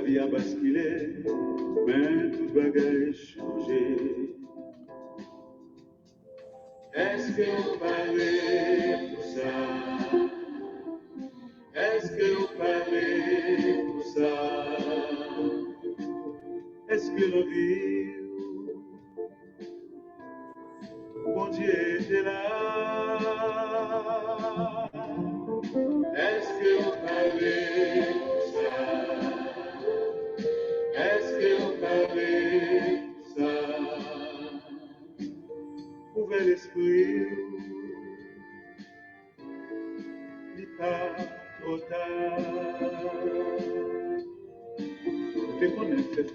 vie a basculé, mais tout bagage changé. Est-ce que vous parlez pour ça? Est-ce que vous parlez pour ça? Est-ce que l'on vit? Bon Dieu était là. Est-ce que vous parlez pour ça? Est-ce que vous parlez pour ça? Ouvrez l'esprit, n'est pas trop tard. Dès qu'on est fait,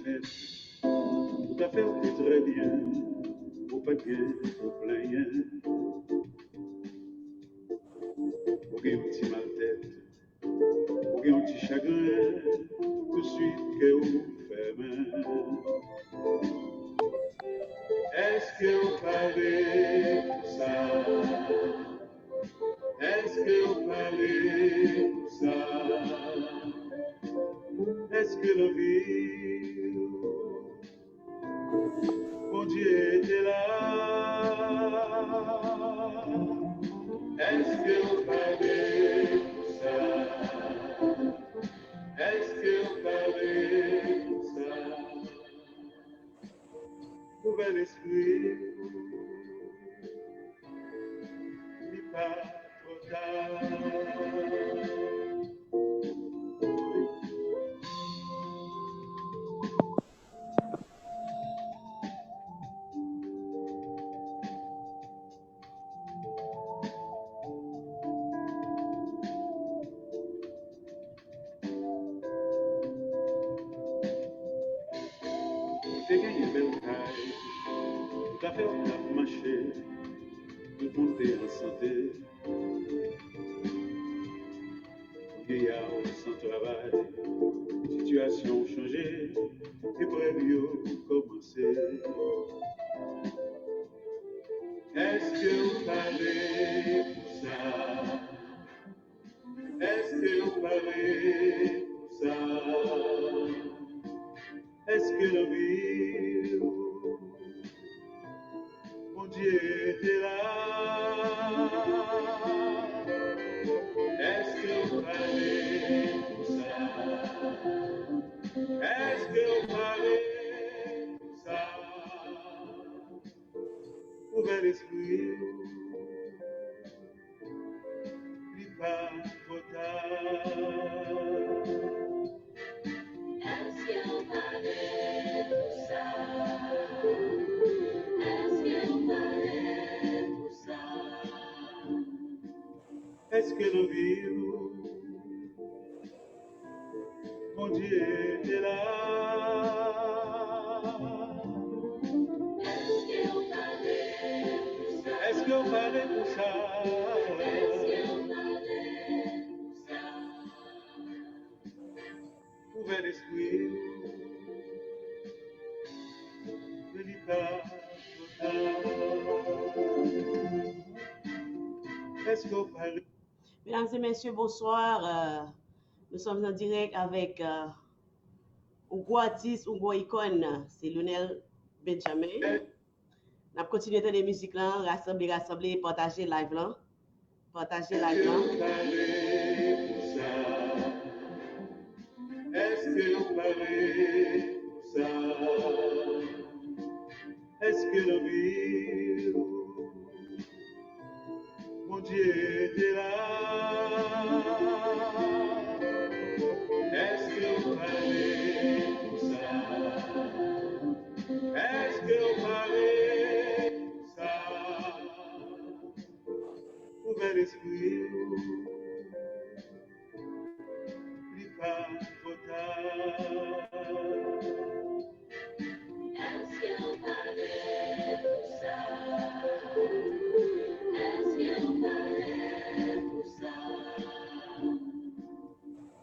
tout à fait très bien, au paquet, au plein, au gain petit mal tête, au gain petit chagrin, tout de suite que vous faites main. Est-ce que vous parlez pour ça? Est-ce que vous parlez pour ça? Est-ce que le vit? Mon Dieu était là. Est-ce que vous parlez pour ça? Est-ce que vous parlez pour ça? Ouvrez l'esprit, n'est pas trop tard. Fait gagner belle taille, tout à fait on a marché, tout le monde est en santé. Vieillard sans travail, situation changée, épreuve commencé. Est-ce que vous parlez pour ça? Est-ce que vous parlez pour ça? Est-ce que le vit? Mon Dieu était là. Est-ce que vous parlez pour ça? Est-ce que vous parlez pour ça? Ouvrez l'esprit, n'est pas trop tard. Est-ce que vous parlez pour ça? Est-ce que vous parlez pour ça? Est-ce que nous vivons? Mon Dieu est là. Est-ce que vous parlez pour ça? Est-ce que vous parlez pour ça? Est-ce que vous parlez pour ça? Ouvrez l'esprit, ne dis pas trop tard. Est-ce que vous parlez? Mesdames et messieurs, bonsoir. Nous sommes en direct avec un gros artiste, un gros icône, c'est Lionel Benjamin. On a continué de la musique là, rassembler, partager live là. Partager live là. Est-ce que vous parlez pour ça? Est-ce que le vivre? Mon Dieu était là. Est-ce que vous parlez pour ça? Est-ce que vous parlez pour ça? Ouvrez l'esprit, n'est pas trop tard. Est-ce que vous parlez pour ça? Est-ce que vous parlez pour ça?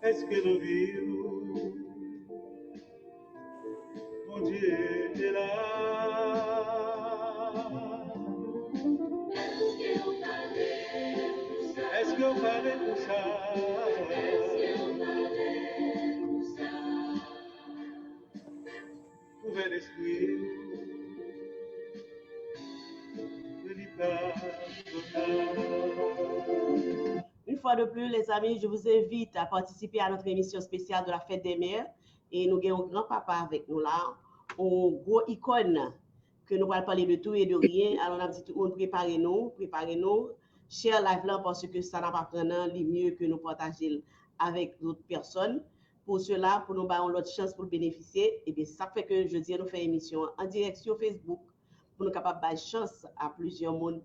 Est-ce que nous vivons? Mon Dieu est là. Est-ce que vous parlez pour ça? Est-ce que vous parlez pour ça? Est-ce que vous parlez pour ça? Nouvel esprit, ne pas total. Une fois de plus, les amis, je vous invite à participer à notre émission spéciale de la fête des mères. Et nous avons un grand-papa avec nous là, un gros icône que nous allons parler de tout et de rien. Alors, on a dit tout le monde, préparez-nous. Share live là parce que ça n'a pas pris les mieux que nous partager avec d'autres personnes. Pour cela, pour nous avoir l'autre chance pour bénéficier, et bien ça fait que je dis nous faisons émission en direct sur Facebook pour nous capables de chance à plusieurs monde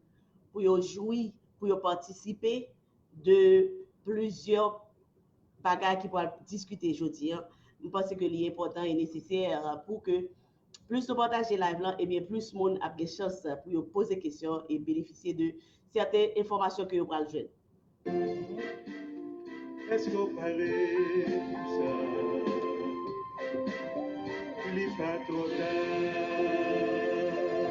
pour jouir, pour participer de plusieurs bagages qui pourraient discuter aujourd'hui. Je pense que c'est important et nécessaire pour que plus de partager live là, et bien plus de monde a des chances pour poser des questions et bénéficier de certaines informations que vous pourrez jouer. Est-ce qu'on parlait de ça? Il n'est pas trop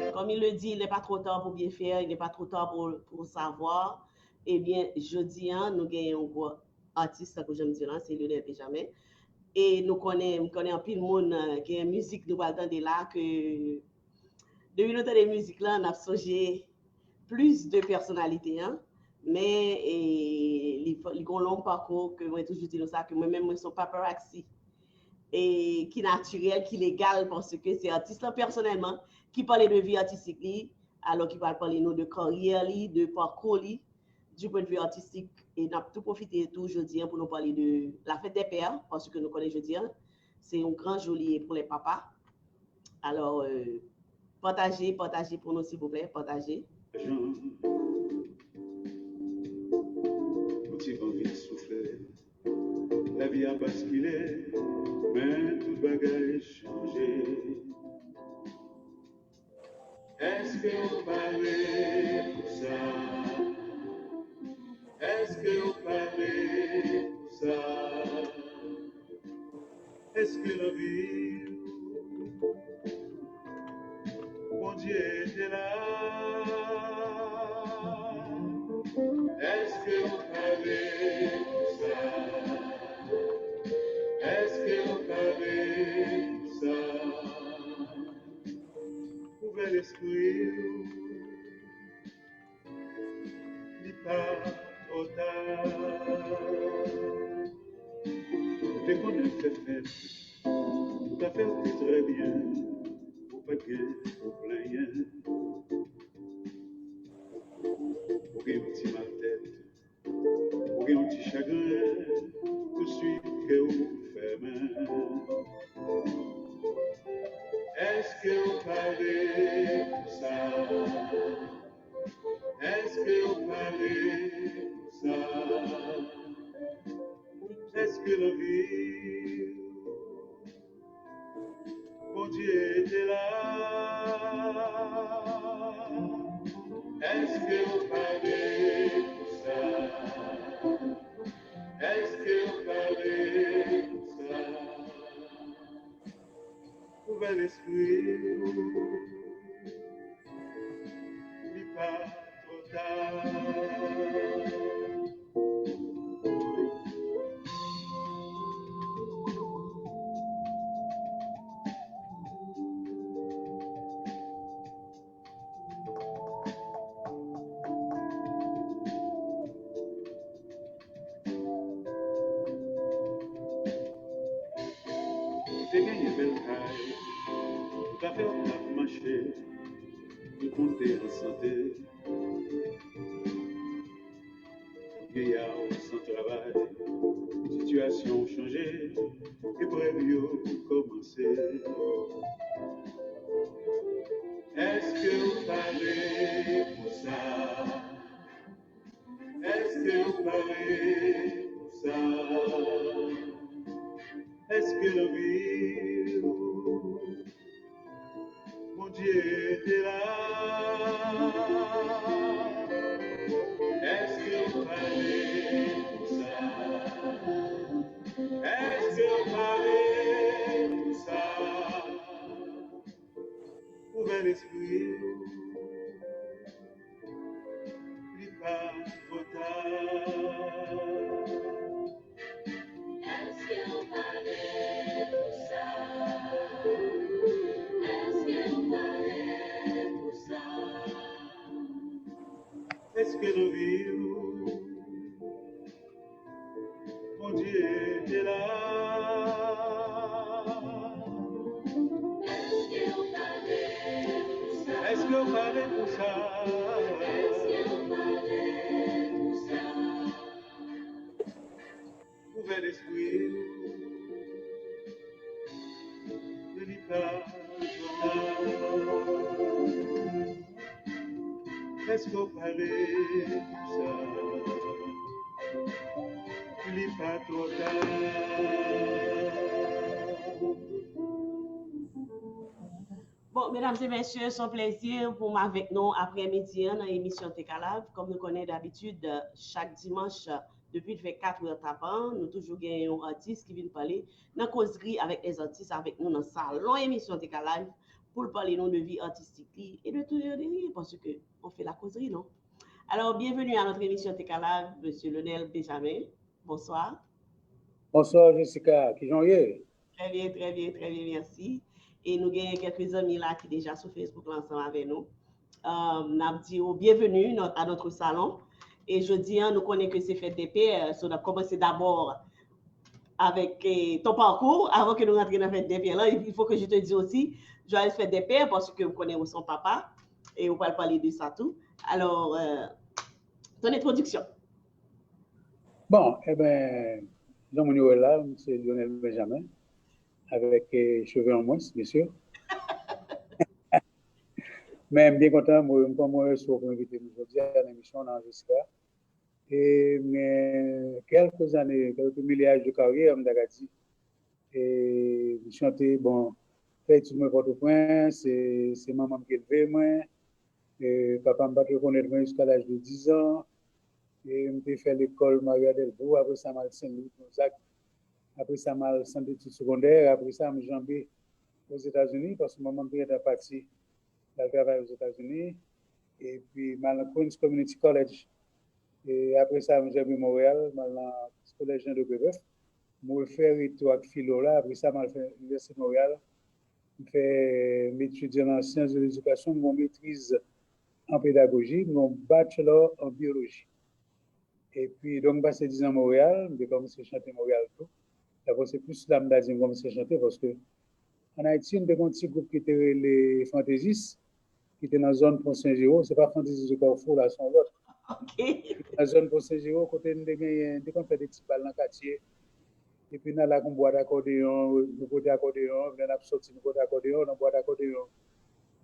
tard. Comme il le dit, il n'est pas trop tard pour bien faire, il n'est pas trop tard pour savoir. Eh bien, jeudi, nous gagnons un artiste, que j'aime dire, c'est Lionel Benjamin. Et nous connaissons un peu de monde qui a une musique, nous allons entendre là, que depuis notre de musique là, on a changé plus de personnalités. Mais il y a un long parcours que moi toujours dit ça, que moi-même, je ne suis pas paparazzi. Et qui est naturel, qui est légal, parce que c'est artiste là, personnellement, qui parle de vie artistique, alors qu'il va parler de carrière, de parcours, du point de vue artistique. Et nous avons tout profité tout jeudi pour nous parler de la fête des pères, parce que nous connaissons jeudi, c'est un grand joli pour les papas. Alors, partagez pour nous, s'il vous plaît, partagez. Petit vent vite soufflé, la vie a basculé, mais tout bagage changé. Est-ce que vous parlez pour ça? Est-ce que vous parlez pour ça? Est-ce que la vie, mon Dieu était là? Est-ce que vous parlez pour ça? Est-ce que vous parlez pour ça? Ouvrez l'esprit, n'est pas trop tard. Dès qu'on a fait fête, tout à fait très bien, pour pas que vous plaigniez. Pour qu'il y ait un petit mal tête, pour qu'il y ait un petit chagrin, tout de suite que vous faites main. Est-ce que vous parlez pour ça? Est-ce que vous parlez pour ça? Est-ce que la vie, mon Dieu était là? Est-ce que vous parlez pour ça? Est-ce que vous parlez pour ça? Ouvrez l'esprit, n'est pas trop tard. J'ai gagné belle caille, tout à fait on a marché, tout compter en santé. Vieillard sans travail, situation changée, et pour mieux commencer. Est-ce que vous parlez pour ça? Est-ce que vous parlez pour ça? Est-ce que la vie, mon Dieu était là? Est-ce que vous parlez pour ça? Est-ce que vous parlez pour ça? Ouvrez l'esprit, n'est pas trop tard. Est-ce que vous parlez pour ça? est-ce que nous vivons? Mon Dieu est là. Est-ce que vous parlez pour ça? Ouvrez l'esprit, ne lis pas journal. Est-ce que vous parlez pour ça? Ne lis pas trop tard. Bon, mesdames et messieurs, c'est un plaisir pour moi avec nous après-midi dans l'émission Técalab. Comme nous connaissons d'habitude, chaque dimanche, depuis le fait 4 heures avant, nous toujours gagnons un artiste qui vient parler dans la causerie avec les artistes avec nous dans le salon émission Técalab pour parler de vie artistique et de tout parce que on fait la causerie, non? Alors, bienvenue à notre émission Técalab, Monsieur Lionel Benjamin. Bonsoir. Bonsoir Jessica, qui j'en est? Très bien, très bien, très bien, merci. Et nous avons quelques amis là qui sont déjà sur Facebook ensemble avec nous. Nous avons dit bienvenue à notre salon. Et je dis, nous connaissons que c'est fait des pairs. On a commencé d'abord avec ton parcours avant que nous rentrions dans Fête des Pères. Là, il faut que je te dise aussi, joyeux Fête des Pères parce que vous connaissez son papa et on va parler de ça tout. Alors, ton introduction. Bon, eh bien, Jean Monio est là, c'est Lionel Benjamin, avec cheveux en moins, bien sûr. Mais bien content, moi, je suis invité aujourd'hui à l'émission dans Jessica. Et mais quelques années, quelques milliards de carrière, dit, et je chantais, bon, fait tout le Port-au-Prince, c'est maman qui élevait moi, et papa m'a reconnaître moi jusqu'à l'âge de 10 ans, et j'ai fait l'école Maria Delvaux, après ça m'a Saint-Louis, après ça m'a centre d'études secondaires, après ça m'a jambé aux États-Unis, parce que maman était partie, elle travaille aux États-Unis, et puis m'a Queen's Community College. Et après ça, j'ai vu Montréal, dans le collège de Bébeuf. Je fais retour philo là. Après ça, j'ai fait l'Université de Montréal. Je fais m'étudier en sciences de l'éducation, je maîtrise en pédagogie, mon bachelor en biologie. Et puis, donc, j'ai passé 10 ans à Montréal, j'ai commencé à chanter Montréal tout. D'abord, c'est plus là que j'ai commencé à chanter parce que en Haïti, on a un petit groupe qui était les fantaisistes, qui était dans la zone pour Saint-Géraud. Ce n'est pas fantaisiste de Carrefour, là, c'est l'autre. OK. La zone pour Saint-Géraud, côté de on fait des petits balles dans le quartier. Et puis, là, on boit d'accordéon, nous boit d'accordéon, on a sorti, nous boit d'accordéon, on boit d'accordéon.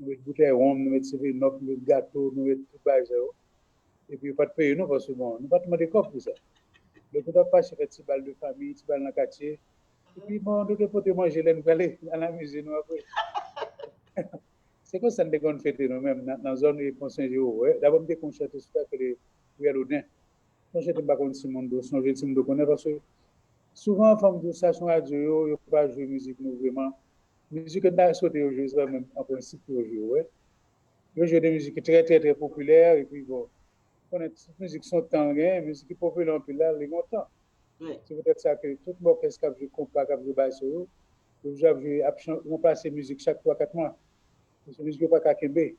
Nous mettons bouteille ronde, nous mettons CV, nous mettons gâteau, nous mettons tout bas, et puis, pas de payer, nous, parce que bon, nous ne pas demander quoi pour ça. Donc, on doit pas faire des petits balles de famille, petits balles dans le quartier. Et puis, bon, nous devons manger les nouvelles dans la musique, nous après. C'est comme ça qu'on fait nous-mêmes dans la zone de Saint-Géraud. D'abord, on chante sur les Ruelle on ne sais pas si mon dos, je ne connais parce que souvent, femme de station radio, il ne pas jouer musique, nous vraiment. Musique que nous sauté aujourd'hui, c'est même en principe aujourd'hui. Je joue des musiques très, très, très populaires et puis bon, on a des musiques sont tanguées, musique populaire, puis là, les montants. C'est peut-être ça que tout le monde qui a joué compas, qui a joué basse, on passe musique chaque 3-4 mois. C'est une musique qui n'est pas qu'à Kembe.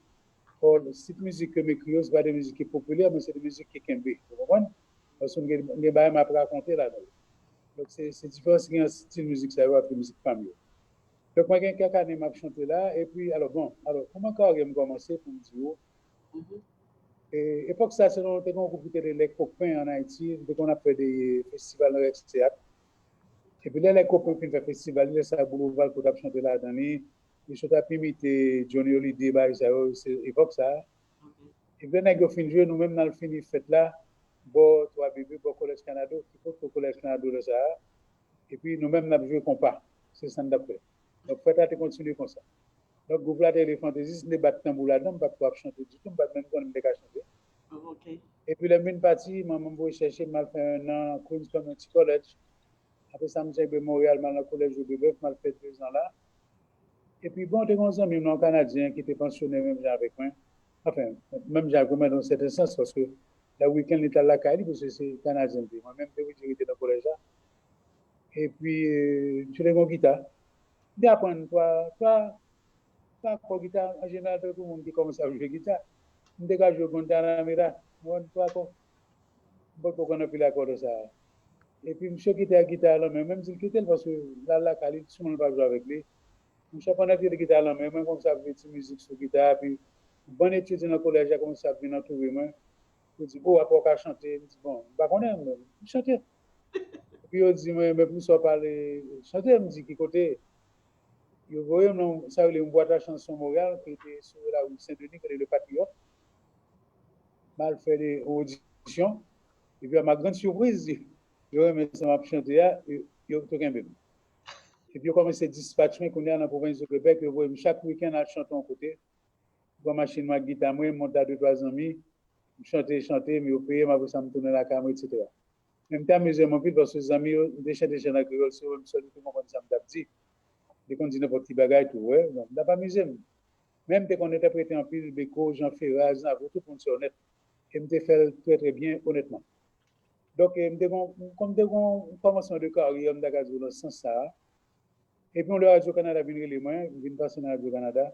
Or, cette musique que m'écris, ce n'est pas des musiques populaires, mais c'est des musiques qui Kembe. Vous comprenez? Parce qu'on a des bails à raconter là-dedans. Donc, c'est différent si un style de musique, ça va être musique famille. Donc, moi, j'ai quelques années à chanter là. Et puis, alors, bon, comment j'ai commencé pour me dire? Et époque, ça, c'est un groupe de les copains en Haïti, qu'on a fait des festivals dans le théâtre. Et puis là, les copains qui font des festivals, ils laissent à Boulevard pour chanter là-dedans. Ils sont à imiter Johnny Hallyday, c'est époque ça. Et bien, nous avons fini, nous-mêmes, dans le fini fête là, bon, toi, bébé, bon, Collège Canada, qui faut que le Collège Canada de ça. Et puis, nous-mêmes, nous avons joué compas. C'est ça d'après. Donc, peut-être continuer comme ça. Donc, vous voulez les fantaisistes, ne battent tambour là-dedans, ne battent pas chanter du tout, ne battent même pas chanter. Et puis, la même partie, maman, je chercher, mal fait un an, Queen's Community College. Après ça, j'ai fait Montréal, mal au Collège de Bébeuf, mal fait 2 ans là. Et puis, bon, j'ai un ami non canadien qui était pensionné même avec moi. Enfin, même j'ai argumenté dans certain sens parce que le week-end, il était à la Cali, parce que c'est canadien. Moi-même, j'ai été dans le collège là. Et puis, je l'ai mon guitare. Je apprends, toi, guitare, en général, tout le monde qui commence à jouer guitare. Je dégage le guitare à la mira. On pas beaucoup qu'on a plus l'accord de ça. Et puis monsieur qui était à guitare là même s'il quittait parce que là Khalid tout le monde pas jouer avec lui. Monsieur pendant qu'il guitare là même comme ça fait musique sur guitare puis bon étudiant dans le collège j'ai commencé à venir entourer moi. Je dis bon après qu'à chanter, je dis bon, pas connaître chanter. Puis il dit mais plus ça parler chanter me dit qui côté je voyais non ça une boîte à chansons Montréal qui était sur la rue Saint-Denis qui est le Patriote. Mal fait des auditions et puis à ma grande surprise je remets ça m'a chanté et yo tout gain même. Et puis, comme c'est dispatché, qu'on est dans la province de Québec, chaque week-end, à chanter en côté. Quand machine, ma guitare, moi, monte à 2-3 amis, chanter, mais au pays, ma ça me tourne la caméra, etc. Même temps, amusé mon fils, parce que les amis, des chants dans créole, c'est même seul qui m'ont ça me dit. Dès qu'on dit n'importe qui bagaille, tout, ouais, donc, n'a pas amusé. Même dès qu'on était prêté en pile, Beko, Jean Ferraz, tout le monde c'est honnête. Et me fait très, très bien, honnêtement. Donc, comme dès qu'on commence de carrière, dans le sens ça, et puis, on le Radio-Canada vient les moins, vient passer dans Radio-Canada.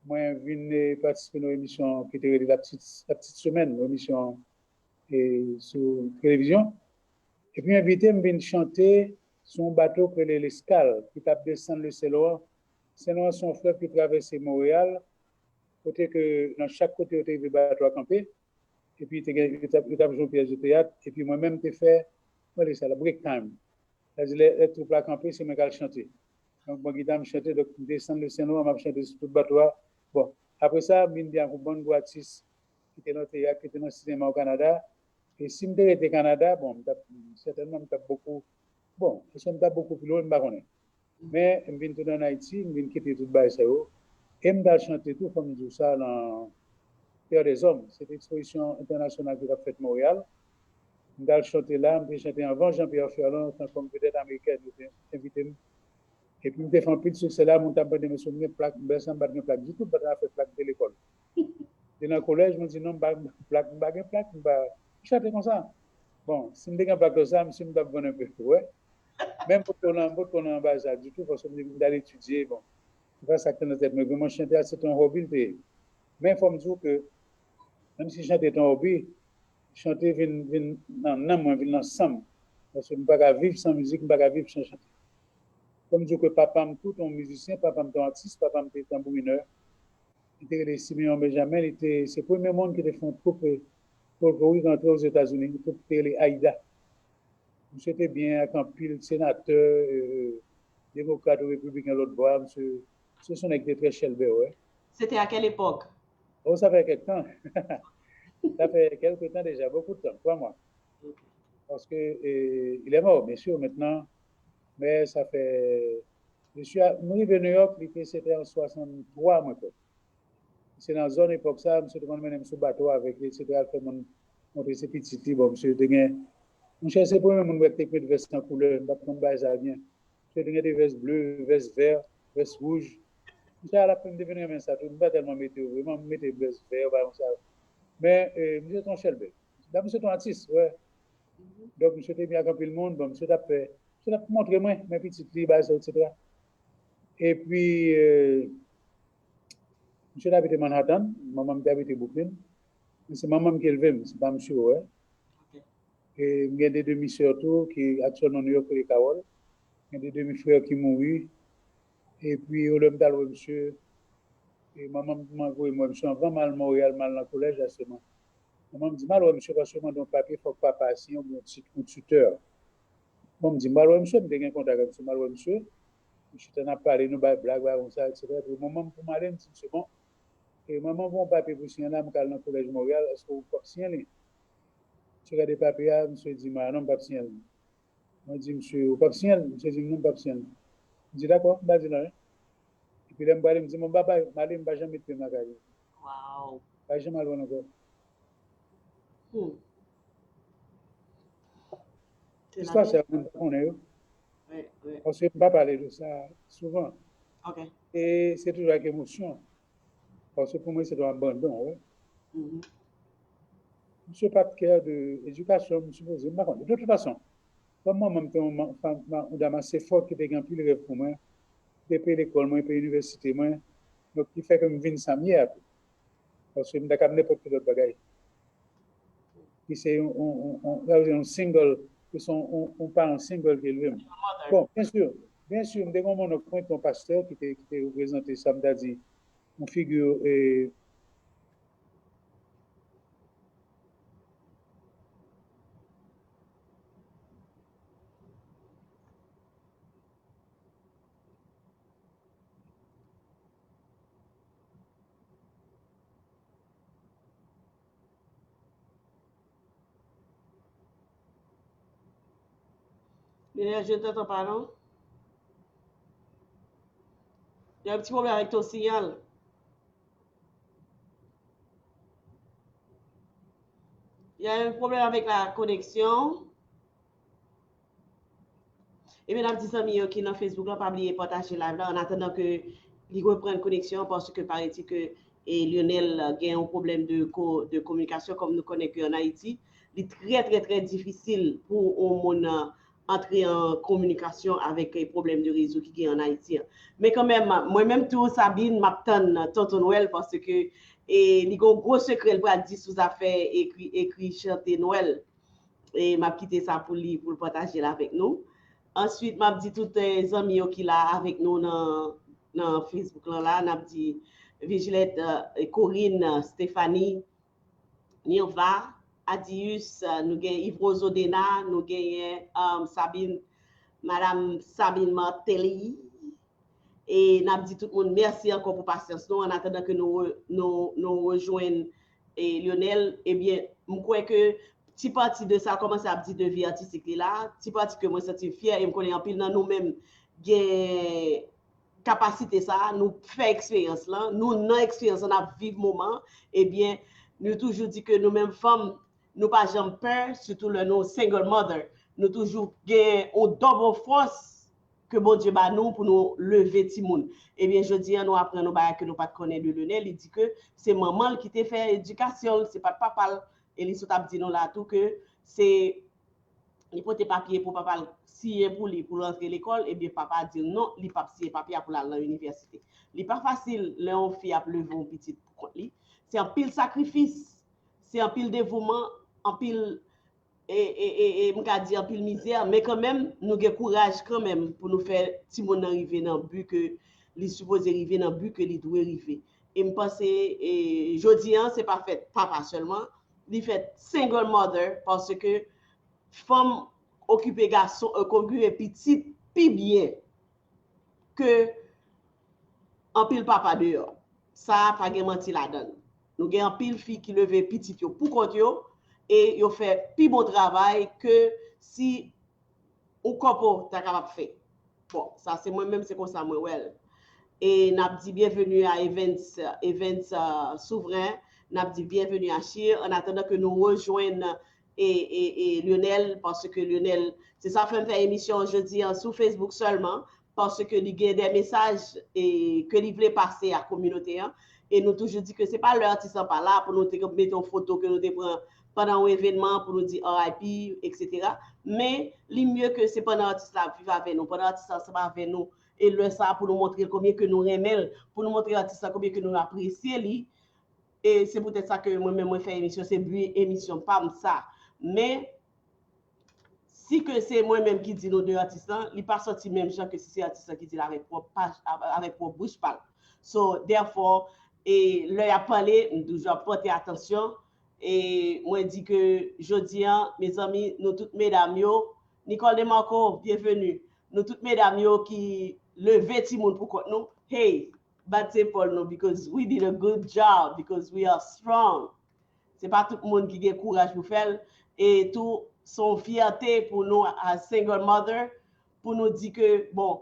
Moi, vient participer à une émission qui était la petite semaine, une émission sur télévision. Et puis, invité, me vient chanter sur un bateau que l'Escale, qui tape descendre le Saint-Laurent. Saint-Laurent, son fleuve qui traverse Montréal. Côté que dans chaque côté, il y a des bateaux à camper. Et puis, il tape joué pièce de théâtre. Et puis, moi-même, j'ai fait, voilà, c'est la break time. C'est-à-dire, les troupes à camper, c'est moi qui chanter. Donc, mon guitare me chantait, donc, descendre le Saint-Laurent, m'a chanté sur tout le bateau. Bon, après ça, mine bien, un bon artiste qui était dans le théâtre, qui était dans le cinéma au Canada. Et si je était au Canada, bon, certainement, je beaucoup, bon, je suis beaucoup plus loin, je ne sais pas. Mais je viens tout en Haïti, je viens quitter tout le bail, et je vais chanter tout, comme je dis ça, dans Terre des Hommes. C'est l'exposition internationale qui a fait Montréal. Je vais chanter là, je vais chanter avant Jean-Pierre Ferland, comme vedette américaine, invité. Et puis, je me fais un peu de succès là, mon tabac de me souvenir, plaque, je ne sais pas de plaque du tout, je fait plaque de l'école. Et dans le collège, je me dis non, je ne vais pas plaque, je vais chanter comme ça. Bon, si je ne plaque comme ça, je me suis un peu, ouais. Même pour qu'on en bas ça du tout, parce que je vais étudier, bon, c'est pas ça que dans tête, mais vraiment chanter, c'est un hobby. Mais il faut me dire que, même si chanter est un hobby, chanter vient dans ensemble. Parce que je ne peux pas vivre sans musique, je ne peux pas vivre sans chanter. Comme je dis que papa me tout un musicien, papa me tout artiste, papa me tout tambourineur. Il était les Simeon Benjamin, c'est le premier monde qui a fait un troupe pour rentrer aux États-Unis, pour les Aïda. Monsieur était bien avec un pile sénateur, démocrate ou républicain, l'autre bois, monsieur, ce sont des très chelbés, ouais. C'était à quelle époque? Oh, ça fait quelques temps. Ça fait quelques temps déjà, beaucoup de temps, 3 mois. Parce que il est mort, bien sûr, maintenant, mais ça fait. Je suis arrivé à New York, c'était en 63, moi, c'est dans la zone époque ça, monsieur demande même sur bateau avec etc. fait mon ces petits bon monsieur de gain. Mon cher c'est pour moi mon mettre de veste en couleur, pas prendre base à bien. Monsieur de gain des vestes bleues, vestes vert, vestes rouges. Monsieur à la fin de devenir même ça, tout pas tellement météo, vraiment mettre vestes vert comme ça. Mais monsieur ton chelbé. Là monsieur ton artiste, ouais. Donc monsieur était bien accompli le monde, bon monsieur t'a fait, monsieur t'a montré moi mes petites filles base etc. Et puis monsieur habite Manhattan, maman habite Brooklyn. C'est maman qui est élevée, c'est pas monsieur, ouais. Okay. Et il y a des demi-sœurs qui actuellement New York et Carole. Il y a des demi-frères qui mourent. Et puis, au lendemain, monsieur, et maman m'a envoyé moi, monsieur, vraiment mal Montréal, mal dans le collège, à ce moment. Maman me dit, mal, monsieur, parce que mon papier, il faut que papa signe un tuteur. Moi, me dit, mal, monsieur, je me contact avec mal, monsieur. Je t'en ai parlé, nous, blague, ça, etc. Et maman, pour m'aller, me dit, c'est bon. Et maman, mon papier pour signer là, je suis dans le collège Montréal, est-ce que vous pouvez signer? Je regarde les papiers, monsieur dit, non, pas signer. Moi, je dis, monsieur, pas signer? Monsieur dit, non, pas signer. Je dis, d'accord, je dis, non. Et puis, là, je me dit, mon papa, je ne vais jamais mettre ma carrière. Wow. Je ne vais jamais aller encore. L'histoire, c'est un peu qu'on est. Parce que je ne peux pas parler de ça souvent. Okay. Et c'est toujours avec émotion. Parce que pour moi, c'est un abandon. Ouais. Monsieur pas de cœur d'éducation, monsieur posé. De toute façon, comme moi, je suis fort qui était un peu le rêve pour moi, depuis l'école, moi, depuis l'université, moi, donc qui fait que je viens sans mieux. Parce que je n'ai pas n'importe quel autre bagage. qui c'est un single, qui sont un parent single qui est lui-même. Bon, bien sûr, nous avons un point ton pasteur qui était représenté samedi, une figure Je ne t'entends pas, non? Il y a un petit problème avec ton signal. Il y a un problème avec la connexion. Et bien, petits amis qui sont dans Facebook, pas oublier partager live là en attendant que les reprennent connexion parce que paraît-il que Lionel a un problème de communication comme nous connaissons en Haïti. Il est très difficile pour un monde entrer en communication avec les problèmes de réseau qui est en Haïti. Mais quand même, moi-même, tout Sabine m'attend tonton Noël parce que il y a un gros secret pour dire sous affaires écrit chanter Noël. Et m'a quitté ça pour le partager là avec nous. Ensuite, m'a dit tous les amis qui là avec nous dans Facebook là, m'a dit Vigilette, Corinne, Stéphanie, Nirva, Adius, nous avons Yves Rosodena, nous avons Sabine, Madame Sabine Martelly. Et n'a dit tout le monde merci encore pour patience nous en attendant que nous rejoignons Lionel. Eh bien, je crois que petit parti de ça commence à dire de vie artistique là, petit parti que moi senti fier et me connais en pile dans nous-mêmes gain capacité ça, nous fait expérience là, nous non expérience on a vivre moment, eh bien, nous toujours dit que nous-mêmes femmes nous pas jamais peur, surtout le nom single mother, nous toujours gain au double force que bon Dieu bat nous pour nous lever Timoun. Eh bien, je dis, nous apprenons que nous pas connaître de Lionel. Il dit que c'est maman qui t'a fait éducation, c'est pas papa. Et il a dit nous là tout que c'est il faut tes papiers pour papa signer pour lui pour rentrer à l'école. Eh bien, papa dit non, il pas signer papier pour aller à l'université. Il n'est pas facile, les filles à lever un petit contre lui. C'est un pile sacrifice, c'est un pile dévouement, un pile et m'ka dire pile misère, mais quand même nous avons courage quand même pour nous faire si mon arriver dans le but que les supposé arriver dans le but que les doit arriver. Et me penser jodi an c'est pas fait papa seulement, il fait single mother parce que femme occuper garçon occuper petit plus bien que en pile papa dehors. Ça pas gen menti la donne. Nous avons pile fille qui lever petit yo pour compte yo et yo fait plus bon travail que si un couple t'a capable faire. Bon, ça c'est moi-même c'est comme ça moi well. Et n'a dit bienvenue à Events Souverain, n'a dit bienvenue à Chir en attendant que nous rejoignons et Lionel parce que Lionel c'est ça fait faire émission jeudi sur Facebook seulement parce que il y a des messages et que il voulait passer à la communauté et nous toujours dit que c'est pas l'artiste pas là pour nous mettre une photo que nous te prend pendant un événement pour nous dire RIP, etc. Mais le mieux que c'est pendant l'artiste là vivre avec nous, pendant l'artiste là c'est pas avec nous et le ça pour nous montrer combien que nous aimons, pour nous montrer l'artiste là combien que nous apprécions lui. Et c'est peut-être ça que moi-même moi fais émission, c'est but émission pas ça. Mais si que c'est moi-même qui dis nos deux artistes là, il pas sorti même gens que si c'est artiste qui dit avec propre bouche parle. So therefore et leur a parlé, nous toujours porter attention. Et moi dis que jeudi mes amis nous toutes mesdames yo Nicole Demarco bienvenue nous toutes mesdames yo qui lever ti monde pour nous hey battez pour nous because we did a good job because we are strong c'est pas tout le monde qui a courage pour faire et tout son fierté pour nous à single mother pour nous dire que bon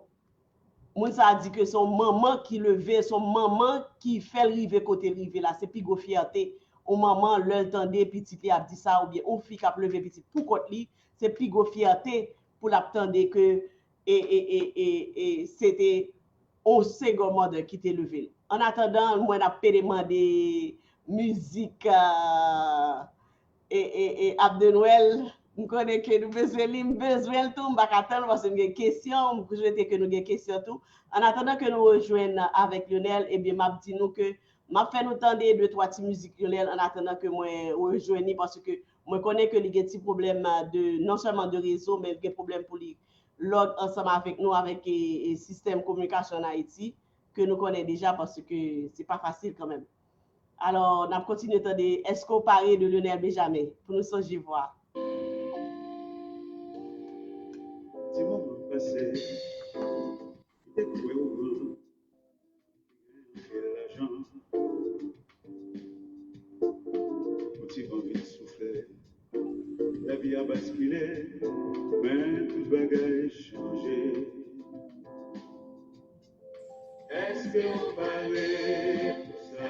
moun ça dit que son maman qui lever son maman qui fait river côté river là c'est plus gros fierté au maman l'entendait petit li a dit ça ou bien on fille qui a levé petit pour côté li c'est plus gros fierté pour l'attendre que et c'était au second mother qui t'est levé en attendant moi n'a pas demandé musique et Abde Noël nous connaît que nous besoin tout m'pa attendre parce que nous question je souhaite que nous des questions tout en attendant que nous rejoignons avec Lionel et bien m'a dit nous que m'a fait nous entendre deux trois petites musiques en attendant que moi rejoigne parce que moi connais que les petits problèmes de non seulement de réseau mais des problèmes pour les log ensemble avec nous avec le système de communication en Haïti que nous connaissons déjà parce que c'est pas facile quand même. Alors, on a continué à entendre Est-ce qu'on parlait de Lionel Benjamin pour nous songer voir. Petit moment passé, découvert au vent, et l'argent, petit vent vite soufflé, la vie a basculé, mais tout bagage changé. Est-ce qu'on parlait pour ça?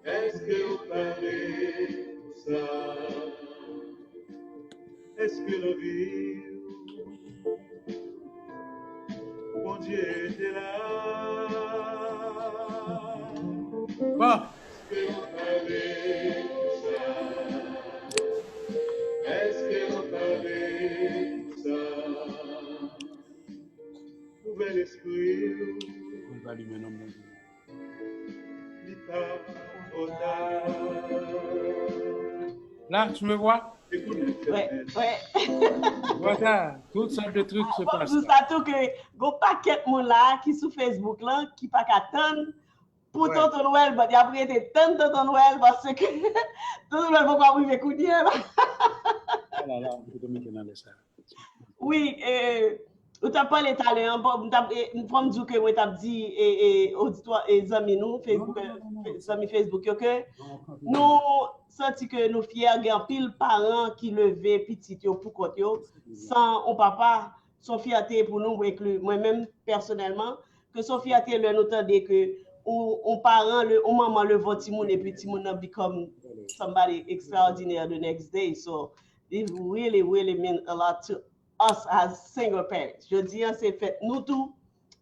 Est-ce qu'on parlait pour ça? Est-ce que la vie, mon Dieu était là? Bon, Est-ce qu'on parlait pour ça? Est-ce qu'on parlait pour ça? Nouvel esprit, on va allumer non, mon Dieu. l'État total. Là, tu me vois? Ouais, ouais. Voilà, toutes sortes de trucs se passent. Nous savons que go paquet de monde là qui sur Facebook là qui pas attendre pour Ouais. tonton Noël, bah après été tant tonton Noël parce que tonton Noël va pas arriver coup là. Ah là là, on peut te mettre dans les salles. Oui, ou t'as pas les talents, nous faut me dire que moi t'as dit auditoire et amis nous Facebook amis Facebook que nous senti que nous fiers gain pile parents qui lever petit yo pour côté yo sans on papa son fierté pour nous inclure moi-même personnellement que son fierté le nous tande que on parent le on maman le votre monde et puis petit monde become somebody extraordinary the next day, so it really mean a lot to us as single parents. Je dis c'est fait nous tous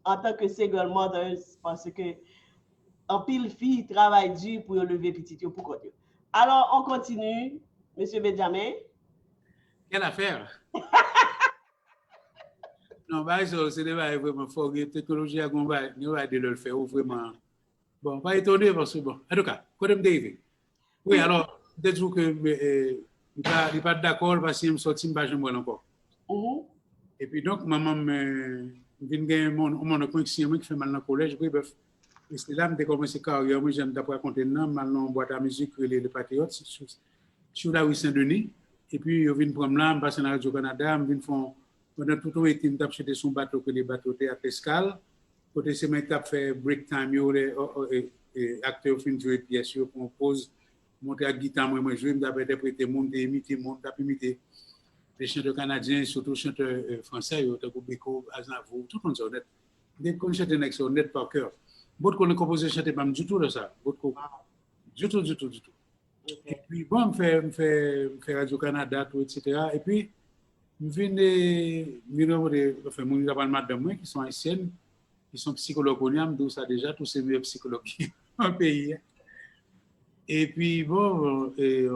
en tant que single mothers parce que en pile fille travaille dur pour lever petit yo pour côté. Alors on continue, monsieur Benjamin. Quelle affaire? Non, bah, c'est des bails vraiment fort. La technologie a gagné, nous va de le faire vraiment. Bon, pas étonné parce que bon, en tout cas, quand même d'arriver. Oui, alors, peut-être que il n'est pas d'accord parce qu'il me sorti pas jamais encore. Et puis donc, maman me vient gagner mon connexion qui fait mal dans le collège, oui, bref. Et c'est là que j'ai commencé carrière, moi j'aime d'après raconter non, maintenant on boîte à musique les Patriotes sur la rue Saint-Denis. Et puis je viens prendre là, je passe dans Radio-Canada, je viens faire pendant tout le temps, je acheté son bateau que les bateaux à Pescal. Côté c'est moi qui fait break time, les acteurs filment jouer pièces, je compose, monter à guitare, moi je vais interpréter, monter, imiter, les chanteurs canadiens, surtout les chanteurs français, il y a Beko, Aznavour, tout le monde est honnête. Dès qu'on chante un excellent honnête par cœur. Beaucoup de composés chantent pas du tout de ça. Beaucoup. Du tout. Okay. Et puis, bon, je fais Radio-Canada, tout, etc. Et puis, je viens enfin, mon madame moi qui sont haïtiennes, qui sont psychologues, d'où ça déjà, tous ces meilleurs psychologues dans le pays. Et puis, bon, je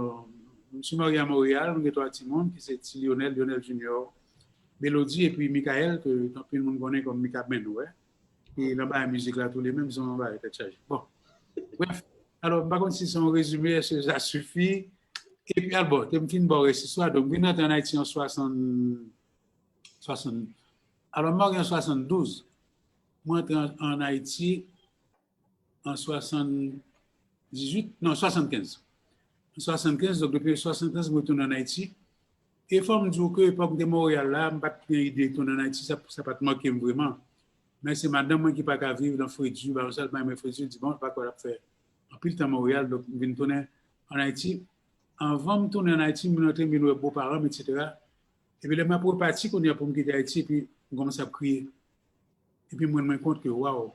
suis marié à Montréal, on est trois petits monde, qui c'est Lionel Junior, Mélodie, et puis Michael, que tout le monde connaît comme Mika Benoué. Et là-bas, la musique, là, tous les mêmes, ils sont là-bas, ils chargés. Bon. Bref. Alors, par contre, si c'est un résumé, est-ce que ça suffit? Et puis, alors, tu me finis de ce soir. Donc, je suis en Haïti en 60. Alors, moi, en 72. Moi, je suis en Haïti en 78. Non, 75. En 75, donc depuis 75, je retourne en Haïti. Et il faut me dire que l'époque de Montréal, là, je n'ai pas d'idée de retourner en Haïti, ça ne pas te manquer vraiment. Mais c'est madame qui n'a pas vivre dans Fréjus, parce que je Fréjus, dit bon, je ne sais pas quoi faire. En plus, à Montréal, donc je viens tourner en Haïti. Avant de tourner en Haïti, je suis mes beaux-parents, etc. Et puis, je suis parti pour me quitter Haïti, et puis je commence à crier. Et puis, je me rends compte que, waouh,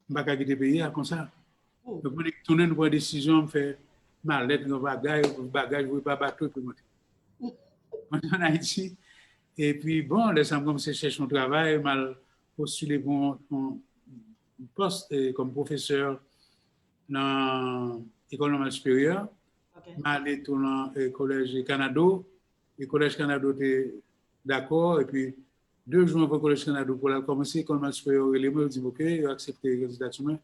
je ne peux pas quitter le pays comme ça. Donc, je suis tourné une bonne décision, je fais ma lettre, je ne vais pas battre, et puis je suis en Haïti. Et puis, bon, là, ça me commence à chercher un travail, mal postulé pour un poste comme professeur dans l'école normale supérieure. Je suis allé dans le collège Canada. Le collège Canada était d'accord. Et puis, 2 jours avant le collège Canada, pour commencer l'école normale supérieure, il m'a dit OK, il a accepté la candidature.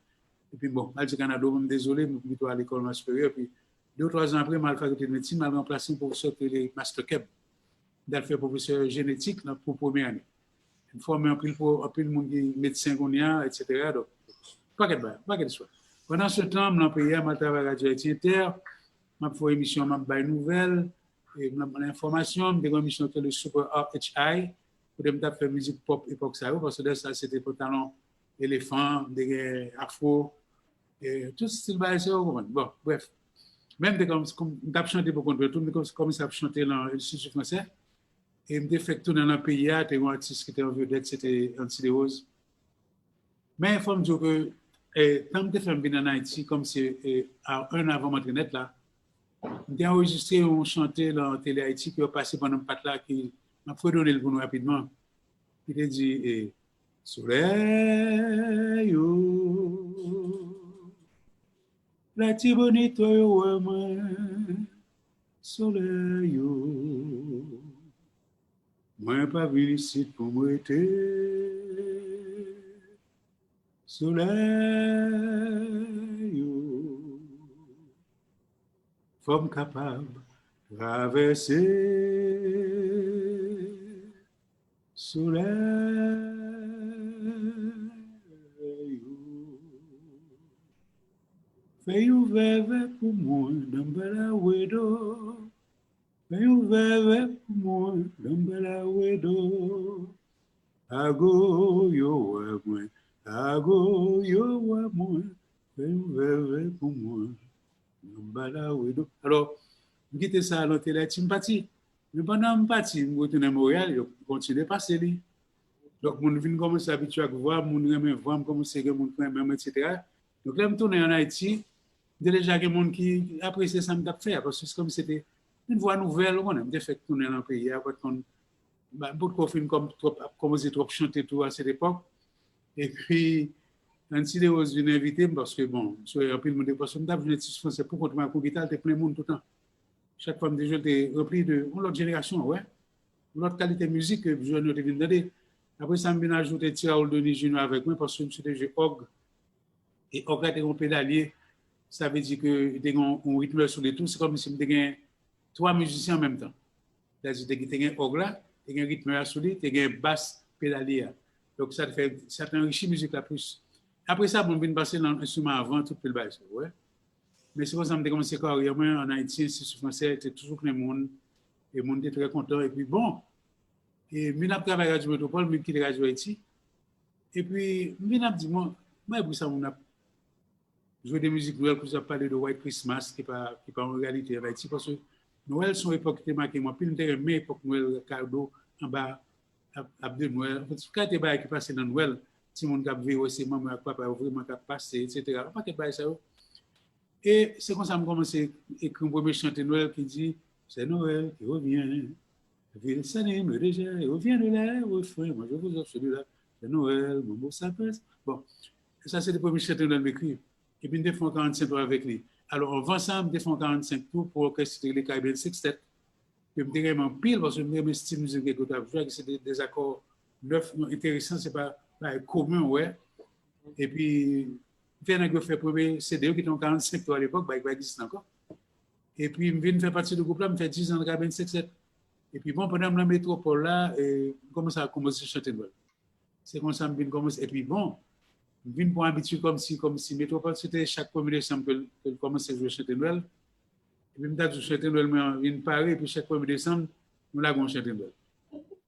Et puis bon, mal du Canada, je suis désolé, je suis plutôt à l'école supérieure. Puis 2 ou 3 ans après, je suis faculté de médecine, je suis remplacé un professeur de les Master Keb. Je suis professeur génétique pour première année. Je formé un peu de monde qui est médecin, etc. Donc, pas de choix. Pendant ce temps, je suis pays, je travaille à la Radio Inter, je fais une émission, je fais des nouvelles, je fais l'information, je fais une émission sur le Super RHI, pour faire musique pop époque ça, parce que ça, c'était pour talent éléphant, des afro, et tout ce style de ça. Bon, bref. Même comme je chanté pour contre tout, comme ça, je chanté dans l'Institut français, et je fait tourner dans le pays, c'était un artiste qui était en vedette, c'était Antilles Rose. Mais il faut me dire que, quand je fais venir en Haïti, comme c'est un avant mon internet là, j'ai enregistré un chanté dans Télé Haïti qui a passé pendant un pat là, qui m'a fait donner le pour nous rapidement. Il a dit, soleil, la tibonite, soleil, moi pas venu ici pour m'aider. Soleil, femme capable de traverser. Soleil, fais ouvert pour moi dans Balawedo. Fais ouvert pour moi dans Balawedo. Ago yo moi. Ago yo moi, fais ouvert pour moi. Alors, je quitte ça à l'hôtel et je suis parti. Mais pendant que je suis parti, je Montréal, je continue à passer. Donc, je viens commencer à habituer à voir, je viens voir comment c'est que je même, etc. Donc, là, je tourne en Haïti, il y a déjà des gens qui apprécient ça, que je fais, parce que c'est comme si c'était une voix nouvelle, je fait tourner dans le pays. Beaucoup de films comme commencé à chanter tout à cette époque. Et puis, Antilles Rose vient inviter parce que, bon, je un peu de parce que je suis français pour continuer à guitare, j'étais plein de monde tout le temps. Chaque fois, je j'étais repris de l'autre génération, ouais. L'autre qualité de musique que je viens de donner. Après ça, je viens ajouter Tiraoul Denis Junior avec moi parce que je suis Og. Et Og était un pédalier. Ça veut dire que tu as un rythme sur les tours. C'est comme si tu avais 3 musiciens en même temps. C'est-à-dire que tu as un Og là, tu as un rythme sur lui, tu as un basse pédalier. Donc, ça enrichit la musique la plus. Après ça, on vient passer dans l'instrument avant, tout le bail. Ouais. Mais c'est pour ça que j'ai commencé carrière en Haïti, c'est français, c'était toujours que les monde, et le monde était très content. Et puis bon, et je travaille à Radio Métropole, je quitte Radio Haïti. Et puis, je dit, moi, pour ça, on a joué des musiques nouvelles, pour ça, parler de White Christmas, qui n'est pas en réalité en Haïti, parce que Noël, son époque qui marquée, moi, puis je me époque Noël, cadeau, en bas, à de Noël. En fait, quand tu es qui passe dans Noël, si mon cap vélo, c'est maman, papa, vraiment cap passé, etc. Pas que ça. Et c'est comme ça que je commence à écrire un premier chanté Noël qui dit c'est Noël qui revient. Ville s'anime déjà, il revient de là, refrain. Moi, je vous offre celui-là. C'est Noël, mon beau sapin. Bon, ça, c'est le premier chanté Noël m'écrit. Et puis, je défends 45 tours avec lui. Alors, on vend ça, je défends 45 tours pour orchestrer les Caribbean Sextet. Je me dirais en pile parce que je me style musique que tu as vu, c'est des accords neufs, intéressants, c'est pas commun, ouais. Et puis, je fait premier CD qui était en 45 tours à l'époque, il existe encore. Et puis, je viens faire partie du groupe là, je fais 10 ans de Caribbean Sextet. Et puis, bon, pendant la métropole là, je commence à chanter Noël. C'est comme ça que je commence. Et puis, bon, je viens pour habitude comme si métropole, c'était chaque 1er décembre que je commence à jouer chanter Noël. Et puis, je chanter Noël, je viens Paris, et puis chaque 1er décembre, nous l'avons chanté Noël.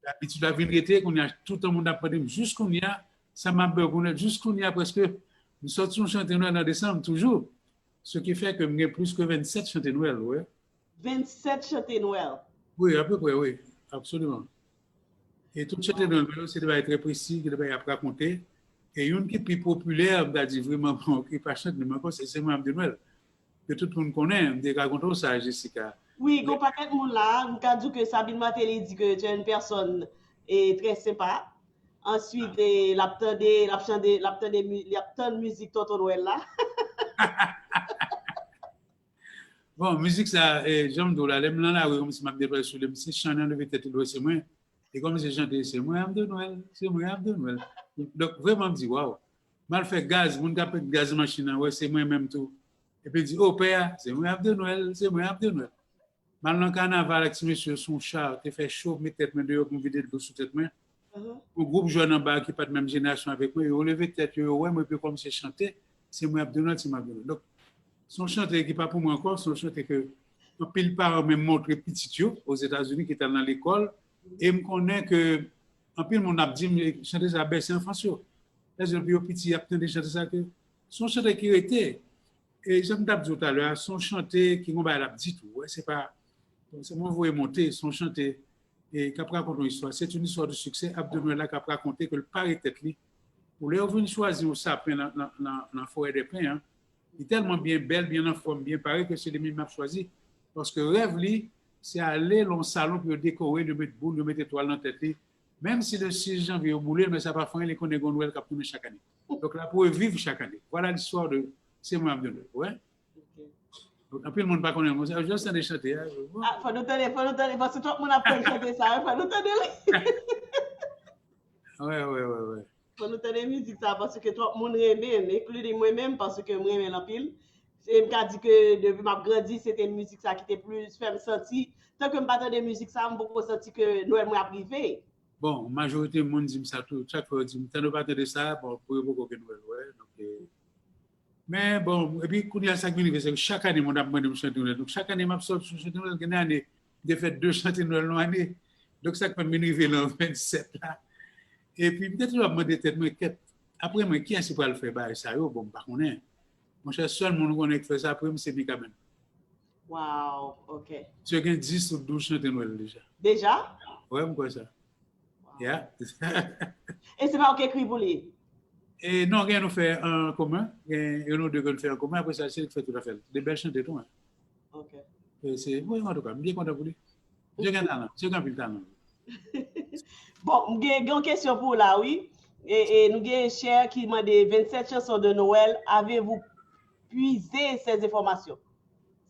L'habitude de la ville qu'on a tout le monde appris, jusqu'on y a, ça m'a besoin, jusqu'on y a presque, nous sortons chanter Noël en décembre, toujours. Ce qui fait que j'ai plus que 27 chanter Noël, ouais. 27 chanter Noël? Oui, à peu près, oui, absolument. Et tout chanter Noël, c'est de très précis, de raconter. Et une qui est plus populaire, on dit vraiment, qui n'est pas chanter, mais c'est Mme de Noël. Que tout le monde connaît, on dit raconter ça, Jessica. Oui, il y a pas de monde là, on a dit que Sabine Matéli dit que tu es une personne très sympa. Ensuite, l'aptan de musique Tonton Noël là. Bon, musique ça, j'aime de la l'aime là, comme si m'a déplacé sur le petit chanter de tête de c'est moi. Et comme c'est chanter, c'est moi Mme de Noël, c'est moi Mme de Noël. Donc vraiment me dit waouh. Mal fait gaz, mon gars fait gaz machine, ouais, c'est moi-même tout. Et puis il dit, oh père, c'est moi Abde Noël, c'est moi Abde Noël. Mal dans le carnaval, avec monsieur son chat, tu fait chaud, mes têtes, mes deux, pour vider le dos sous tête, moi. Un groupe jeune en bas qui pas de même génération avec moi, ils ont levé tête, ouais, moi, puis comme c'est chanté, c'est moi Abde Noël, c'est moi Abde Noël. Donc, son chanté qui pas pour moi encore, son chanté que, un pile par même montré petit aux États-Unis qui était dans l'école, et me connaît que, en pile, mon abdi, chanter ça baisse en France. Là, je dis au petit, il y a plein de chanter ça que, son chanté qui était, et j'aime d'abdi tout à l'heure, son chanté qui, on va l'abdi tout, ouais, c'est pas, c'est moi, vous monter, son chanté, et qui raconte une histoire. C'est une histoire de succès. Abde Noël qui a raconté que le pari tête li, pour les venir choisir un sapin dans la forêt des pins, hein, il est tellement bien belle, bien en forme, bien paré que c'est les mêmes qui choisi. Parce que rêve li, c'est aller dans le salon pour décorer, de mettre boule, de mettre étoile dans la tête. Même si le 6 janvier au boulet, mais ça va faire les connaît Noël qui a chaque année. Donc là, pour vivre chaque année. Voilà l'histoire de c'est moi Abde Noël. Ouais. Donc, après, le monde ne pas connaître. Je juste de chanter. Ah, faut nous tenir, parce que tout le monde a pas chanter ça, faut nous tenir. Ouais. Faut nous tenir musique ça, parce que tout le monde aime, inclus moi-même, parce que moi, j'aime la pile. Et je me dit que depuis ma grandi, c'était une musique ça qui était plus fait me sentir. Tant que je ne pas de musique ça, je beaucoup senti que Noël m'a privé. Bon, majorité du monde dit ça tout. Chaque fois, dit, tu ne pas de ça, bon, pour beaucoup de Noël, ouais. Donc, mais bon, et puis, quand il y a ça qui m'arrive, c'est que chaque année, mon abonnement de chanter Noël. Donc, chaque année, je chanter Noël, une année, j'ai fait 2 chanter Noël dans l'année. Donc, ça peut m'arriver dans le 27 là. Et puis, peut-être que je vais me demander, après, moi, qui est-ce qui va le faire? Bah, ça, bon, par contre, mon cher, seul monde qui fait ça après, c'est Mika Ben. Wow, ok. Tu as 10 ou 12 chanter Noël déjà. Déjà? Ouais, pourquoi ça? Wow. Yeah. Et c'est pas OK écrit pour lui? Et non, rien nous fait en commun. Et nous deux nous fait en commun. Après ça, c'est fait tout à fait. Des belles chanter tout. Hein. OK. Et c'est, oui, en tout cas, bien content pour lui. J'ai un talent. J'ai un talent. Bon, j'ai une question pour là, oui. Et nous avons un cher qui m'a dit 27 chansons de Noël. Avez-vous puisé ces informations,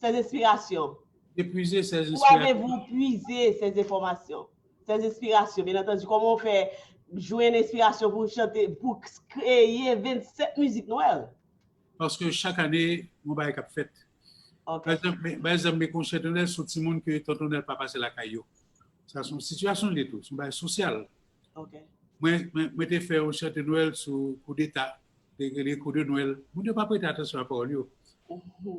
ces inspirations? Épuiser ces Où inspirations. avez-vous puisé ces informations, ces inspirations? Bien entendu, comment on fait jouer une inspiration pour chanter, pour créer 27 musiques Noël? Parce que chaque année, on va être fait. Okay. Par exemple, mes concerts de Noël sont des gens que tonton Noël pas passer la caillou. Ça sont situations de tout, c'est un social. OK. Moi, j'ai fait un chant de Noël sur coup d'État, les coups de Noël. Je ne pas prêter attention à la parole. Je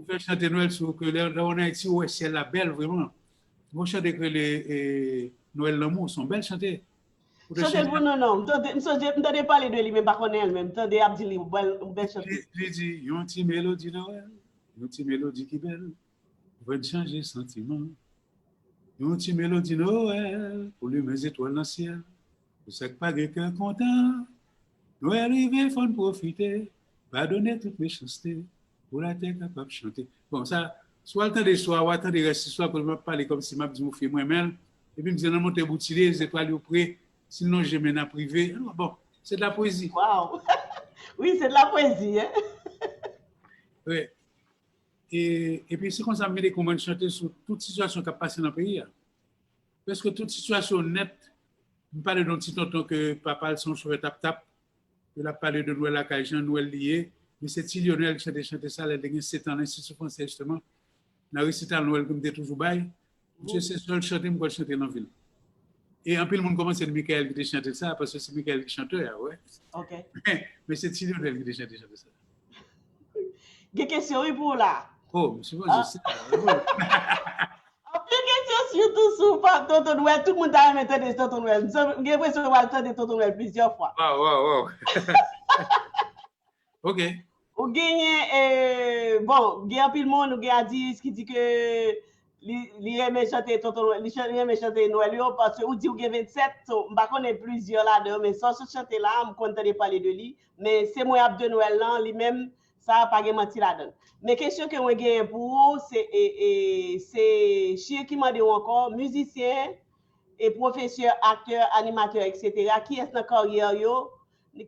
fais chanter Noël sur que là, on a ici, ouais, c'est la belle, vraiment. Moi, je chante que les Noël l'amour sont belles chantées. Chantez pour nous, non. Je ne parler de lui, mais pas qu'on est elle-même. Je ne Abdili, une belle chanteuse. Je dis, il y a une petite mélodie Noël, une petite mélodie qui est belle, va changer sentiment. Il y a une petite mélodie Noël, pour lui, mes étoiles dans le ciel. Je sais pas quelqu'un content. Noël arrivé, il faut en profiter. Va donner toute méchanceté pour la terre capable de chanter. Bon, ça, soit le temps des soirs, ou le temps des restes, soit pour me parler comme si je me fais moi-même. Et puis, je me dis, non, mon boutier, les étoiles au près. Sinon, je mène à privé. Alors, bon, c'est de la poésie. Wow! Oui, c'est de la poésie. Hein? Oui. Et puis, c'est comme ça, je me comment chanter sur toute situation qui a passé dans le pays. Parce que toute situation nette, je parle d'un petit tonton que papa son cheveux tap-tap. Il a parlé de Noël à Caïjan, Noël lié. Mais c'est Lionel qui a chanté ça, il a 7 ans, l'Institut français, justement. Dans le récital Noël, comme il toujours bail. Monsieur, c'est seul chanter, je chanter dans la ville. Et un peu le monde commence à dire Michael qui a chanté ça, parce que c'est Michael qui chante, ouais. OK. Mais c'est Lionel qui a chanté ça. J'ai une question pour là. Oh, monsieur, je sais. Une question surtout sur Tonton Noël. Tout le monde a aimé Tonton Noël. J'ai l'impression qu'on va entendre Tonton Noël plusieurs fois. Wow. OK. Ou gagné, bon, il y a un peu de monde qui a dit que il aime chanter Tonton Noël, il aime chanter Noël, parce que ou dit qu'il y a 27, je ne connais plusieurs là-dedans, mais sans chanter là, je ne connais pas parler de lui, mais c'est moi Abde Noël là, lui-même, ça n'a pas menti là-dedans. Mais question que moi gagne pour vous, c'est chien qui m'a dit encore, musicien et professeur, acteur, animateur, etc. Qui est dans la carrière yo?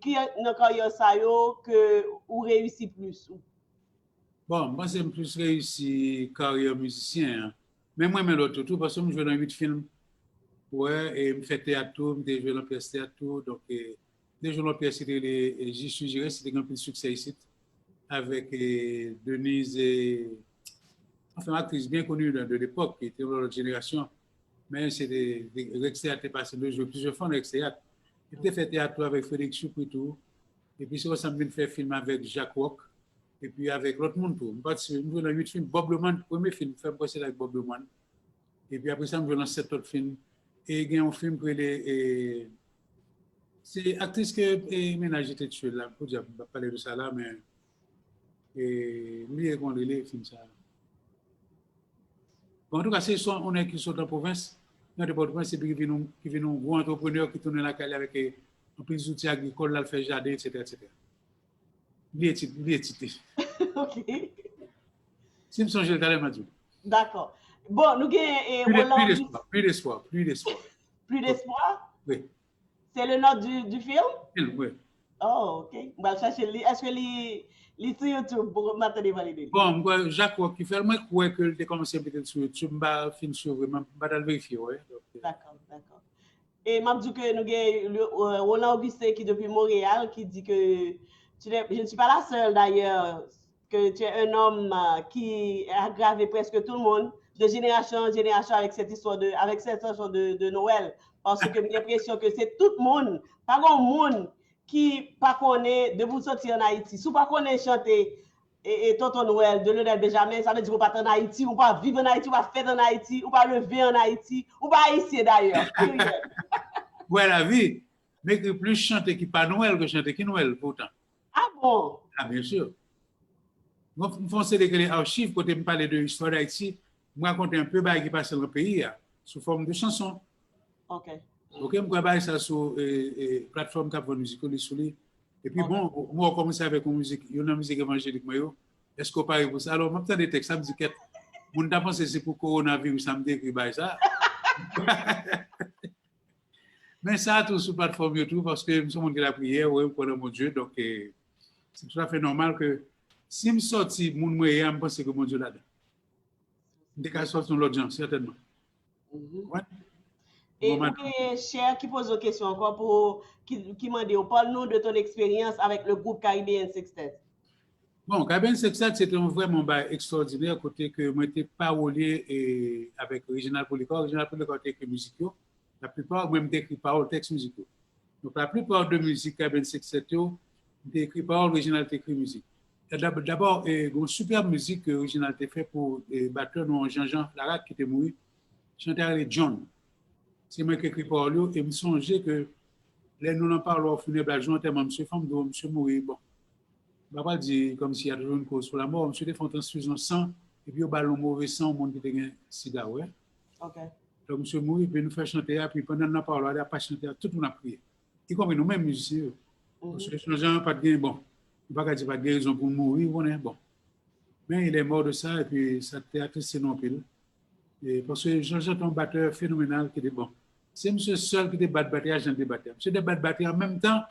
Qui est dans la carrière ça yo que ou réussit plus? Bon, moi, c'est plus réussi carrière musicien. Hein. Mais moi, je l'autre tout, parce que je joue dans 8 films. Ouais, et je fais théâtre, je joue dans pièce théâtre. Donc, Déjà, l'autre pièce, c'était J'y suggérais, c'était un peu de succès ici, avec Denise et. Enfin, une actrice bien connue de l'époque, qui était de notre génération. Mais c'était. Rex Théâtre est passé de jouer plusieurs fois dans Rex Théâtre. Il était fait théâtre avec Frédéric Choupitou. Et puis, c'est ça, je fait film avec Jacques Roch. Et puis, avec l'autre monde, tout. Je dans 8 films. Bob Leman, premier film, fait passer avec Bob Leman. Et puis, après ça, je dans 7 autres films. Et il y a un film qui est. C'est actrice que ménage était tué là, pour dire, pas parler de ça là, mais lui est qu'on les film ça. Bon, en tout cas, c'est soit on est qui sont en province, dans le province, c'est qui viennent un gros entrepreneur qui tourne la calle avec un peu d'outils agricoles, là, le fait jardin, etc., etc. Lui est titré. OK. Si je me songe, je l'ai dit. D'accord. Bon, nous avons plus d'espoir. Plus d'espoir? Oui. C'est le nom du film? Oui. Oh, OK. On va chercher. Est-ce que les sur YouTube pour m'attendre valider? Bon, moi, Jacques, qui fait moi croire que tu commencé peut-être sur YouTube, je fin sur vraiment, je vais vérifier, ouais. D'accord. Et m'a dit que nous avons Roland Augustin qui depuis Montréal qui dit que je ne suis pas la seule d'ailleurs, que tu es un homme qui a gravé presque tout le monde de génération en génération avec cette histoire de Noël. Parce que j'ai l'impression que c'est tout le monde, pas grand monde qui pas connaît de vous sortir en Haïti. Si vous pas connaît chanter et Tonton Noël de Lionel Benjamin, ça veut dire que vous pas en Haïti, ou pas vivre en Haïti, ou pas faire en Haïti, ou pas lever en Haïti, ou pas haïtien d'ailleurs. Ouais, la vie, mais que plus chanter qui pas Noël que chanter qui Noël pourtant. Ah bon? Ah, bien sûr. Moi, je pense que les archives, quand je me parle de l'histoire d'Haïti, je raconte un peu ce qui passe dans le pays, sous forme de chansons. OK. OK, je vais ça sur plateforme Cap Musical. Et puis, bon, moi, on commence avec une musique évangélique. Est-ce qu'on parle pour ça? Alors, je des textes, ça me dit que mon pensé c'est pour coronavirus, ça me décrit ça. Mais ça, tout sur plateforme YouTube, parce que nous sommes de la prière, oui, pour mon Dieu. Donc, c'est tout à fait normal que si je sortis, mon moyen, je pense que mon Dieu là-dedans. Dès qu'elle sort dans l'audience, certainement. Ouais. Et Cher qui pose une question encore pour qui m'a dit, parle-nous de ton expérience avec le groupe Caribbean Sextet. Bon, Caribbean Sextet, c'était vraiment extraordinaire, côté que moi j'étais parolier avec Original Polycor. Original Polycor était écrit musicaux. La plupart, même écrit paroles, textes musicaux. Donc, la plupart de musique Caribbean Sextet, c'était écrit paroles, Original écrit musique. D'abord, une super musique que Original était fait pour batteur Jean-Jean Larac qui était mort, chantait avec John. C'est moi qui écris par lui et me songeais que là nous en parlons au funèbre à Jean tellement monsieur femme de monsieur mourir bon. Je ne vais pas dire comme s'il y a toujours une cause pour la mort, monsieur des fonds transfusion sang et puis au ballon mauvais sang au monde qui était un sida ouais. OK. Donc monsieur mourir puis nous faire chanter puis pendant nous parlons il a pas chanter tout le monde a prié. Y compris nous mêmes musiciens. Parce que Jean pas de bon. Il pas dire pas de raison pour mourir on est bon. Mais il est mort de ça et puis ça théâtre c'est non pile. Et parce que Jean-Jean est un batteur phénoménal qui était bon. C'est monsieur seul qui était batteur, Jean était batteur. Monsieur était batteur en même temps,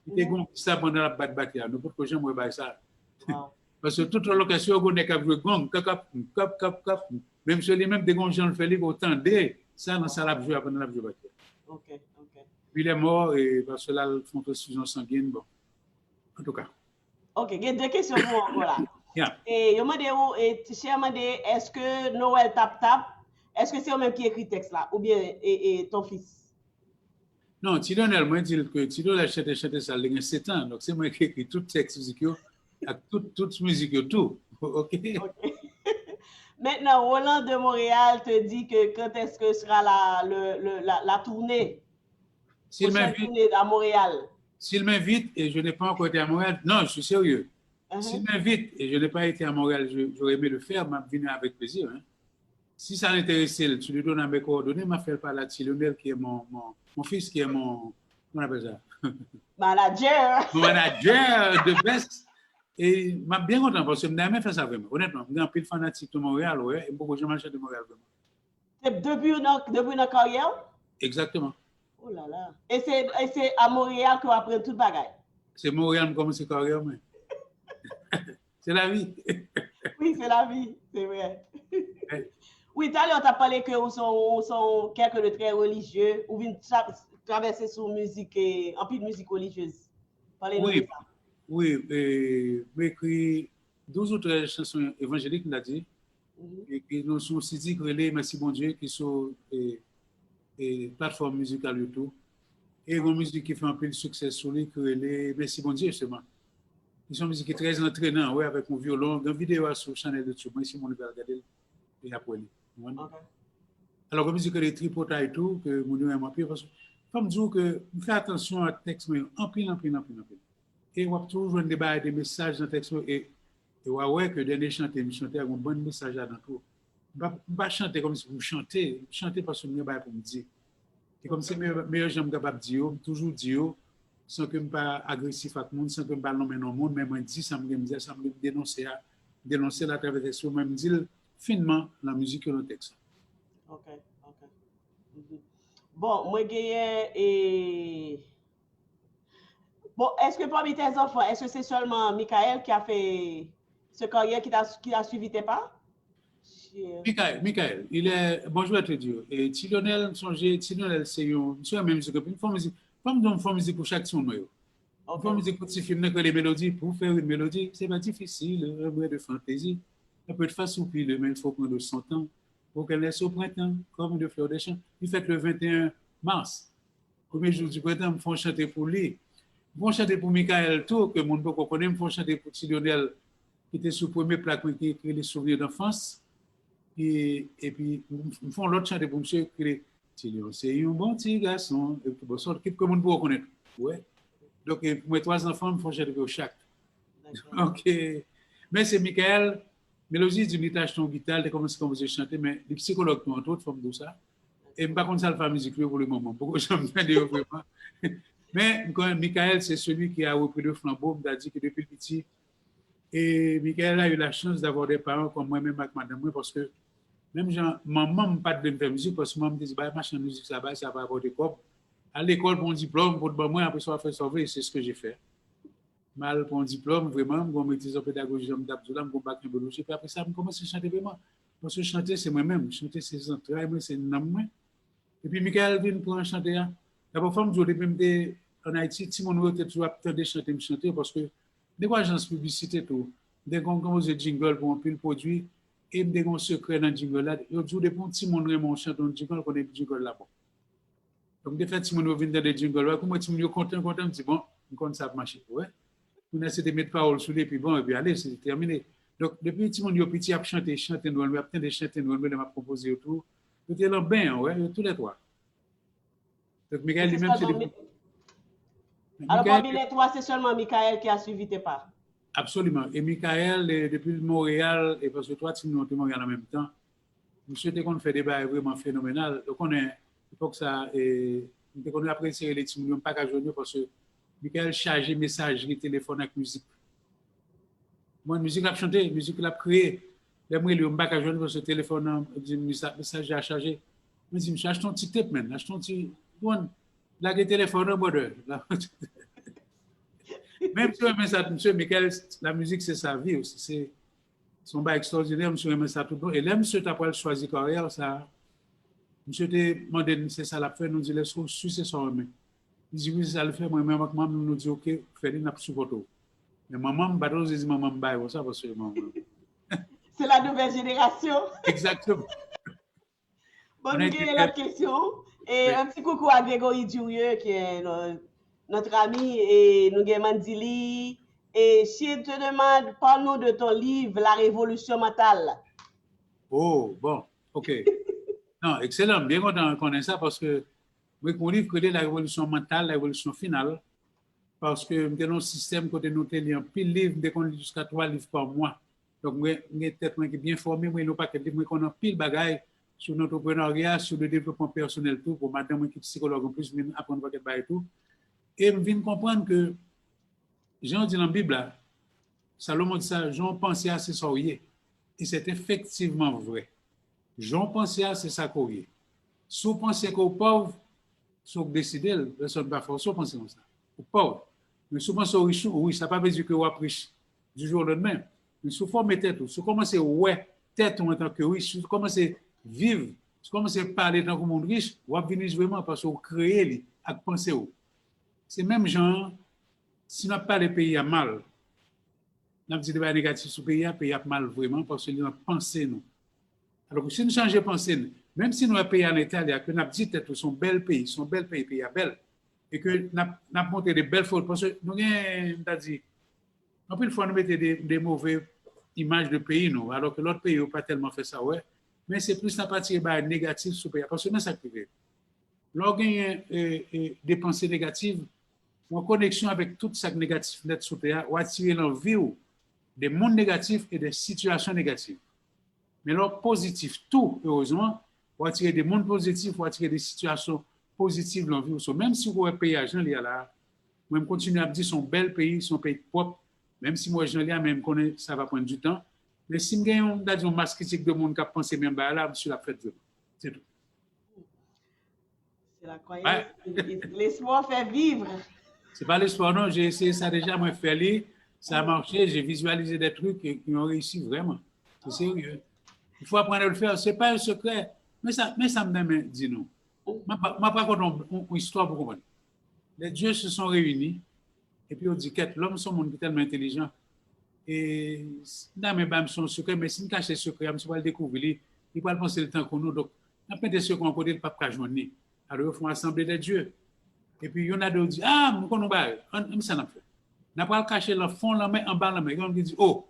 il était gong ça pendant la batteur. Nous pouvons jamais voir ça. Parce que toute la location, on est qu'à jouer gong, cap. Même sur les mêmes des gongs, Jean le fait autant de ça dans la jouer pendant la batteur. OK. Puis il est mort et parce que là, ils font transfusion sanguine. Bon. En tout cas. OK, il y a deux questions pour moi encore là. Yeah. Et je me dis, est-ce que Noël tap, est-ce que c'est eux-mêmes qui écrit le texte là, ou bien et ton fils? Non, Tidonel, moi, je dis que Tidonel a chanté ça il y a 7 ans. Donc, c'est moi qui écris tout texte musical, toute musique, tout. OK. Maintenant, Roland de Montréal te dit que quand est-ce que sera la tournée? S'il m'invite à Montréal. S'il m'invite et je n'ai pas encore été à Montréal, non, je suis sérieux. S'il m'invite et je n'ai pas été à Montréal, j'aurais aimé le faire, je venir avec plaisir. Hein. Si ça l'intéresse, tu lui donnes mes coordonnées, je fais par là, Lionel, qui est mon fils, qui est mon, comment on appelle ça? Manager. Manager de best. Et je suis bien content parce que je n'ai jamais fait ça vraiment. Honnêtement, je suis un peu fanatique de Montréal, ouais, et beaucoup de gens de Montréal vraiment. Depuis notre carrière? Exactement. Oh là là. Et c'est à Montréal qu'on apprend tout le bagage? C'est Montréal qui commence sa carrière, mais c'est la vie. Oui, c'est la vie, c'est vrai. Oui, tout à l'heure, tu as parlé que vous sont quelqu'un de très religieux, ou traversé sur musique, en plus de musique religieuse. Parlez-nous de Oui, ça. oui, j'ai écrit 12 ou 13 chansons évangéliques, on a dit, Mhm. et puis nous sommes aussi dit que les Merci Bon Dieu, qui sont plateforme musicale YouTube, et une musique qui fait un peu de succès sur lui, que les Merci Bon Dieu, justement. Ils sont musique très entraînant, ouais, avec un violon, une vidéo sur le channel YouTube, moi, si mon va regarder, et après. Okay. Alors, comme musique de tripota et tout, que mon aime un peu, parce que, comme dire que, fais attention à texte, mais en pile. Et on va toujours un débat des messages dans le texte, et ouais, que dernier chanter, me chanter avec un bon message là dans tout. Je ne vais pas chanter comme si vous chantez parce que je ne pour me dire. Et comme c'est meilleur, j'aime capable de dire, toujours dire, sans que je ne pas agressif avec le monde, sans que je ne pas nommer non monde, mais moi, je dis, ça me dit, ça me dénoncer la travers des choses, même dire finement la musique et le texte. Ok. Mhm. Bon, moi, et... Bon, est-ce que parmi tes enfants, est-ce que c'est seulement Michael qui a fait ce carrière qui a suivi tes pas? Michael, il est, bonjour à te dire. Et Lionel, c'est même musique, une forme musique, une musique pour chaque son. Une forme musique pour petit film, que les mélodies, pour faire une mélodie, c'est pas difficile, un peu de fantaisie, un peu de façon, puis mais il faut prendre son temps pour qu'elle laisse au printemps, comme de fleurs des champs. Il fait le 21 mars, premier jour du printemps, ils font chanter pour lui. Ils font chanter pour Michael, tout, que mon beaucoup connaît, ils font chanter pour Lionel, qui était sur le premier plaque, qui écrit les souvenirs d'enfance. Et puis, ils font l'autre chant pour monsieur qui c'est un bon petit garçon. Et puis, bon, sorte que tout le monde peut reconnaître. Ouais. Donc, pour mes 3 enfants, ils font chanter pour chaque. OK. Mais c'est Michael, mélodie du mitage ton guitare, il commence à composer chanter, mais les psychologues, entre autres, font tout ça. Et par contre, ça le fait musique pour le moment. Pourquoi j'aime bien dire vraiment. Mais quand Michael, c'est celui qui a repris le flambeau, il a dit que depuis le petit. Et Michael a eu la chance d'avoir des parents comme moi-même avec madame, parce que même maman ne pas de faire musique parce que maman me dit bah machin musique ça va apporter quoi à l'école pour un diplôme pour moi après ça faire sauver c'est ce que j'ai fait mal pour un diplôme vraiment mon maîtrise en pédagogie en d'Abdoula mon bac en biologie puis après ça je commence à chanter vraiment parce que chanter c'est moi-même chanter c'est entrailles moi c'est nom moi et puis Michael vient pour chanter d'abord femme je depuis en Haïti si mon était toujours attendre chanter parce que des agences publicité tout des compose jingle pour un pile produit et me dégon secret dans jingle là yo joue des petits monde mon chante dans jingle qu'on est jingle là bon donc de fait si mon vient dans des jingle là comment ti mon content me dit bon comme ça marcher ouais on essaie de mettre parole sur les puis bon et puis allez c'est terminé donc depuis ti mon yo petit a chanter nous on a de chanter nous on m'a proposé autour tout est là bien ouais tous les trois donc Michael lui-même c'est alors parmi les 3 c'est seulement Michael qui a suivi tes pas. Absolument. Et Michael, depuis Montréal, et parce que toi, tu nous Montréal en même temps, monsieur, tu qu'on fait des bails vraiment phénoménal. Donc, on est, il faut que ça, et on a apprécié les petits millions, pas qu'à jouer, parce que Michael charge messagerie, téléphone avec musique. Moi, musique l'a chanté, musique l'a créé. Les mots, ils n'ont pas qu'à jouer, parce que le téléphone, message à charger. Je dis, achète ton petit tape, man, achète ton petit, bon, là, le téléphone, au bord même si on ça, monsieur Michael, la musique, c'est sa vie aussi. C'est son bail extraordinaire, monsieur aime ça tout le temps. Et là, monsieur, tu as choisi carrière, ça. Monsieur t'a demandé, c'est ça la fait, nous dit, les choses, c'est ça, mais. Il dit, oui, ça le fait, moi-même, avec maman, nous dit, OK, fais-le, n'a pas supporté. Mais maman, je ne dis, maman, je baille, ça, parce que maman. C'est la nouvelle génération. Exactement. Bon, nous avons l'autre question. Et un petit coucou à Grégory Durieux, qui est notre ami, et nous avons Mandili. Et si je te demande, parle-nous de ton livre, La Révolution mentale. Oh, bon, OK. Non, excellent. Bien qu'on connaisse ça parce que mon livre connaît la révolution mentale, la révolution finale. Parce que nous avons un système côté nous avons pile livre, dès qu'on lit jusqu'à 3 livres par mois. Donc, moi, peut-être bien formé, moi, nous pas que livre, qu'on a pile bagaille sur l'entrepreneuriat, sur le développement personnel, tout, pour madame qui est psychologue en plus, apprendre paquet de tout. Et je viens comprendre que, Jean dit dans la Bible, Salomon dit ça, Jean pensait à ses souriers. Et c'est effectivement vrai. Jean pensait à ses sacouriers. Si vous pensez qu'aux pauvres, si vous décidez, personne ne va forcer, vous pensez comme ça. Aux pauvres. Mais si vous pensez aux riches, oui, ça ne veut pas dire que vous êtes riche du jour au lendemain. Mais si vous formez tête, si vous commencez à ouais, tête en tant que riche, si vous commencez à vivre, si vous commencez à parler tant que monde riche, vous venez vraiment parce que vous créez à penser. C'est même genre, si on pas le pays à mal, on dit des négatifs sur le pays a mal vraiment parce que nous avons pensé nous. Alors que si nous changeons de pensée, même si nous avons un pays en Italie, que nous avons dit que son bel pays, pays est bel, et que nous avons montré des belles fautes, parce que nous avons dit, en plus, il faut nous mettre des mauvaises images de pays, nous, alors que l'autre pays n'a pas tellement fait ça, ouais. Mais c'est plus la partie négative sur le pays, parce que nous, ça privé. Lorsqu'on a des pensées négatives, en connexion avec tout ça négatif net sur le pays, on attire l'envie des mondes négatifs et des situations négatives. Mais alors, positif, tout, heureusement, on attirer des mondes positifs, on attirer des situations positives dans la vie. Même si vous avez un pays à Jean là, moi, je continue à dire son bel pays, son pays propre, même si moi, Jean même connais, ça va prendre du temps. Mais si je gagne une masse critique de monde qui a pensé même là, je suis la fête. C'est tout. C'est la croyance. Ouais. L'espoir fait vivre. C'est pas l'espoir, non. J'ai essayé ça déjà, moi, faire lire. Ça a marché, j'ai visualisé des trucs qui ont réussi vraiment. C'est sérieux. Il faut apprendre à le faire. Ce n'est pas un secret. Mais ça me dit non. Je ne vais pas raconter une histoire pour comprendre. Les dieux se sont réunis et puis on dit que l'homme est un monde tellement intelligent. Et dans mes bâmes sont secrets, mais si je cache les secrets, je vais le découvrir. Il va penser le temps qu'on nous. Donc, on a des secrets côté le pape joindre. Alors, il faut assembler des dieux. Et puis, il y en a d'autres qui disent, ah, nous connaissons pas. On s'en a fait. On n'a pas caché le fond, la main, en bas, la main. On dit, oh,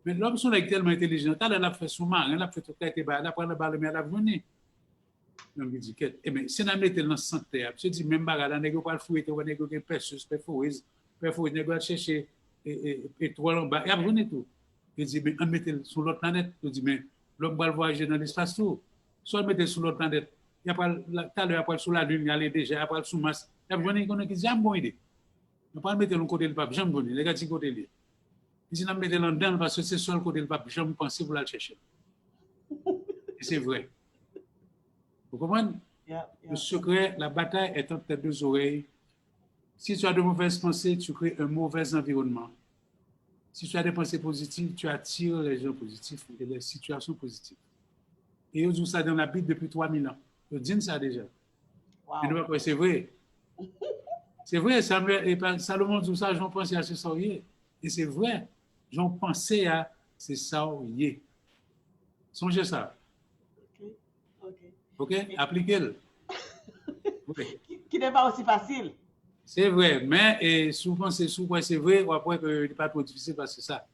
mais l'homme sont tellement intelligents. Il a fait sous-marin, il a fait tout le temps, il a pris le bas, il a venu. On dit, eh bien, si on a mis dans le centre, je dis, même bagarre, on n'a pas fouillé, on n'a pas perçu, perforé, on a cherché étoile en bas, il a venu tout. Il dit, mais on met sur l'autre planète. Il dit, mais l'homme va voyager dans l'espace tout. Soit on met sur l'autre planète. Il y a pas, tout à l'heure, après sur la Lune, il y a déjà, après sous Mars. Il y a venu, on a dit, j'ai une bonne idée. On ne peut pas mettre le côté du pape, j'aime bonne idée, les gars, du côté lié. Ici, on met le dedans parce que c'est sur le côté du pape, j'aime penser pour la chercher. Et c'est vrai. Vous comprenez? Le secret, la bataille est entre tes deux oreilles. Si tu as de mauvaises pensées, tu crées un mauvais environnement. Si tu as des pensées positives, tu attires les gens positifs et les situations positives. Et ils ont ça dans la Bible depuis 3000 ans. Ils disent ça déjà. Wow. Et c'est vrai. C'est vrai, Salomon dit ça, j'en pensais à ce soir. Et c'est vrai, j'en pensais à ce soir. Songez ça. OK? Appliquez-le. Okay. Qui n'est pas aussi facile. C'est vrai, mais souvent, c'est vrai, ou après que ce n'est pas trop difficile parce que ça.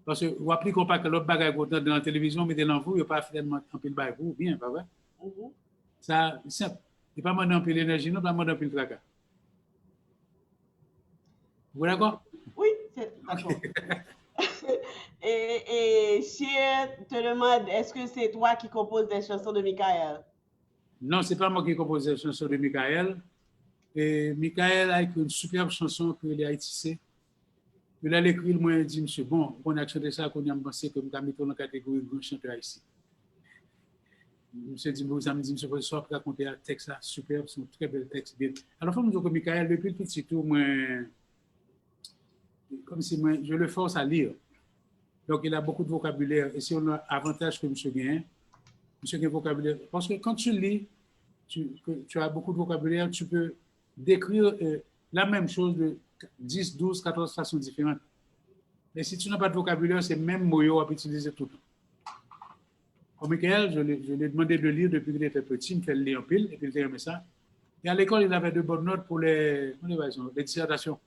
Parce que vous appliquez pas que l'autre bagaille dans la télévision, mettez l'envoi, il n'y a pas finalement un peu de bail pour bien, pas vrai? Ça, c'est simple. Il n'y a pas demander un peu d'énergie, non, pas demander un peu de tracas. Vous d'accord? Oui, c'est d'accord. Et Cher te demande, est-ce que c'est toi qui composes des chansons de Michael? Non, ce n'est pas moi qui compose des chansons de Michael. Et Michael a écrit une superbe chanson que il a tissée. Il a écrit, moi, il dit, monsieur, bon, on a chanté ça, qu'on a pensé que nous avons mis dans la catégorie de grand chanteur ici. Monsieur dit, ça me dit, monsieur, professeur, pour raconter un texte là, superbe, c'est un très bel texte. Alors, il faut me dire que Michael, depuis le petit tout, moi, comme si moi, je le force à lire. Donc, il a beaucoup de vocabulaire. Et si on a avantage que monsieur gagne vocabulaire. Parce que quand tu lis, tu as beaucoup de vocabulaire, tu peux décrire la même chose de 10, 12, 14 façons différentes. Mais si tu n'as pas de vocabulaire, c'est même mot à utiliser tout le temps. Comme Michael, je lui ai demandé de lire depuis qu'il était petit, il me fait lire en pile, et puis il aimait ça. Et à l'école, il avait de bonnes notes pour les dissertations.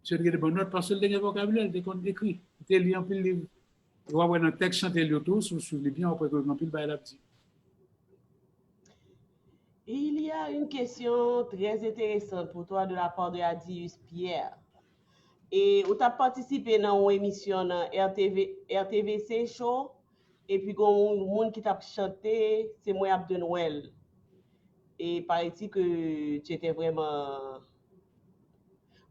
Il avait de bonnes notes parce qu'il avait le vocabulaire, dès qu'on écrit. Il lit en pile livre. Il va avoir un texte chanté le tout, sur les biens, après qu'on pile, il a dit. Il y a une question très intéressante pour toi de la part de Adius Pierre. Et tu as participé dans une émission dans RTVC Show, et puis il y a un monde qui t'a chanté, c'est moi Abde Noël. Et paraît-il que tu étais vraiment...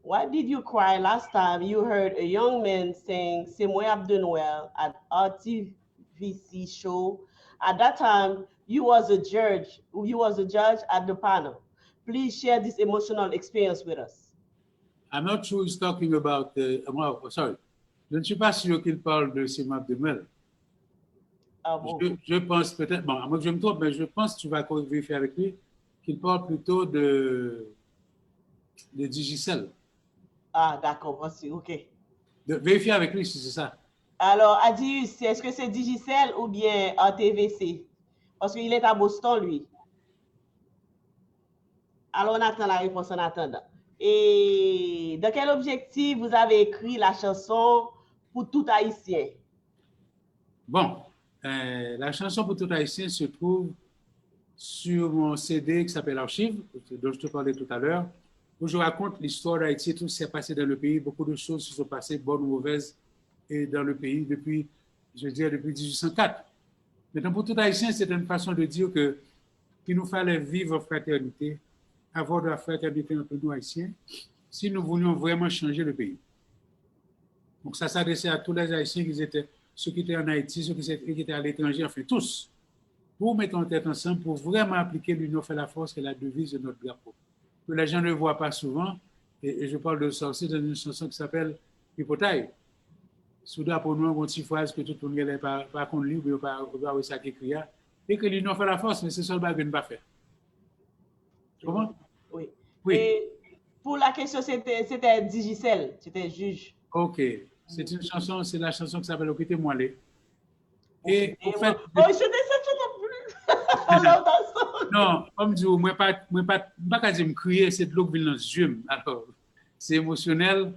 Why did you cry last time you heard a young man saying, c'est moi Abde Noël at RTVC Show? At that time, you was a judge at the panel. Please share this emotional experience with us. I'm not sure he's talking about, sorry. Je ne suis pas sûr qu'il parle de Sima Abdemel. Ah bon? Je pense peut-être, bon, à moins que je me trompe, mais je pense que tu vas vérifier avec lui qu'il parle plutôt de de Digicel. Ah, d'accord, merci, ok. Vérifiez avec lui si c'est ça. Alors, Adius, est-ce que c'est Digicel ou bien ATVC? Parce qu'il est à Boston, lui. Alors, on attend la réponse en attendant. Et dans quel objectif vous avez écrit la chanson pour tout Haïtien? Bon, la chanson pour tout Haïtien se trouve sur mon CD qui s'appelle Archive, dont je te parlais tout à l'heure, où je raconte l'histoire d'Haïti, tout ce qui s'est passé dans le pays. Beaucoup de choses se sont passées, bonnes ou mauvaises, et dans le pays depuis, je dirais, depuis 1804. Maintenant, pour tout Haïtien, c'est une façon de dire qu'il nous fallait vivre en fraternité, avoir de la fraternité entre nous Haïtiens, si nous voulions vraiment changer le pays. Donc, ça s'adressait à tous les Haïtiens, ceux qui étaient en Haïti, ceux qui étaient à l'étranger, enfin tous, pour mettre en tête ensemble, pour vraiment appliquer l'union fait la force, qui est la devise de notre drapeau. Que les gens ne voient pas souvent, et je parle de ça aussi dans une chanson qui s'appelle Hypotaille. Soudain, pour nous, une petite phrase que tout le monde n'est pas qu'on lit, ou pas ça qui écrit, et que l'union fait la force, mais c'est ça le bagage ne pas faire. Tu comprends? Oui. Oui. Et pour la question, c'était Digicel, c'était juge. Ok. C'est une chanson, c'est la chanson qui s'appelle Occupez-moi les. Et Et au fait. oh, je déceptionne non plus. Non, comme je dis, moi, pas dire me crier, c'est de l'eau qui vient dans les yeux. Alors, c'est émotionnel.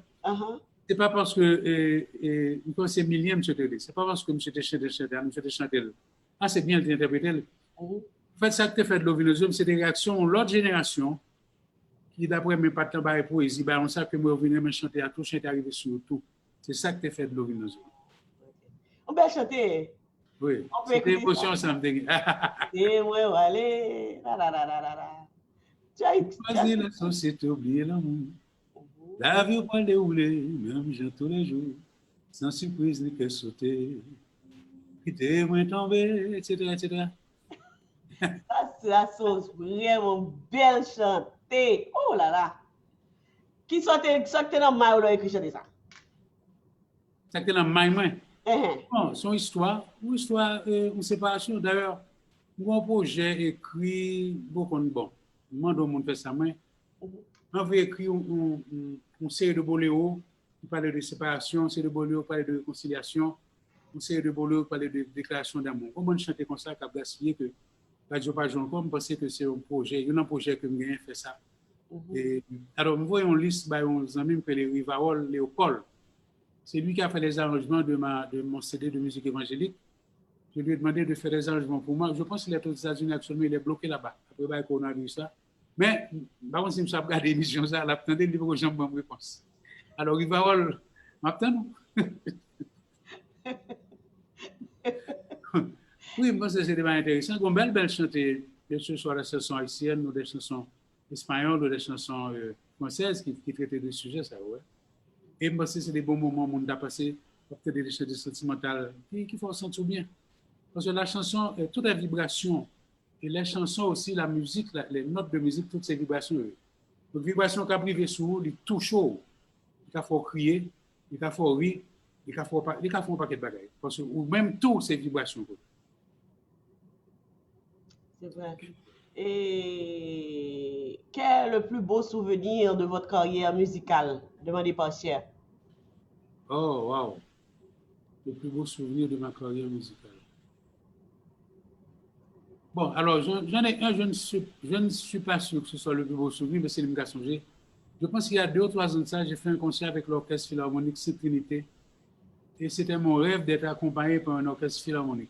C'est pas parce que c'est millième, c'est pas parce que monsieur te chanté. Ah, c'est bien d'interpréter. En fait, ça que tu fait de l'eau vient dans les yeux, c'est des réactions de l'autre génération qui, d'après mes partenaires par poésie, on sait que moi, je viens chanter à tout, chanter arrivé sur tout. C'est ça que tu fait de l'eau vient dans les yeux. On peut chanter. Oui, c'est l'émotion, ça me déguise. Et ouais, allez. Tu as la société, oublier l'amour. La vie au point de rouler, même j'ai tous les jours, sans surprise ni que sauter. Quitter, moi tomber, etc., etc. Ça, c'est la sauce vraiment belle chantée. Oh là là. Qui sortait dans ma ou écrit chanter ça? Ça que dans ma main. Bon, son histoire, une séparation. D'ailleurs, mon projet écrit beaucoup de bon. Moi, dans mon fait sa main. On veut écrire une série de boléros qui parle de séparation, une série de boléros qui parle de réconciliation, une série de boléros qui parle de déclaration d'amour. Comment chanter comme ça, qu'à gaspiller que Radio Pajon, comme penser que c'est un projet, il y a un projet que j'ai fait ça. Et, alors, nous voyons une liste, nos amis qui s'appelle Rivarol Léopold. C'est lui qui a fait les arrangements de mon CD de musique évangélique. Je lui ai demandé de faire des arrangements pour moi. Je pense qu'il est aux États-Unis actuellement, il est bloqué là-bas. Après, on a vu ça. Mais, par contre, si je me regarde l'émission, ça, elle a attendu le livre aux gens pour me réponse. Alors, Rivarol, m'attend. Oui, moi, c'est des intéressant. Une belle chanter, que ce soit des chansons haïtiennes ou des chansons espagnoles ou des chansons françaises qui traitaient des sujets, ça, ouais. Et moi, c'est des bons moments où on a passé, peut-être des chansons sentimentales qui font sentir bien. Parce que la chanson, toute la vibration, et les chansons aussi, la musique, les notes de musique, toutes ces vibrations. Les vibrations qui arrivent sous, ils touchent chaud. Il faut crier, il faut rire, il faut faire un paquet de bagages. Parce que, ou même toutes ces vibrations. C'est vrai. Et quel est le plus beau souvenir de votre carrière musicale? Demandez par Cher. Oh, wow. Le plus beau souvenir de ma carrière musicale. Bon, alors, j'en ai un, je ne suis pas sûr que ce soit le plus beau souvenir, mais c'est le cas songer. Je pense qu'il y a 2 ou 3 ans de ça, j'ai fait un concert avec l'Orchestre Philharmonique Sainte-Trinité. Et c'était mon rêve d'être accompagné par un orchestre philharmonique.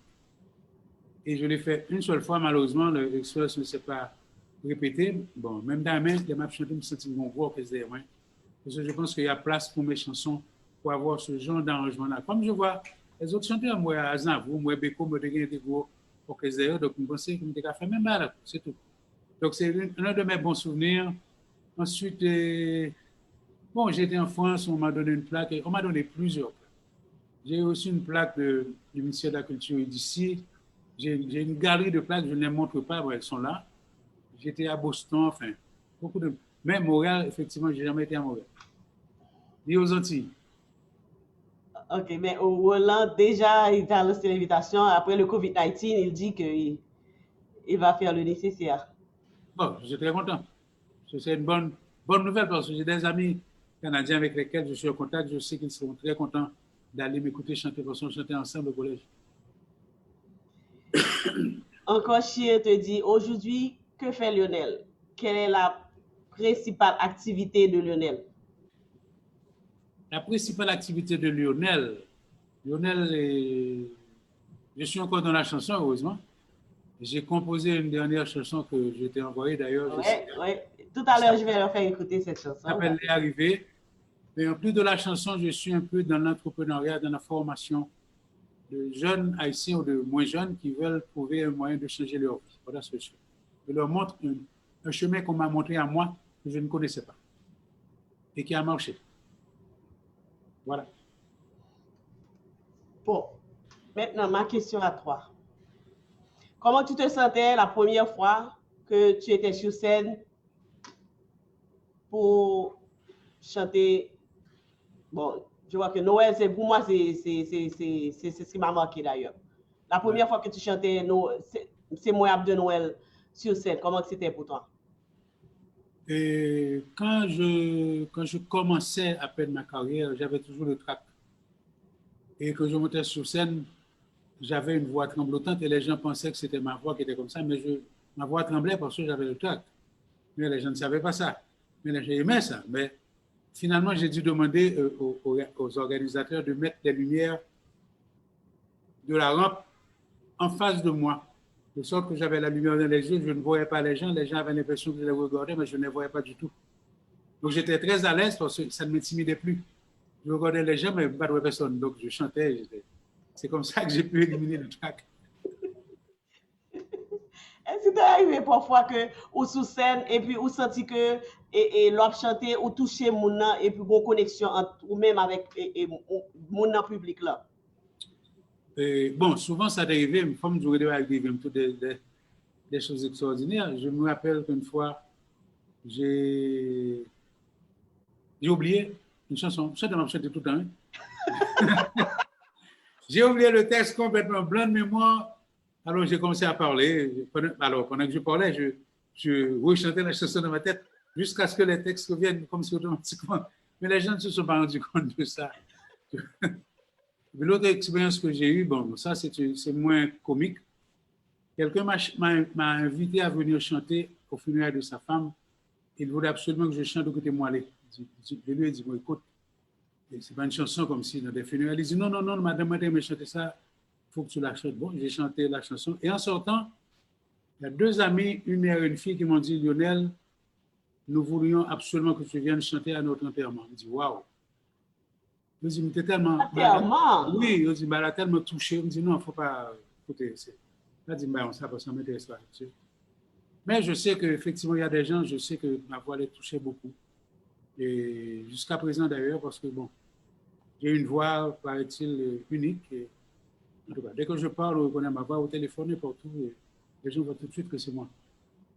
Et je l'ai fait une seule fois, malheureusement, l'expérience ne s'est pas répétée. Bon, même dans la main, je m'a chanté, je me sentis mon gros orchestre derrière moi. Parce que je pense qu'il y a place pour mes chansons pour avoir ce genre d'arrangement-là. Comme je vois les autres chanteurs, moi, Aznavour, moi, Beko, moi, j'ai des gros orchestres derrière, donc je pensais que je fait même mal, c'est tout. Donc, c'est un de mes bons souvenirs. Ensuite, bon, j'étais en France, on m'a donné une plaque, on m'a donné plusieurs plaques. J'ai aussi une plaque du ministère de la Culture d'ici. J'ai une galerie de plaques, je ne les montre pas, elles sont là. J'étais à Boston, enfin, beaucoup de... Mais Montréal, effectivement, je n'ai jamais été à Montréal. Ni aux Antilles. Ok, mais au Hollande, déjà, il a lancé l'invitation. Après le COVID-19, il dit qu'il va faire le nécessaire. Bon, je suis très content. C'est une bonne bonne nouvelle parce que j'ai des amis canadiens avec lesquels je suis en contact. Je sais qu'ils seront très contents d'aller m'écouter chanter parce qu'on chantait ensemble au collège. Encore Chien te dit, aujourd'hui, que fait Lionel? Quelle est la principale activité de Lionel? La principale activité de Lionel, je suis encore dans la chanson, heureusement. J'ai composé une dernière chanson que je t'ai envoyée d'ailleurs. Ouais. Tout à l'heure, je vais leur faire écouter cette chanson. Ça s'appelle Les Arrivées. Mais en plus de la chanson, je suis un peu dans l'entrepreneuriat, dans la formation de jeunes haïtiens ou de moins jeunes qui veulent trouver un moyen de changer leur vie. Voilà ce que je fais. Je leur montre un chemin qu'on m'a montré à moi que je ne connaissais pas et qui a marché. Voilà. Bon, maintenant, ma question à toi. Comment tu te sentais la première fois que tu étais sur scène pour chanter? Bon, je vois que Noël, pour moi, c'est ce qui m'a marqué d'ailleurs. La première fois que tu chantais c'est moi de Noël sur scène, comment c'était pour toi? Et quand je commençais à peine ma carrière, j'avais toujours le trac. Et quand je montais sur scène, j'avais une voix tremblotante et les gens pensaient que c'était ma voix qui était comme ça, mais ma voix tremblait parce que j'avais le trac. Mais les gens ne savaient pas ça. Mais les gens aimaient ça. Mais finalement, j'ai dû demander aux organisateurs de mettre des lumières de la rampe en face de moi, de sorte que j'avais la lumière dans les yeux, je ne voyais pas les gens avaient l'impression que je les regardais, mais je ne les voyais pas du tout. Donc j'étais très à l'aise parce que ça ne m'intimidait plus. Je regardais les gens, mais pas de personne. Donc je chantais. C'est comme ça que j'ai pu éliminer le trac. Est-ce que t'es arrivé parfois que ou sous scène et puis ou senti que l'autre chanter ou toucher mon nom et puis bon connexion entre ou même avec mon nom public là? Bon, souvent ça arrivait, mais comme je devais arriver des choses extraordinaires. Je me rappelle qu'une fois, j'ai oublié une chanson. Je chantais tout le temps. Hein? J'ai oublié le texte complètement, blanc de mémoire. Alors j'ai commencé à parler. Pendant que je parlais, je rechantais la chanson dans ma tête jusqu'à ce que les textes reviennent comme si automatiquement. Mais les gens ne se sont pas rendus compte de ça. L'autre expérience que j'ai eue, bon, ça c'est moins comique. Quelqu'un m'a invité à venir chanter au funérailles de sa femme. Il voulait absolument que je chante au côté moellé. Je lui ai dit, bon, écoute, c'est pas une chanson comme si dans des funérailles. Il dit, non, madame, mais chanter ça, il faut que tu la chantes. Bon, j'ai chanté la chanson. Et en sortant, il y a deux amis, une mère et une fille, qui m'ont dit, Lionel, nous voulions absolument que tu viennes chanter à notre enterrement. Je me dis, waouh. Je me dis, mais t'es tellement. Enterrement? Oui, je me dis, elle a tellement touché. Je me dis, non, il ne faut pas écouter. Je me dis, ça m'intéresse pas. Mais je sais qu'effectivement, il y a des gens, je sais que ma voix les touchait beaucoup. Et jusqu'à présent d'ailleurs, parce que bon, j'ai une voix, paraît-il, unique. Et, en tout cas, dès que je parle, on connaît ma voix au téléphone et partout. Et les gens voient tout de suite que c'est moi.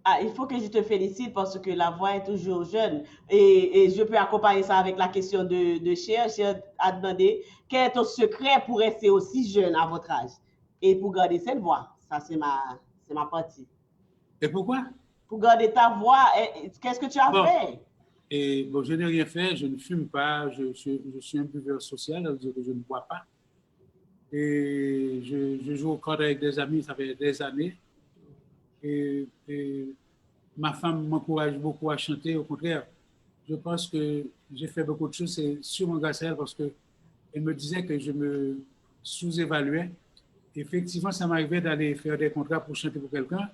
Ah, il faut que je te félicite parce que la voix est toujours jeune. Et je peux accompagner ça avec la question de Cher. Cher a demandé quel est ton secret pour rester aussi jeune à votre âge et pour garder cette voix. Ça, c'est ma partie. Et pourquoi? Pour garder ta voix, qu'est-ce que tu as fait? Et bon, je n'ai rien fait, je ne fume pas, je suis un buveur social, ça veut dire que je ne bois pas. Et je joue au cadre avec des amis, ça fait des années. Et ma femme m'encourage beaucoup à chanter. Au contraire, je pense que j'ai fait beaucoup de choses. C'est sûrement grâce à elle parce qu'elle me disait que je me sous-évaluais. Effectivement, ça m'arrivait d'aller faire des contrats pour chanter pour quelqu'un.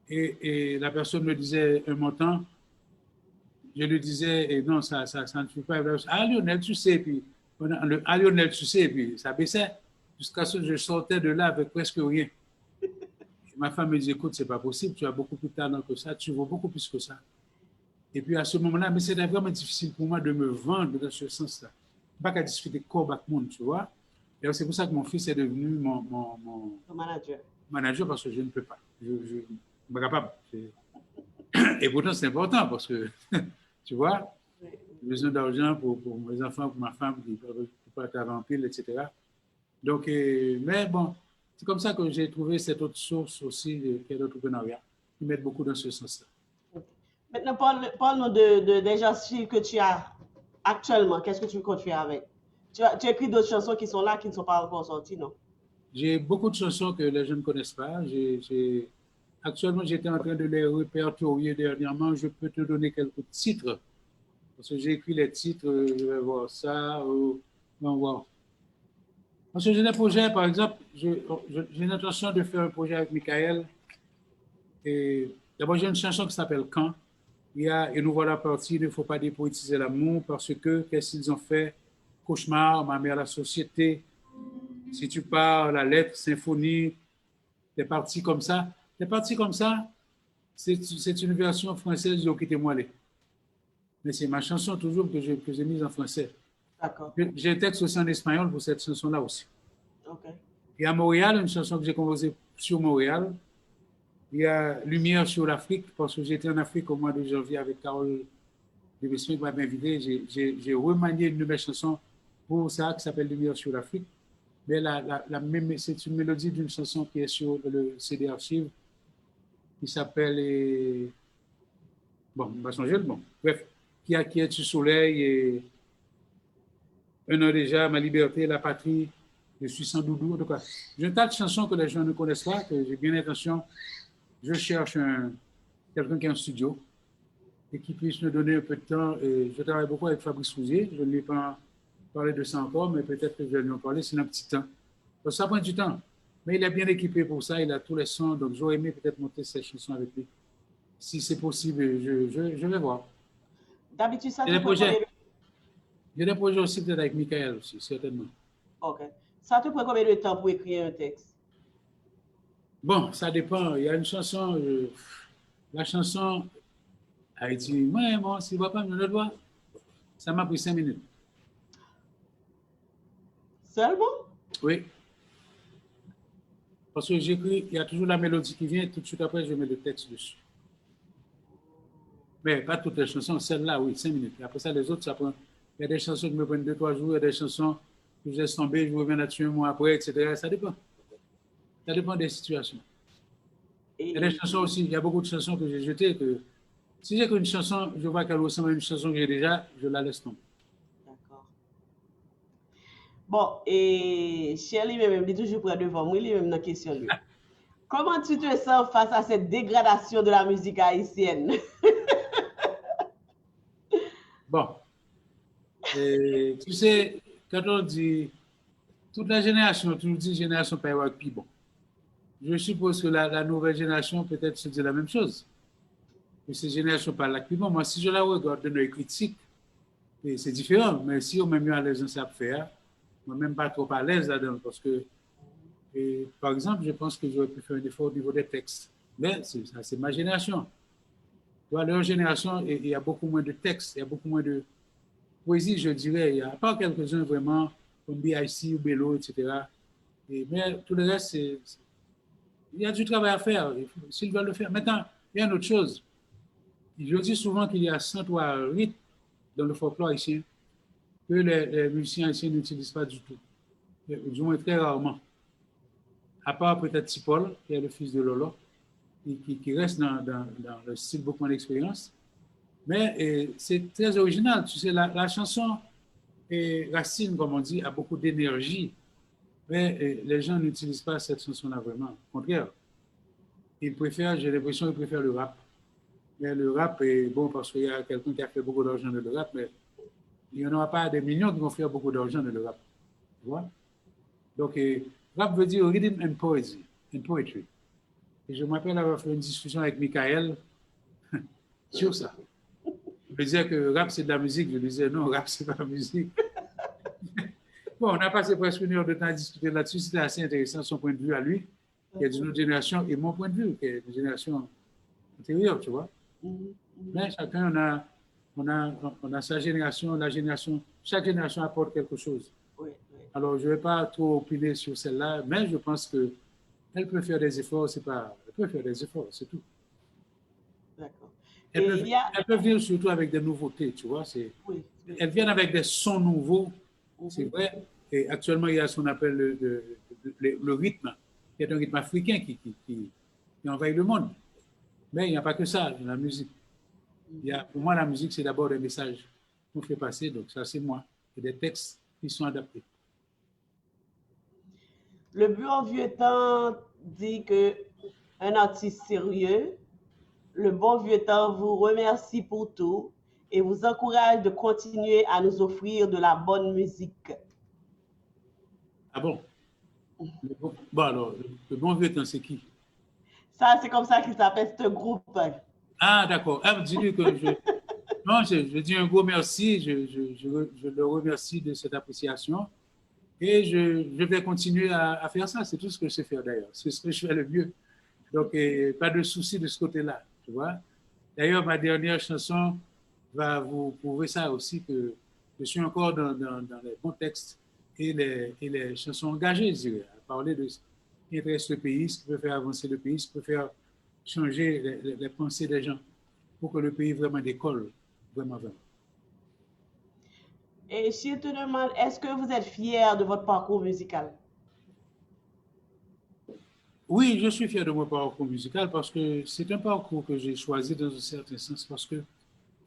Et la personne me disait un montant. Je lui disais, et non, ça ne suffit pas. Ah, Lionel, tu sais. Puis, ah, Lionel, tu sais. Puis ça baissait jusqu'à ce que je sortais de là avec presque rien. Ma femme me dit, écoute, c'est pas possible, tu as beaucoup plus de talent que ça, tu vaux beaucoup plus que ça. Et puis à ce moment-là, mais c'était vraiment difficile pour moi de me vendre dans ce sens-là. Pas qu'à discuter corps avec monde, tu vois. Et c'est pour ça que mon fils est devenu mon manager parce que je ne peux pas. Je ne suis pas capable. Et pourtant, c'est important parce que, tu vois, j'ai besoin d'argent pour mes enfants, pour ma femme qui peut travailler en pile, etc. Donc, mais bon, c'est comme ça que j'ai trouvé cette autre source aussi qui est l'entrepreneuriat, qui m'aide beaucoup dans ce sens-là. Maintenant, parle-nous des genres que tu as actuellement. Qu'est-ce que tu comptes faire avec? Tu as écrit d'autres chansons qui sont là, qui ne sont pas encore sorties, non? J'ai beaucoup de chansons que les gens ne connaissent pas. Actuellement, j'étais en train de les répertorier dernièrement. Je peux te donner quelques titres. Parce que j'ai écrit les titres, je vais voir ça. On va voir. Parce que j'ai des projets, par exemple, j'ai l'intention de faire un projet avec Michael. Et d'abord, j'ai une chanson qui s'appelle Quand. Il y a, et nous voilà partis, il ne faut pas dépoétiser l'amour parce que qu'est-ce qu'ils ont fait? Cauchemar, ma mère, la société. Si tu pars, la lettre, symphonie, des parties comme ça. Des parties comme ça, c'est une version française de Quittez moi. Mais c'est ma chanson toujours que j'ai mise en français. D'accord. J'ai un texte aussi en espagnol pour cette chanson-là aussi. OK. Il y a Montréal, une chanson que j'ai composée sur Montréal. Il y a Lumière sur l'Afrique, parce que j'étais en Afrique au mois de janvier avec Carole Debesson qui m'avait invité. J'ai remanié une de mes chansons pour ça, qui s'appelle Lumière sur l'Afrique. Mais c'est une mélodie d'une chanson qui est sur le CD Archive, qui s'appelle, bon, on va changer le bon. Bref, qui est du soleil et un an déjà, ma liberté, la patrie, je suis sans doudou. En tout cas, j'ai un tas de chansons que les gens ne connaissent pas, que j'ai bien l'intention. Je cherche quelqu'un qui a un studio et qui puisse me donner un peu de temps. Et je travaille beaucoup avec Fabrice Rousier. Je ne lui ai pas parlé de ça encore, mais peut-être que je vais lui en parler. C'est un petit temps. Donc, ça prend du temps. Mais il est bien équipé pour ça. Il a tous les sons. Donc, j'aurais aimé peut-être monter cette chanson avec lui. Si c'est possible, je vais voir. D'habitude, ça Il y a te prend combien il y a des projets aussi peut-être avec Michael aussi, certainement. OK. Ça te prend combien de temps pour écrire un texte? Bon, ça dépend. Il y a une chanson, la chanson Haïti, moi, si je ne vois pas, je le dois. Ça m'a pris 5 minutes. Seulement? Oui. Parce que j'écris, il y a toujours la mélodie qui vient, tout de suite après, je mets le texte dessus. Mais pas toutes les chansons, celle-là, oui, 5 minutes. Et après ça, les autres, ça prend. Il y a des chansons qui me prennent 2-3 jours, il y a des chansons que je laisse tomber, je reviens là-dessus un mois après, etc. Ça dépend. Ça dépend des situations. Il y a des chansons aussi, il y a beaucoup de chansons que j'ai jetées que si j'ai qu'une chanson, je vois qu'elle ressemble à une chanson que j'ai déjà, je la laisse tomber. D'accord. Bon, et Shirley même dit toujours près devant moi, lui même dans la question. Comment tu te sens face à cette dégradation de la musique haïtienne? Bon, et, tu sais, quand on dit toute la génération, tu nous dis génération pas puis bon. Je suppose que la nouvelle génération peut-être se dit la même chose. Que ces générations par là. Puis bon, moi, si je la regarde de nos critiques, c'est différent. Mais si on met mieux à l'aise dans ça faire, moi même pas trop à l'aise là-dedans. Parce que, par exemple, je pense que j'aurais pu faire un effort au niveau des textes. Mais c'est ma génération. Dans leur génération, il y a beaucoup moins de textes, il y a beaucoup moins de poésie, je dirais. Il y a pas quelques-uns vraiment, comme BIC ou Bello, etc. Mais tout le reste, il y a du travail à faire. S'ils veulent le faire. Maintenant, il y a une autre chose. Je dis souvent qu'il y a 103 rythmes dans le folklore haïtien que les musiciens haïtiens n'utilisent pas du tout, du moins très rarement. À part peut-être Tipol, qui est le fils de Lolo, qui reste dans le style beaucoup moins d'expérience. Mais c'est très original. Tu sais, la chanson Racine, comme on dit, a beaucoup d'énergie. Mais les gens n'utilisent pas cette chanson-là vraiment. Au contraire, ils préfèrent, j'ai l'impression qu'ils préfèrent le rap. Mais le rap est bon parce qu'il y a quelqu'un qui a fait beaucoup d'argent de le rap, mais il n'y en aura pas des millions qui vont faire beaucoup d'argent de le rap. Tu vois? Donc, rap veut dire rhythm and poetry. Et je me rappelle avoir fait une discussion avec Michael sur ça. Je me disais que rap, c'est de la musique. Je disais non, rap, c'est pas la musique. Bon, on a passé presque une heure de temps à discuter là-dessus. C'était assez intéressant, son point de vue à lui, qui est d'une autre génération, et mon point de vue, qui est d'une génération antérieure, tu vois. Mais chacun, on a sa génération, chaque génération apporte quelque chose. Oui. Alors, je ne vais pas trop opiner sur celle-là, mais je pense qu'elle peut faire des efforts, elle peut faire des efforts, c'est tout. D'accord. Elle peut venir surtout avec des nouveautés, tu vois. Oui. Elles viennent avec des sons nouveaux, c'est vrai. Et actuellement, il y a ce qu'on appelle le rythme, qui est un rythme africain qui envahit le monde. Mais il n'y a pas que ça dans la musique. Pour moi, la musique, c'est d'abord des messages qu'on fait passer, donc ça, c'est moi, et des textes qui sont adaptés. Le bon vieux temps dit que un artiste sérieux, le bon vieux temps vous remercie pour tout et vous encourage de continuer à nous offrir de la bonne musique. Ah bon? Bon, alors, le bon vieux temps, c'est qui? Ça, c'est comme ça qu'il s'appelle ce groupe. Ah, d'accord. Ah, dis-lui que non, je dis un gros merci. Je le remercie de cette appréciation. Et je vais continuer à faire ça. C'est tout ce que je sais faire d'ailleurs. C'est ce que je fais le mieux. Donc, pas de souci de ce côté-là. Tu vois? D'ailleurs, ma dernière chanson va vous prouver ça aussi, que je suis encore dans les contextes et les chansons engagées, je dirais, à parler de ce qui intéresse le pays, ce qui peut faire avancer le pays, ce qui peut faire changer les pensées des gens pour que le pays vraiment décolle, vraiment, vraiment. Et je te demande, est-ce que vous êtes fier de votre parcours musical? Oui, je suis fier de mon parcours musical parce que c'est un parcours que j'ai choisi dans un certain sens parce que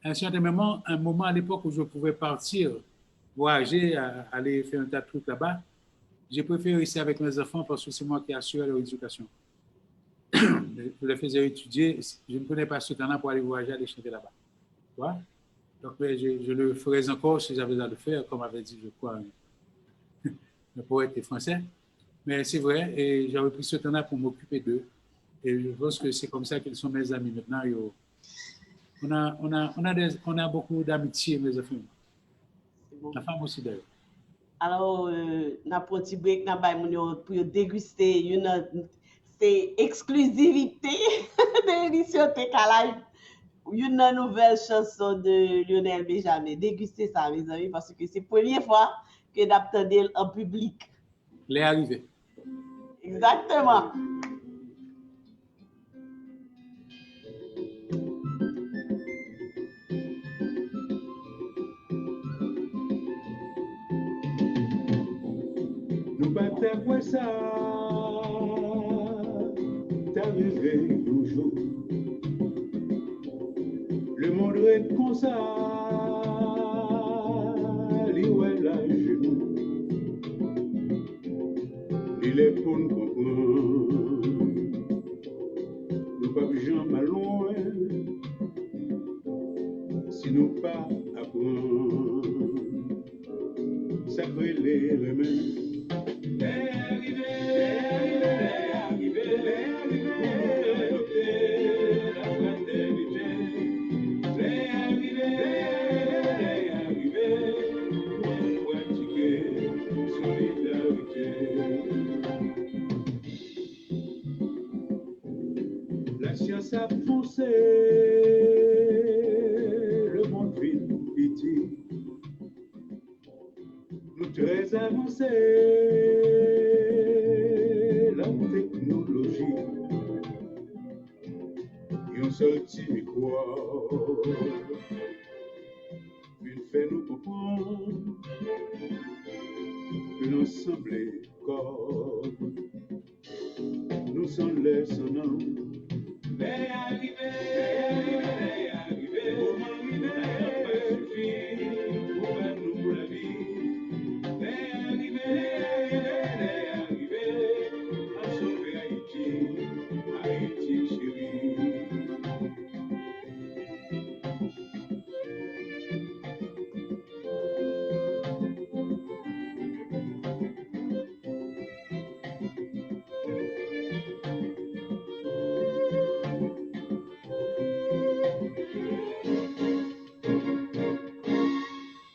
à un certain moment, à l'époque où je pouvais partir, voyager, aller faire un tas de trucs là-bas, j'ai préféré rester avec mes enfants parce que c'est moi qui assure leur éducation. Je les faisais étudier, je ne prenais pas ce temps-là pour aller voyager, aller chanter là-bas. Tu vois? Donc, je le ferais encore si j'avais à le faire, comme avait dit, je crois, le poète français. Mais c'est vrai, et j'avais pris ce temps-là pour m'occuper d'eux. Et je pense que c'est comme ça qu'ils sont mes amis maintenant. On a beaucoup d'amitié, mes enfants. Bon. La femme aussi, d'ailleurs. Alors, n'a pas petit break, n'a pas pour déguster une c'est exclusivité de l'émission TK Live. Une nouvelle chanson de Lionel Benjamin. Dégustez ça, mes amis, parce que c'est la première fois que d'entendre en public. Les arrivés. Exactement. Nous battons quoi ça? T'as rêvé toujours. Le monde est comme ça. L'ouest là, genou. Il est pour nous comprendre. Nous pas jamais loin. Si nous pas apprendre. Sacré les remèdes. La science a foncé, le monde vit pitié. Nous très avancés, la technologie. Un seul petit micro, une fait nous comprendre que l'ensemble est corps. Nous sommes les sonnants. Les arrivés, comment arriver, suffit pour faire nous la vie. Les arrivés, à sauver Haïti, Haïti chérie.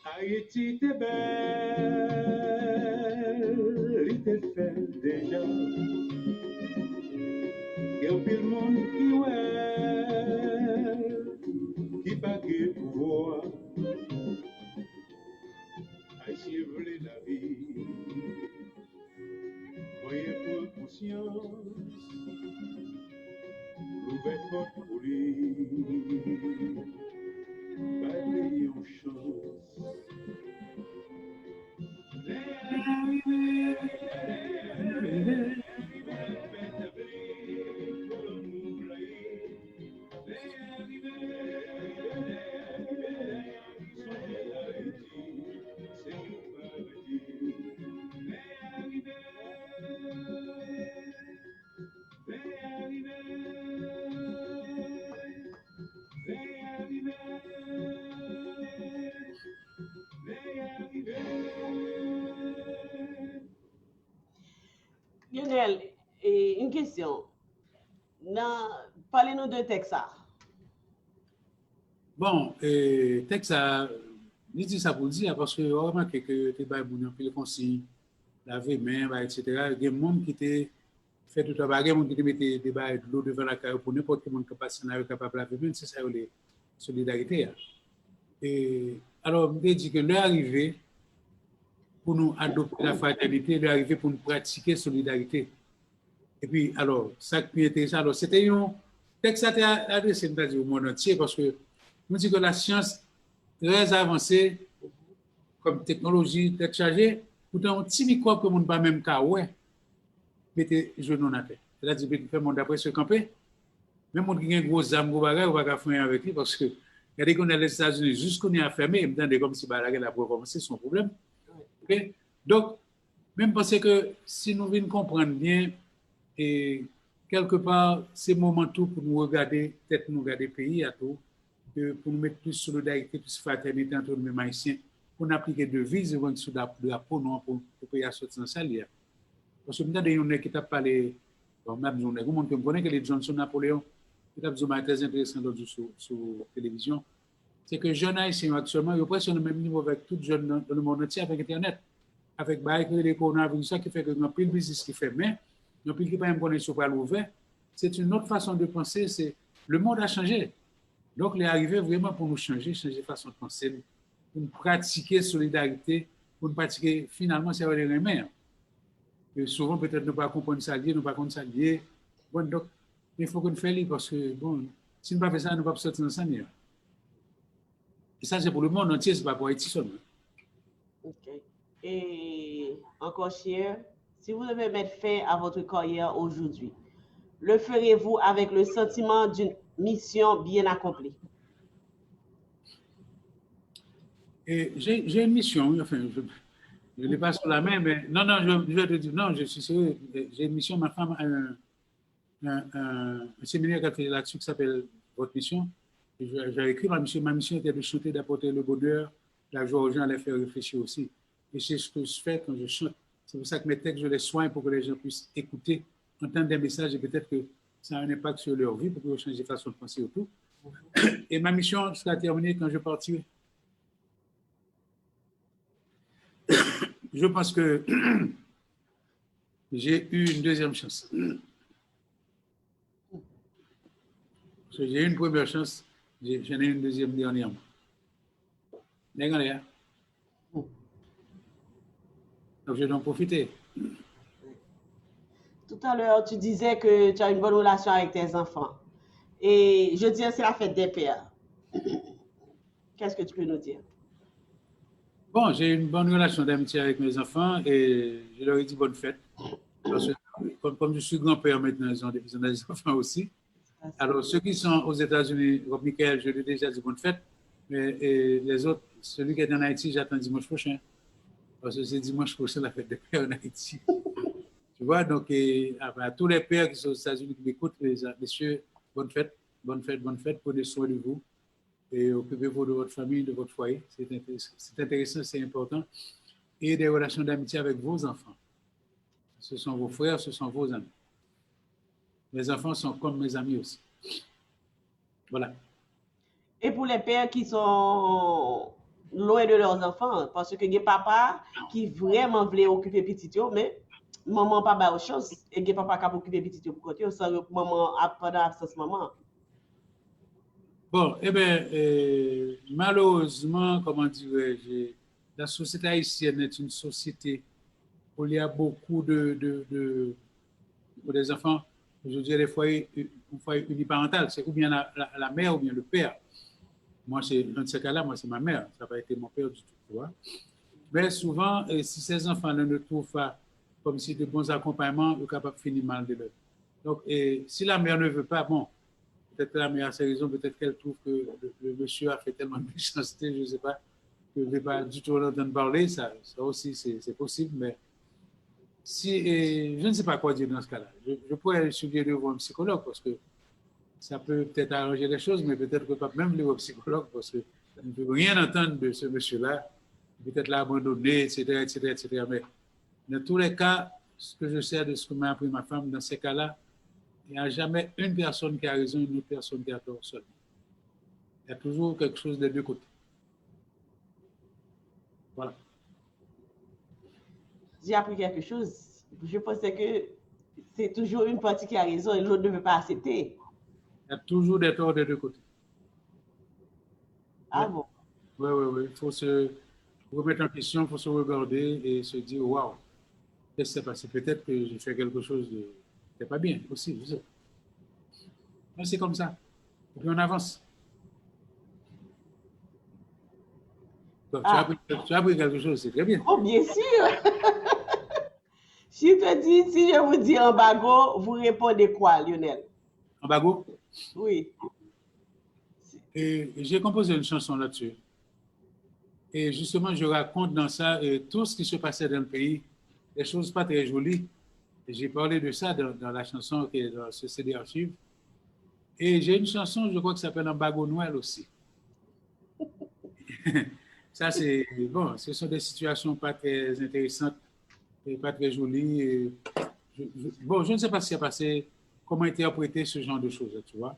Haïti t'es belle, il t'est fait déjà. Il y a pile monde qui ouais, qui bague pouvoir. Haïti voulait la vie, moyen pour conscience, l'ouvert porte pour lui, pas de chance. question. Parlez-nous de Texas. Bon, texte ça, je dis ça pour dire parce que on remarque que tu as bon pile consigne, laver main, etc. Il y a des gens qui te fait tout travail, il y a des gens qui te mettent des bails de l'eau devant la caille pour n'importe quel monde qui passe dans capable de laver main, c'est ça la solidarité. Et alors, je dis que l'arrivée pour nous adopter la fraternité, l'arrivée pour nous pratiquer solidarité. Et puis, alors, ça qui est intéressant, alors, c'était un texte qui a été adressé au monde entier parce que nous disons que la science très avancée, comme technologie, tête chargée, pourtant, un petit microbe que nous ne pas même qu'à ouais, mettez genoux dans la tête. C'est-à-dire que fait mon d'après se camper, même on qui a une grosse âme, on va pas faire avec lui parce que regardez qu'on est les États-Unis, jusqu'on est enfermé, il me comme si la a commencé son problème. Okay? Donc, même parce que si nous venons comprendre bien, et quelque part, c'est le moment tout pour nous regarder, peut-être nous regarder le pays à tout, pour nous mettre plus de solidarité, plus de fraternité entre nous, les Haïtiens, pour nous appliquer de vies et sous la peau, pour le pays à sortir dans sa lière. Parce que maintenant, il y a qui t'a parlé, bon, même il y a monde qui connaît que les Johnson Napoléon, qui t'a dit très intéressant sur la télévision, c'est que les jeunes Haïtiens actuellement, ils sont presque au même niveau avec tous les jeunes dans le monde entier avec Internet, avec les coronavirus, ça qui fait que plus de business qui fait, mais il n'y a pas un sur le ouvert. C'est une autre façon de penser, c'est le monde a changé. Donc, il est arrivé vraiment pour nous changer de façon de penser, pour nous pratiquer la solidarité, pour nous pratiquer finalement, c'est les remèdes. Et souvent, peut-être, ne pas comprendre ça lié, ne pas comprendre ça lié. Bon, donc, il faut qu'on fasse parce que, bon, si nous ne faisons pas ça, nous ne pouvons pas sortir dans ça. Et ça, c'est pour le monde entier, ce n'est pas pour Haïti seulement. OK. Et encore, cher, si vous devez mettre fin à votre carrière aujourd'hui, le ferez-vous avec le sentiment d'une mission bien accomplie? Et j'ai une mission, enfin, je ne l'ai pas sur la main, mais non, je vais te dire, non, je suis sérieux. J'ai une mission, ma femme a un séminaire qu'elle fait là-dessus qui s'appelle Votre mission. J'ai écrit ma mission était de chanter, d'apporter le bonheur, la joie aux gens, les faire réfléchir aussi. Et c'est ce que je fais quand je chante. C'est pour ça que mes textes, je les soigne pour que les gens puissent écouter, entendre des messages et peut-être que ça a un impact sur leur vie pour qu'ils changent de façon de penser autour. Et ma mission sera terminée quand je partirai. Je pense que j'ai eu une deuxième chance. Parce que j'ai eu une première chance, j'en ai une deuxième dernièrement. Donc, je dois en profiter. Tout à l'heure, tu disais que tu as une bonne relation avec tes enfants. Et je dis, c'est la fête des pères. Qu'est-ce que tu peux nous dire? Bon, j'ai une bonne relation d'amitié avec mes enfants et je leur ai dit bonne fête. Parce que, comme je suis grand-père maintenant, ils ont des enfants aussi. Alors, ceux qui sont aux États-Unis, comme Michael, je lui ai déjà dit bonne fête. Mais les autres, celui qui est en Haïti, j'attends dimanche prochain. Parce que c'est dimanche prochain la fête des pères en Haïti. Tu vois, donc, à tous les pères qui sont aux États-Unis qui m'écoutent, messieurs, bonne fête, prenez soin de vous et occupez-vous de votre famille, de votre foyer. C'est intéressant, c'est important. Et des relations d'amitié avec vos enfants. Ce sont vos frères, ce sont vos amis. Les enfants sont comme mes amis aussi. Voilà. Et pour les pères qui sont loin de leurs enfants, parce que les papas qui vraiment voulaient occuper petit, mais maman pas pas autre chose et les papa qui occuper petit pour côté sans maman pendant l'absence maman. Bon, eh bien, malheureusement, comment dirais-je, la société haïtienne est une société où il y a beaucoup pour des enfants, je dirais les foyers uniparentales, c'est ou bien la mère ou bien le père. Moi, dans ce cas-là, moi, c'est ma mère, ça n'a pas été mon père du tout, tu vois. Mais souvent, si ces enfants-là ne trouvent pas comme si de bons accompagnements, ils sont capables de finir mal de l'autre. Donc, si la mère ne veut pas, bon, peut-être que la mère a ses raisons, peut-être qu'elle trouve que le monsieur a fait tellement de méchanceté, je ne sais pas, que je ne vais pas du tout l'entendre parler, ça aussi, c'est possible, mais si, je ne sais pas quoi dire dans ce cas-là. Je pourrais suggérer voir un psychologue parce que ça peut peut-être arranger les choses, mais peut-être que pas même le psychologue parce que je ne peux rien entendre de ce monsieur-là, peut-être l'abandonner, etc. Mais dans tous les cas, ce que je sais de ce que m'a appris ma femme, dans ces cas-là, Il n'y a jamais une personne qui a raison et une autre personne qui a tort seulement. Il y a toujours quelque chose des deux côtés. Voilà. J'ai appris quelque chose. Je pensais que c'est toujours une partie qui a raison et l'autre ne veut pas accepter. Il y a toujours des torts des deux côtés. Ah Ouais. bon? Oui. Il faut se remettre en question, il faut se regarder et se dire waouh, qu'est-ce qui s'est passé? Peut-être que j'ai fait quelque chose de. C'était pas bien aussi, je sais. Mais c'est comme ça. Et puis on avance. Donc, Ah, tu as appris quelque chose, c'est très bien. oh, bien sûr. Si je vous dis embargo, vous répondez quoi, Lionel? Embargo. Oui. Et j'ai composé une chanson là-dessus. Et justement, je raconte dans ça tout ce qui se passait dans le pays, des choses pas très jolies. Et j'ai parlé de ça dans la chanson qui est dans ce CD archive. Et j'ai une chanson, je crois, qui s'appelle Embargo Noël aussi. Ça, c'est bon, ce sont des situations pas très intéressantes et pas très jolies. Et bon, je ne sais pas ce qui a passé, comment interpréter ce genre de choses, tu vois.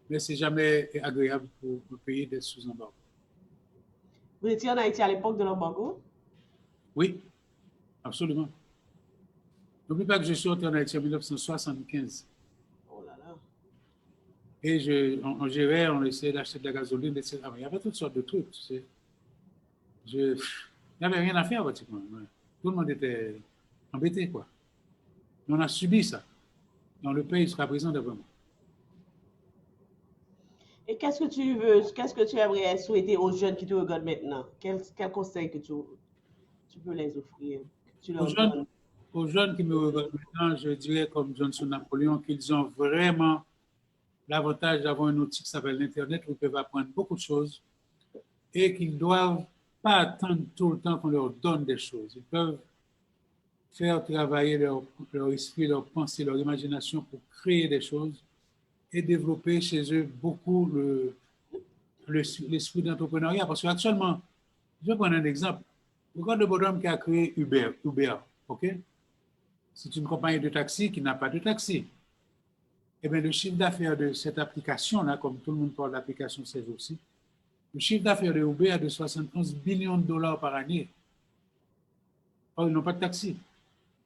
Mais c'est jamais agréable pour le pays d'être sous embargo. Vous étiez en Haïti à l'époque de l'embargo? Oui, absolument. N'oublie pas que je suis entré en Haïti en 1975. Oh là là. Et on gérait, on essayait d'acheter de la gasoline, etc. Il y avait toutes sortes de trucs, tu sais. Il n'y avait rien à faire pratiquement. Tout le monde était embêté, quoi. Mais on a subi ça. Donc le pays sera présent devant moi. Et qu'est-ce que tu aimerais souhaiter aux jeunes qui te regardent maintenant? Quel conseil que tu peux les offrir, que tu Aux leur jeunes, donnes? aux jeunes qui me regardent maintenant, je dirais comme Johnson Napoléon qu'ils ont vraiment l'avantage d'avoir un outil qui s'appelle l'Internet où ils peuvent apprendre beaucoup de choses et qu'ils ne doivent pas attendre tout le temps qu'on leur donne des choses. Ils peuvent faire travailler leur esprit, leur pensée, leur imagination pour créer des choses et développer chez eux beaucoup l'esprit d'entrepreneuriat. Parce qu'actuellement, je vais prendre un exemple. Regarde le bonhomme qui a créé Uber, OK? C'est une compagnie de taxi qui n'a pas de taxi. Eh bien, le chiffre d'affaires de cette application-là, comme tout le monde parle d'application ces jours-ci, le chiffre d'affaires de Uber est de 71 billions de dollars par année. Or, ils n'ont pas de taxi.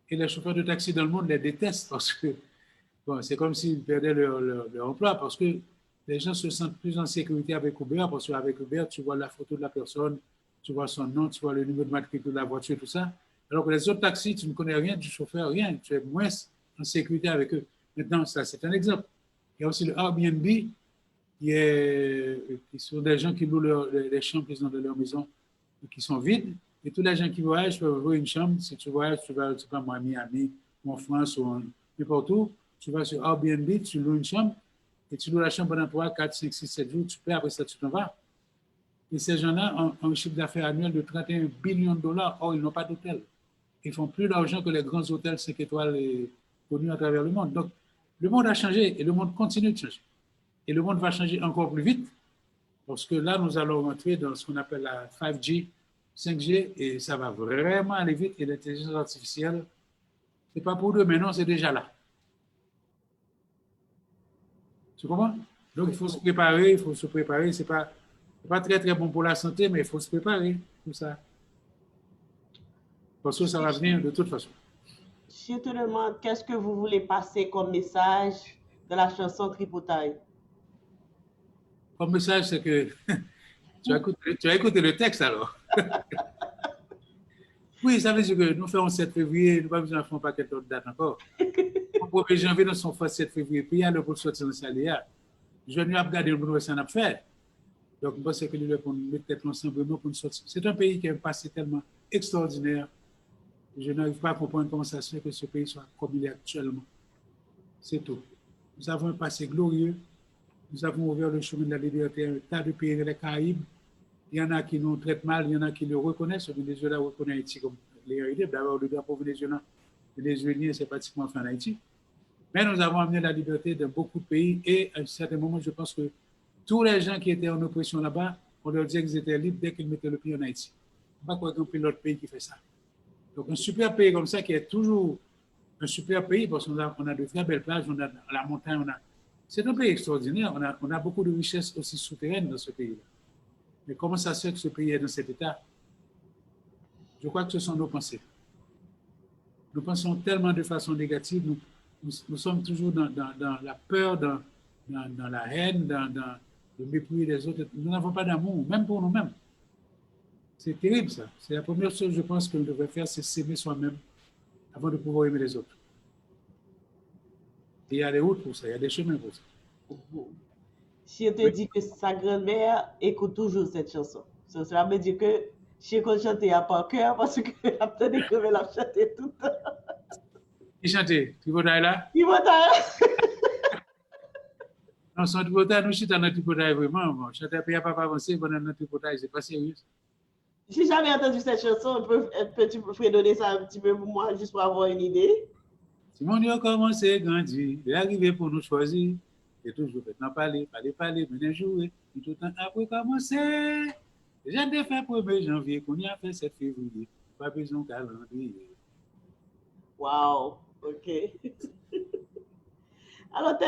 Et les chauffeurs de taxi dans le monde les détestent parce que bon, c'est comme s'ils perdaient leur emploi parce que les gens se sentent plus en sécurité avec Uber parce qu'avec Uber, tu vois la photo de la personne, tu vois son nom, tu vois le numéro de matricule de la voiture, tout ça. Alors que les autres taxis, tu ne connais rien du chauffeur, rien. Tu es moins en sécurité avec eux. Maintenant, ça, c'est un exemple. Il y a aussi le Airbnb, qui sont des gens qui louent les chambres qu'ils ont dans leur maison qui sont vides. Et tous les gens qui voyagent peuvent louer une chambre. Si tu voyages, tu vas, je sais pas moi, à Miami, ou en France, ou n'importe où, tu vas sur Airbnb, tu loues une chambre, et tu loues la chambre pendant 3, 4, 5, 6, 7 jours, tu paies, après ça, tu t'en vas. Et ces gens-là ont un chiffre d'affaires annuel de 31 billions de dollars. Or, ils n'ont pas d'hôtel. Ils font plus d'argent que les grands hôtels 5 étoiles connus à travers le monde. Donc, le monde a changé et le monde continue de changer. Et le monde va changer encore plus vite parce que là, nous allons rentrer dans ce qu'on appelle la 5G, 5G, et ça va vraiment aller vite. Et l'intelligence artificielle, ce n'est pas pour demain, non, c'est déjà là. Tu comprends? Donc, il faut se préparer, Ce n'est pas très, très bon pour la santé, mais il faut se préparer pour ça. Parce que ça va venir de toute façon. Je te demande, qu'est-ce que vous voulez passer comme message de la chanson Tripotaille? Comme message, c'est que tu as écouté le texte alors. Oui, ça veut dire que nous faisons 7 février, nous pas besoin de faire un paquet d'autres dates encore. Au 1er janvier, nous sommes fait 7 février, puis il y a le pour sortir dans le salia. Je vais nous regarder le bon ça n'a fait. Donc, je pense que nous devons mettre tête ensemble pour nous sortir. C'est un pays qui a un passé tellement extraordinaire. Je n'arrive pas à comprendre comment ça se fait que ce pays soit comme il est actuellement. C'est tout. Nous avons un passé glorieux. Nous avons ouvert le chemin de la liberté à un tas de pays des Caraïbes. Il y en a qui nous traitent mal, il y en a qui le reconnaissent. Le Venezuela reconnaît Haïti comme l'héritier. D'abord, le drapeau vénézuélien, c'est pratiquement fait en Haïti. Mais nous avons amené la liberté dans beaucoup de pays et à un certain moment, je pense que tous les gens qui étaient en oppression là-bas, on leur disait qu'ils étaient libres dès qu'ils mettaient le pied en Haïti. On ne va pas croire qu'il y a l'autre pays qui fait ça. Donc, un super pays comme ça qui est toujours un super pays parce qu'on a de très belles plages, on a la montagne, c'est un pays extraordinaire. On a beaucoup de richesses aussi souterraines dans ce pays-là. Mais comment ça se fait que ce pays est dans cet état? Je crois que ce sont nos pensées. Nous pensons tellement de façon négative, nous sommes toujours dans la peur, dans la haine, dans le mépris des autres. Nous n'avons pas d'amour, même pour nous-mêmes. C'est terrible ça. C'est la première chose, je pense, qu'on devrait faire, c'est s'aimer soi-même avant de pouvoir aimer les autres. Et il y a des routes pour ça, il y a des chemins pour ça. Si on te dit que sa grand-mère écoute toujours cette chanson, ça veut dire que si on chante à par cœur parce que la petite grand-mère l'a chanté tout le temps. Qui chantait? Tripotaille là? Tripotaille. Non, sans tripotaille, nous chantons dans tripotaille vraiment. Bon, chanter à papa avancer pendant notre tripotaille, c'est pas sérieux. J'ai jamais entendu cette chanson. Peux-tu donner ça un petit peu pour moi, juste pour avoir une idée? Si mon Dieu commence à grandir, il est arrivé pour nous choisir. Et toujours maintenant parler, mener jouer. Tout le temps après commencer. J'ai des fait 1er janvier, qu'on y a fait 7 février. Pas besoin de calendrier. Wow, ok. Alors,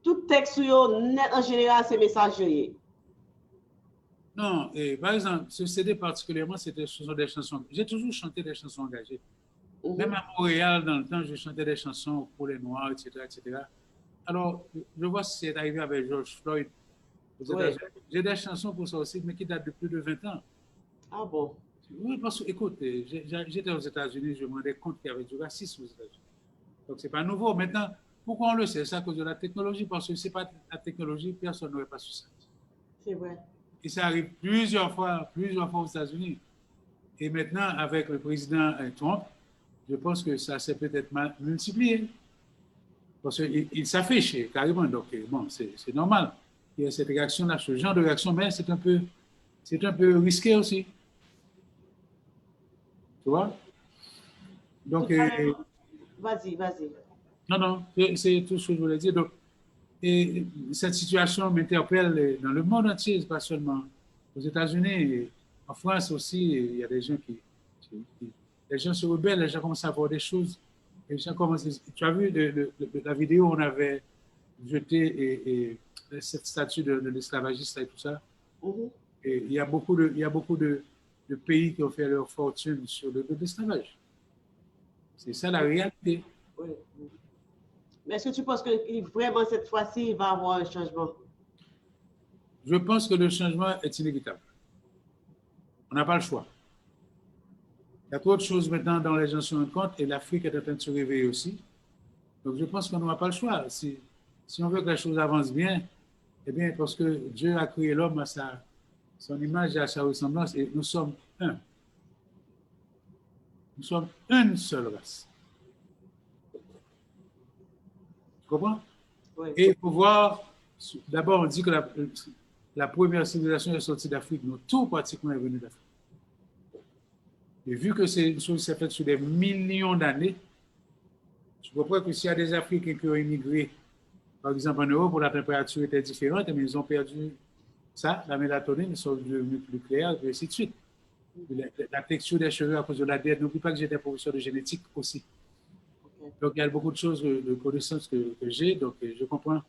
tout texte net en général, c'est messager. Non, et par exemple, ce CD particulièrement, ce sont des chansons. J'ai toujours chanté des chansons engagées. Même à Montréal, dans le temps, je chantais des chansons pour les Noirs, etc., etc. Alors, je vois ce qui est arrivé avec George Floyd. Oui. J'ai des chansons pour ça aussi, mais qui datent de plus de 20 ans. Ah bon? Oui, parce que, écoute, j'étais aux États-Unis, je me rendais compte qu'il y avait du racisme aux États-Unis. Donc, ce n'est pas nouveau. Maintenant, pourquoi on le sait? C'est à cause de la technologie, parce que ce n'est pas la technologie, personne n'aurait pas su ça. C'est vrai. Et ça arrive plusieurs fois aux États-Unis. Et maintenant, avec le président Trump, je pense que ça s'est peut-être multiplié. Parce qu'il s'affiche carrément. Donc, bon, c'est normal qu'il y ait cette réaction-là, ce genre de réaction, mais c'est un peu risqué aussi. Tu vois? Donc, vas-y. Non, c'est tout ce que je voulais dire. Donc, et cette situation m'interpelle dans le monde entier, pas seulement aux États-Unis. En France aussi, il y a des gens les gens se rebellent, les gens commencent à voir des choses. Les gens commencent, tu as vu la vidéo où on avait jeté cette statue de l'esclavagiste et tout ça. Et il y a beaucoup de pays qui ont fait leur fortune sur l'esclavage. C'est ça la réalité. Oui. Mais est-ce que tu penses que vraiment cette fois-ci, il va y avoir un changement? Je pense que le changement est inévitable. On n'a pas le choix. Il y a trop de choses maintenant dont les gens se rendent compte et l'Afrique est en train de se réveiller aussi. Donc je pense qu'on n'aura pas le choix. Si on veut que les choses avancent bien, eh bien, parce que Dieu a créé l'homme à son image et à sa ressemblance et nous sommes un. Nous sommes une seule race. Tu comprends? Oui. Et il faut voir, d'abord on dit que la première civilisation est sortie d'Afrique, nous tout pratiquement est venu d'Afrique. Et vu que c'est une chose qui s'est faite sur des millions d'années, je comprends que s'il y a des Africains qui ont immigré, par exemple en Europe où la température était différente, mais ils ont perdu ça, la mélatonine, ils sont devenus plus clairs, et ainsi de suite. La texture des cheveux à cause de la diète. N'oublie pas que j'étais professeur de génétique aussi. Okay. Donc, il y a beaucoup de choses, de connaissances que j'ai. Donc, je comprends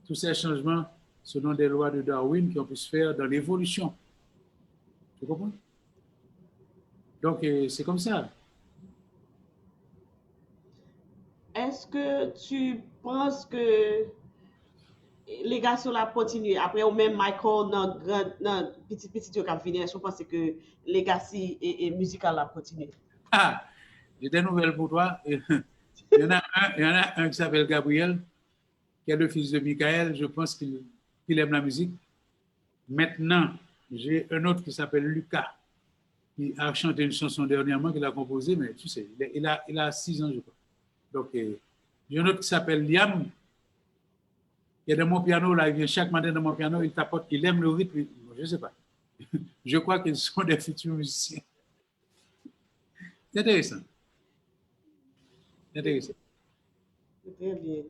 tous ces changements selon des lois de Darwin qui ont pu se faire dans l'évolution. Tu comprends? Donc, c'est comme ça. Est-ce que tu penses que les gars sont là continuer après ou même Michael dans petit qui a fini, je pense que legacy et musical a continué. Ah, j'ai des nouvelles pour toi. Il y en a un qui s'appelle Gabriel, qui est le fils de Michael. Je pense qu'il aime la musique. Maintenant, j'ai un autre qui s'appelle Lucas, qui a chanté une chanson dernièrement qu'il a composée, mais tu sais, il a 6 ans, je crois. Donc, j'ai un autre qui s'appelle Liam. Il est dans mon piano, là, il vient chaque matin dans mon piano, il tapote, il aime le rythme, je ne sais pas. Je crois qu'ils sont des futurs musiciens. C'est intéressant. C'est intéressant. Très bien.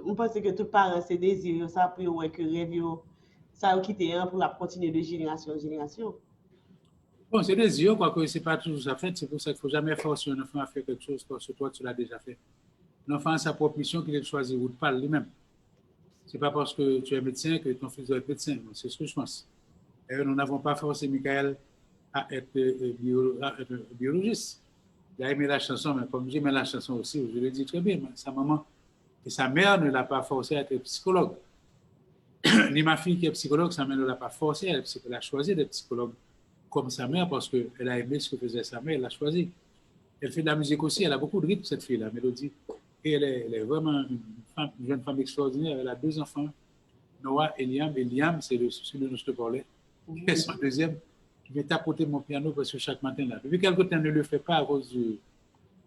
On pense que tout parent, c'est désir, ça pour que rêve, ça a quitté pour la continuer de génération en génération. Bon, c'est des yeux, quoi, que c'est pas toujours ça fait. C'est pour ça qu'il ne faut jamais forcer un enfant à faire quelque chose parce que toi, tu l'as déjà fait. L'enfant a sa propre mission qu'il a choisi ou de parler lui-même. C'est pas parce que tu es médecin que ton fils doit être médecin. C'est ce que je pense. Et nous n'avons pas forcé Michael à être, biologiste. Il a aimé la chanson, mais comme j'aimais la chanson aussi, je le dis très bien, sa maman et sa mère ne l'a pas forcé à être psychologue. Ni ma fille qui est psychologue, sa mère ne l'a pas forcé, elle a choisi d'être psychologue comme sa mère parce qu'elle a aimé ce que faisait sa mère, elle l'a choisi. Elle fait de la musique aussi, elle a beaucoup de rythme, cette fille, la Mélodie. Et elle est vraiment une jeune femme extraordinaire. Elle a 2 enfants, Noah et Liam. Et Liam, c'est celui dont je te parlais. Et son deuxième, qui vient tapoter mon piano parce que chaque matin, là. Depuis quelque temps, elle ne le fait pas à cause de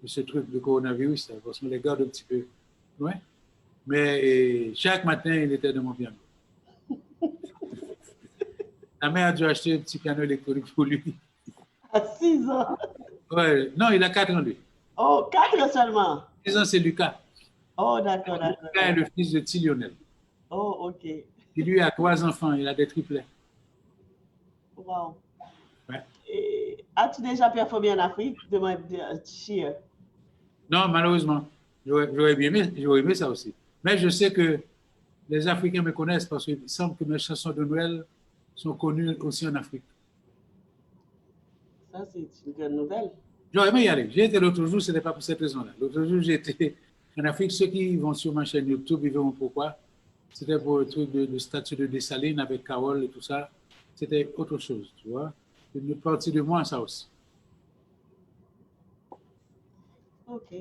ce truc de coronavirus, là, parce qu'on les garde un petit peu loin. Mais chaque matin, il était dans mon piano. La mère a dû acheter un petit piano électronique pour lui. À 6 ans. Ouais. Non, il a 4 ans, lui. Oh, 4 seulement. 6 ans, c'est Lucas. Oh, d'accord, d'accord. Lucas est le fils de T. Lionel. Oh, ok. Et lui a 3 enfants, il a des triplets. Wow. Ouais. As-tu déjà performé en Afrique? Demande Cheer. Non, malheureusement. J'aurais aimé ça aussi. Mais je sais que les Africains me connaissent parce qu'il semble que mes chansons de Noël sont connues aussi en Afrique. Ça, c'est une grande nouvelle. J'aurais aimé y aller. J'ai été l'autre jour, ce n'était pas pour cette raison-là. L'autre jour, j'ai été en Afrique. Ceux qui vont sur ma chaîne YouTube, ils verront pourquoi. C'était pour le truc de statue de Dessalines avec Carole et tout ça. C'était autre chose, tu vois. C'est une partie de moi, ça aussi. Ok.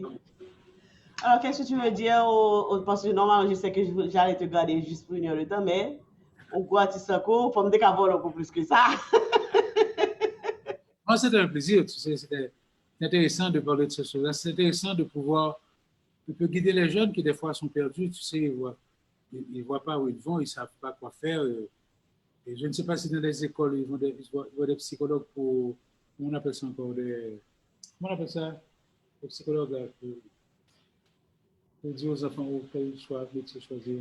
Alors, qu'est-ce que tu veux dire parce que normalement, je sais que j'allais te garder juste pour une heure de temps, mais on croit que c'est court, faut me dire qu'avoir beaucoup plus que ça. Moi, c'était un plaisir, tu sais. C'était intéressant de parler de ces choses-là. C'est intéressant de pouvoir guider les jeunes qui, des fois, sont perdus. Tu sais, ils ne voient pas où ils vont, ils ne savent pas quoi faire. Et je ne sais pas si dans les écoles, ils voient des psychologues pour. Comment on appelle ça encore comment on appelle ça? Les psychologues, là, pour dire aux enfants quel métier choisir.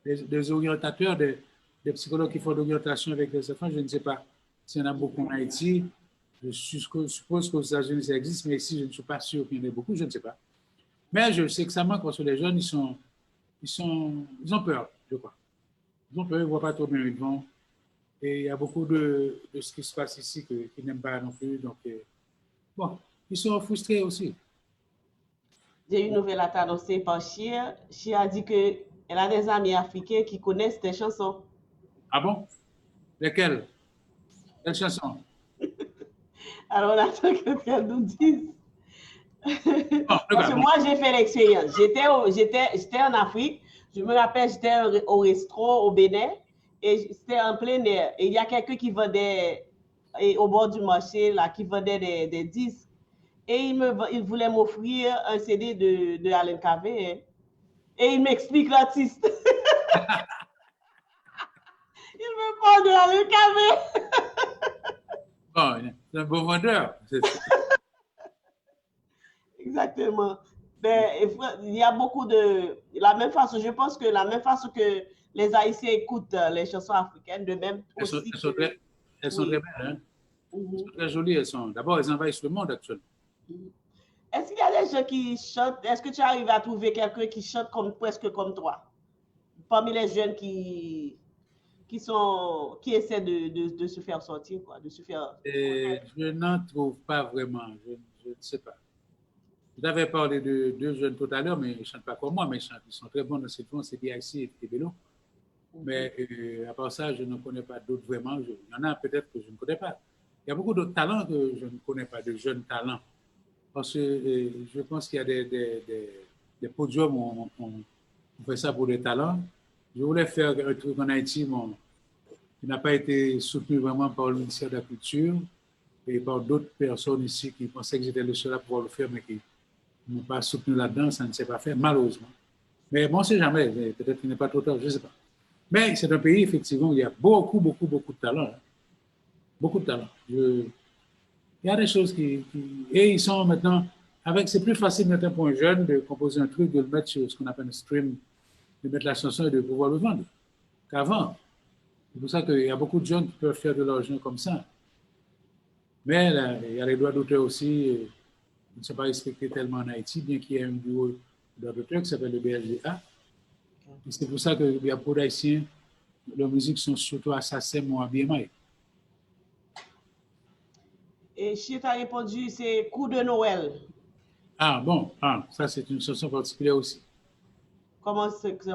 Des orientateurs, des psychologues qui font l'orientation avec les enfants, je ne sais pas s'il y en a beaucoup en Haïti. Je suppose qu'aux États-Unis, ça existe, mais ici, je ne suis pas sûr qu'il y en ait beaucoup, je ne sais pas. Mais je sais que ça manque parce que les jeunes, ils ont peur, je crois. Ils ont peur, ils ne voient pas trop bien où ils vont. Et il y a beaucoup de ce qui se passe ici qu'ils n'aiment pas non plus. Donc, bon, ils sont frustrés aussi. J'ai une nouvelle à t'annoncer par Chia. Chia a dit qu'elle a des amis africains qui connaissent tes chansons. Ah bon? Lesquelles? Quelles chansons? Alors, on attend qu'elle nous dise. Oh, Parce que moi, j'ai fait l'expérience. J'étais en Afrique. Je me rappelle, j'étais au resto au Bénin et c'était en plein air. Et il y a quelqu'un qui vendait au bord du marché, là, qui vendait des disques. Et il voulait m'offrir un CD de Alain Cavé. Hein. Et il m'explique l'artiste. Il me parle de Alain Cavé. Bon, c'est un beau vendeur. Exactement. Mais il y a beaucoup de... La même façon, je pense que la même façon que les Haïtiens écoutent les chansons africaines, de même aussi... Elles sont très belles, hein? Elles sont très jolies, D'abord, elles envahissent le monde actuellement. Est-ce qu'il y a des gens qui chantent? Est-ce que tu arrives à trouver quelqu'un qui chante presque comme toi? Parmi les jeunes qui essaient de se faire sortir, quoi, de se faire... Je n'en trouve pas vraiment, je ne sais pas. Vous avez parlé de 2 jeunes tout à l'heure, mais ils ne chantent pas comme moi, mais ils sont très bons dans cette forme, c'est DIC et Bello. Mais à part ça, je ne connais pas d'autres vraiment. Il y en a peut-être que je ne connais pas. Il y a beaucoup d'autres talents que je ne connais pas, de jeunes talents. Parce que je pense qu'il y a des podiums où on fait ça pour les talents. Je voulais faire un truc en Haïti, qui n'a pas été soutenu vraiment par le ministère de la Culture et par d'autres personnes ici qui pensaient que j'étais le seul à pouvoir le faire, mais qui n'ont pas soutenu là-dedans, ça ne s'est pas fait, malheureusement. Mais bon, on ne sait jamais, peut-être qu'il n'est pas trop tard, je ne sais pas. Mais c'est un pays, effectivement, où il y a beaucoup de talent. Hein. Beaucoup de talent. Il y a des choses qui... Et ils sont maintenant... C'est plus facile maintenant pour un jeune de composer un truc, de le mettre sur ce qu'on appelle un stream, de mettre la chanson et de pouvoir le vendre qu'avant. C'est pour ça qu'il y a beaucoup de gens qui peuvent faire de l'argent comme ça. Mais là, il y a les droits d'auteur aussi, qui ne sont pas respectés tellement en Haïti, bien qu'il y ait un bureau de droits d'auteur qui s'appelle le BLDA. Et c'est pour ça qu'il y a beaucoup d'Haïtiens, leurs musiques sont surtout assassins ou à BMI. Et Chi t'a répondu, c'est Coup de Noël. Ah bon, ah, ça c'est une chanson particulière aussi. Comment c'est que je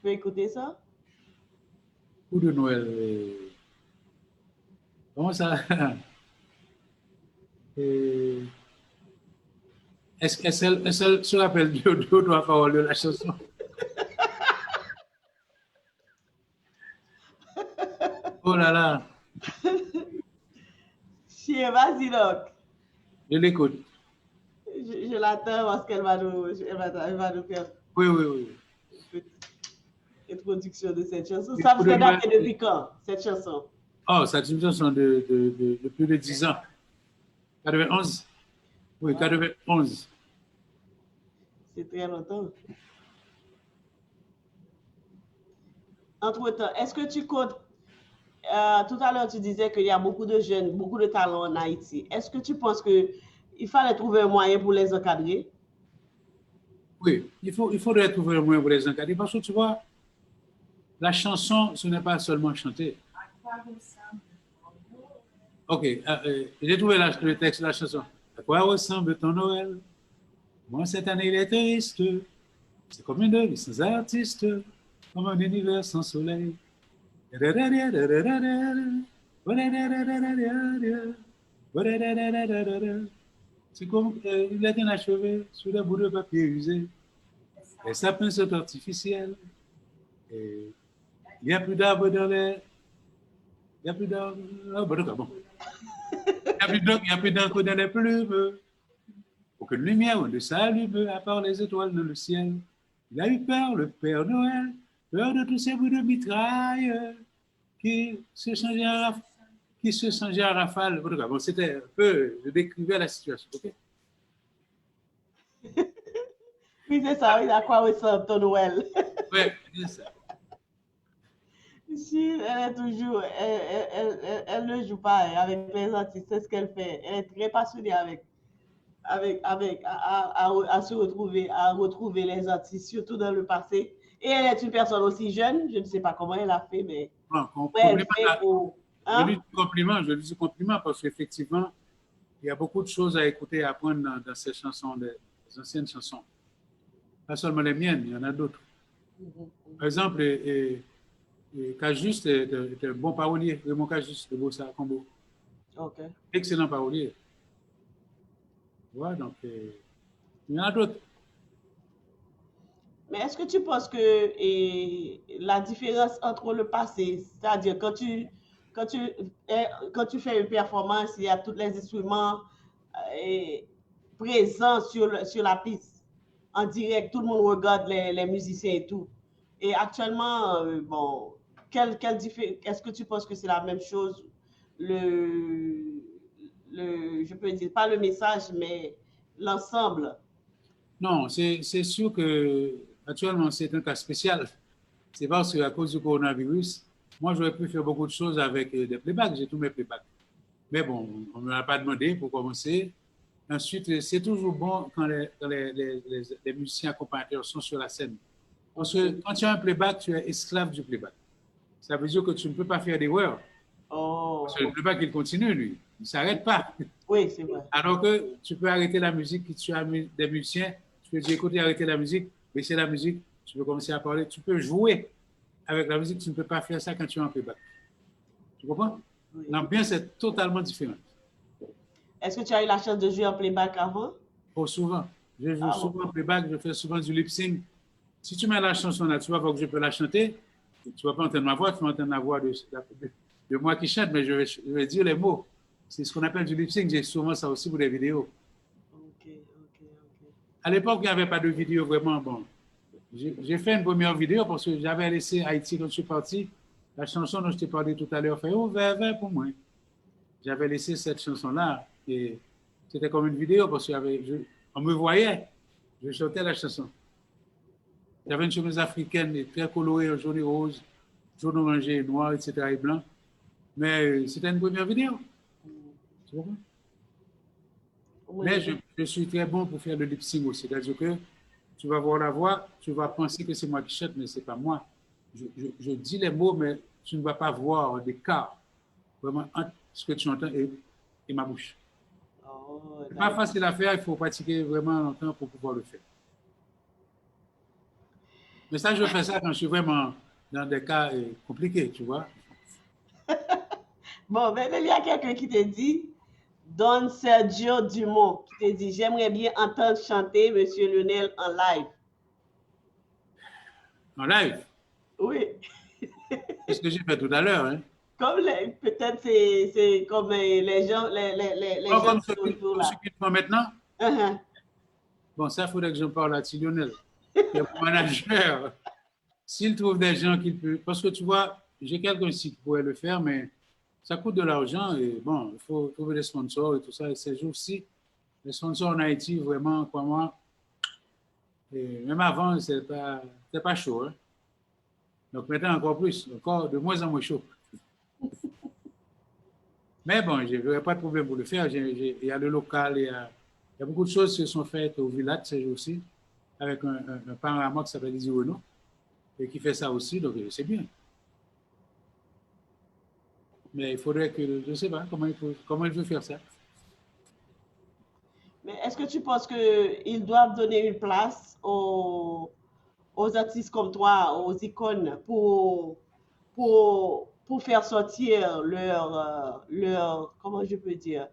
peux écouter ça? Coup de Noël. Comment ça? Est-ce qu'elle se rappelle deux ou trois paroles de la chanson? Oh là là, Chi, vas-y donc. je l'écoute. Je l'attends parce qu'elle va nous faire Oui, oui, oui. une petite introduction de cette chanson. Et Ça Coup vous de fait Noël. dater depuis quand, cette chanson? Oh, c'est une chanson de plus de 10 ans. 91? Oui, Wow, 91. c'est très longtemps. Entre-temps, est-ce que tu comptes, tout à l'heure tu disais qu'il y a beaucoup de jeunes, beaucoup de talents en Haïti. Est-ce que tu penses qu'il fallait trouver un moyen pour les encadrer? Oui, il faudrait trouver un moyen pour les encadrer parce que tu vois, la chanson, ce n'est pas seulement chanter. Ok, j'ai trouvé le texte de la chanson. À quoi ressemble ton Noël? Moi, cette année, il est triste. C'est comme une vie sans artiste, comme un univers sans soleil. C'est comme il est inachevé sur des bouts de papier usé. Les sapins sont artificiels. Et il n'y a plus d'arbres dans les. Il n'y a plus d'arbres. Oh, bon. Il n'y a plus d'encre dans les plumes. Aucune lumière ne s'allume à part les étoiles dans le ciel. Il a eu peur, le Père Noël, peur de tous ces bouts de mitraille qui se changeaient à rafale. Bon, c'était un peu, je décrivais la situation. Okay? Oui, c'est ça, oui, à quoi ressemble ton Noël? Oui, c'est ça. Si, elle est toujours, elle ne joue pas avec les artistes, c'est ce qu'elle fait. Elle est très passionnée à se retrouver, à retrouver les artistes, surtout dans le passé. Et elle est une personne aussi jeune, je ne sais pas comment elle a fait, mais Bon, elle fait pour. Hein? je lui dis compliment parce qu'effectivement, il y a beaucoup de choses à écouter et à apprendre dans ces chansons, les anciennes chansons. Pas seulement les miennes, il y en a d'autres. Par exemple, Cajuste est un bon parolier, Raymond Cajuste de Bossa Combo. Ok. Excellent parolier. Voilà, donc, il y en a d'autres. Mais est-ce que tu penses que la différence entre le passé, c'est-à-dire quand tu, quand tu fais une performance, il y a tous les instruments euh, présents sur la piste, en direct, tout le monde regarde les musiciens et tout. Et actuellement, bon, est-ce que tu penses que c'est la même chose, le, je peux dire, pas le message, mais l'ensemble? Non, c'est sûr que actuellement c'est un cas spécial. C'est parce qu'à cause du coronavirus, moi j'aurais pu faire beaucoup de choses avec des playbacks, j'ai tous mes playbacks. Mais bon, on ne m'a pas demandé pour commencer. Ensuite, c'est toujours bon quand les musiciens accompagnateurs sont sur la scène. Parce que quand tu as un playback, tu es esclave du playback. Ça veut dire que tu ne peux pas faire d'erreur. Oh, Parce que le playback, il continue, lui. Il ne s'arrête pas. oui, c'est vrai. Alors que tu peux arrêter la musique, si tu as des musiciens, tu peux dire, écoutez, arrêtez la musique, baisser la musique, tu peux commencer à parler, tu peux jouer avec la musique, tu ne peux pas faire ça quand tu es en playback. Tu comprends? Oui. L'ambiance est totalement différente. Est-ce que tu as eu la chance de jouer en playback avant? Oh, souvent. Je joue souvent en playback, je fais souvent du lip sync. Si tu mets la chanson là, tu vas voir que je peux la chanter. Tu ne vas pas entendre ma voix, tu vas entendre la voix de moi qui chante, mais je vais dire les mots. C'est ce qu'on appelle du lip sync. J'ai souvent ça aussi pour des vidéos. Ok. À l'époque, il n'y avait pas de vidéo vraiment. Bon, j'ai fait une première vidéo parce que j'avais laissé Haïti quand je suis parti. La chanson dont je t'ai parlé tout à l'heure fait oh, vert pour moi. J'avais laissé cette chanson-là et c'était comme une vidéo parce qu'on me voyait, je chantais la chanson. J'avais une chemise africaine très colorée, jaune et rose. jaune, orangé, noir, etc. et blanc. Mais c'était une première vidéo. Tu comprends? Mais je suis très bon pour faire le lip sync aussi. C'est-à-dire que tu vas voir la voix, tu vas penser que c'est moi qui chante, mais ce n'est pas moi. Je dis les mots, mais tu ne vas pas voir d'écart vraiment entre ce que tu entends et ma bouche. Oh, Ce n'est pas facile à faire, il faut pratiquer vraiment longtemps pour pouvoir le faire. Mais ça, je fais ça quand je suis vraiment dans des cas compliqués, tu vois. Bon, ben, il y a quelqu'un qui te dit, Don Sergio Dumont, qui te dit, j'aimerais bien entendre chanter Monsieur Lionel en live. En live? Oui. C'est ce que j'ai fait tout à l'heure. Hein. Comme peut-être c'est comme les gens, les gens Comme qui sont autour ceux là. qui le font maintenant? Uh-huh. Bon, ça, il faudrait que j'en parle à Lionel, qui est mon manager. S'il trouve des gens qui peuvent... Parce que tu vois, j'ai quelqu'un ici qui pourrait le faire, mais ça coûte de l'argent et bon, il faut trouver des sponsors et tout ça. Et ces jours-ci, les sponsors en Haïti, vraiment, quoi, moi, et même avant, c'était pas chaud. Hein. Donc maintenant, encore plus, encore de moins en moins chaud. Mais bon, je n'aurais pas de problème pour le faire. Il y a le local, il y a beaucoup de choses qui sont faites au village ces jours-ci, avec un panorama qui s'appelle Izzy Renault, et qui fait ça aussi, donc c'est bien. Mais il faudrait que, je ne sais pas comment il veut faire ça. Mais est-ce que tu penses qu'ils doivent donner une place aux artistes comme toi, aux icônes, pour faire sortir comment je peux dire,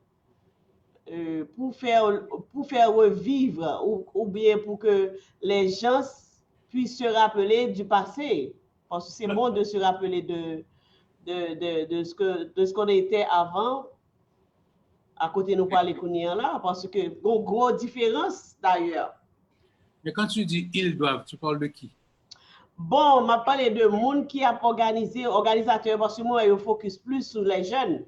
pour faire revivre ou bien pour que les gens puissent se rappeler du passé? Parce que c'est bon de se rappeler de ce qu'on était avant, à côté de nous parler là, parce que une grosse différence d'ailleurs. Mais quand tu dis ils doivent, tu parles de qui? Bon, on m'a parlé de monde qui a organisé, organisateur, parce que moi, je focus plus sur les jeunes.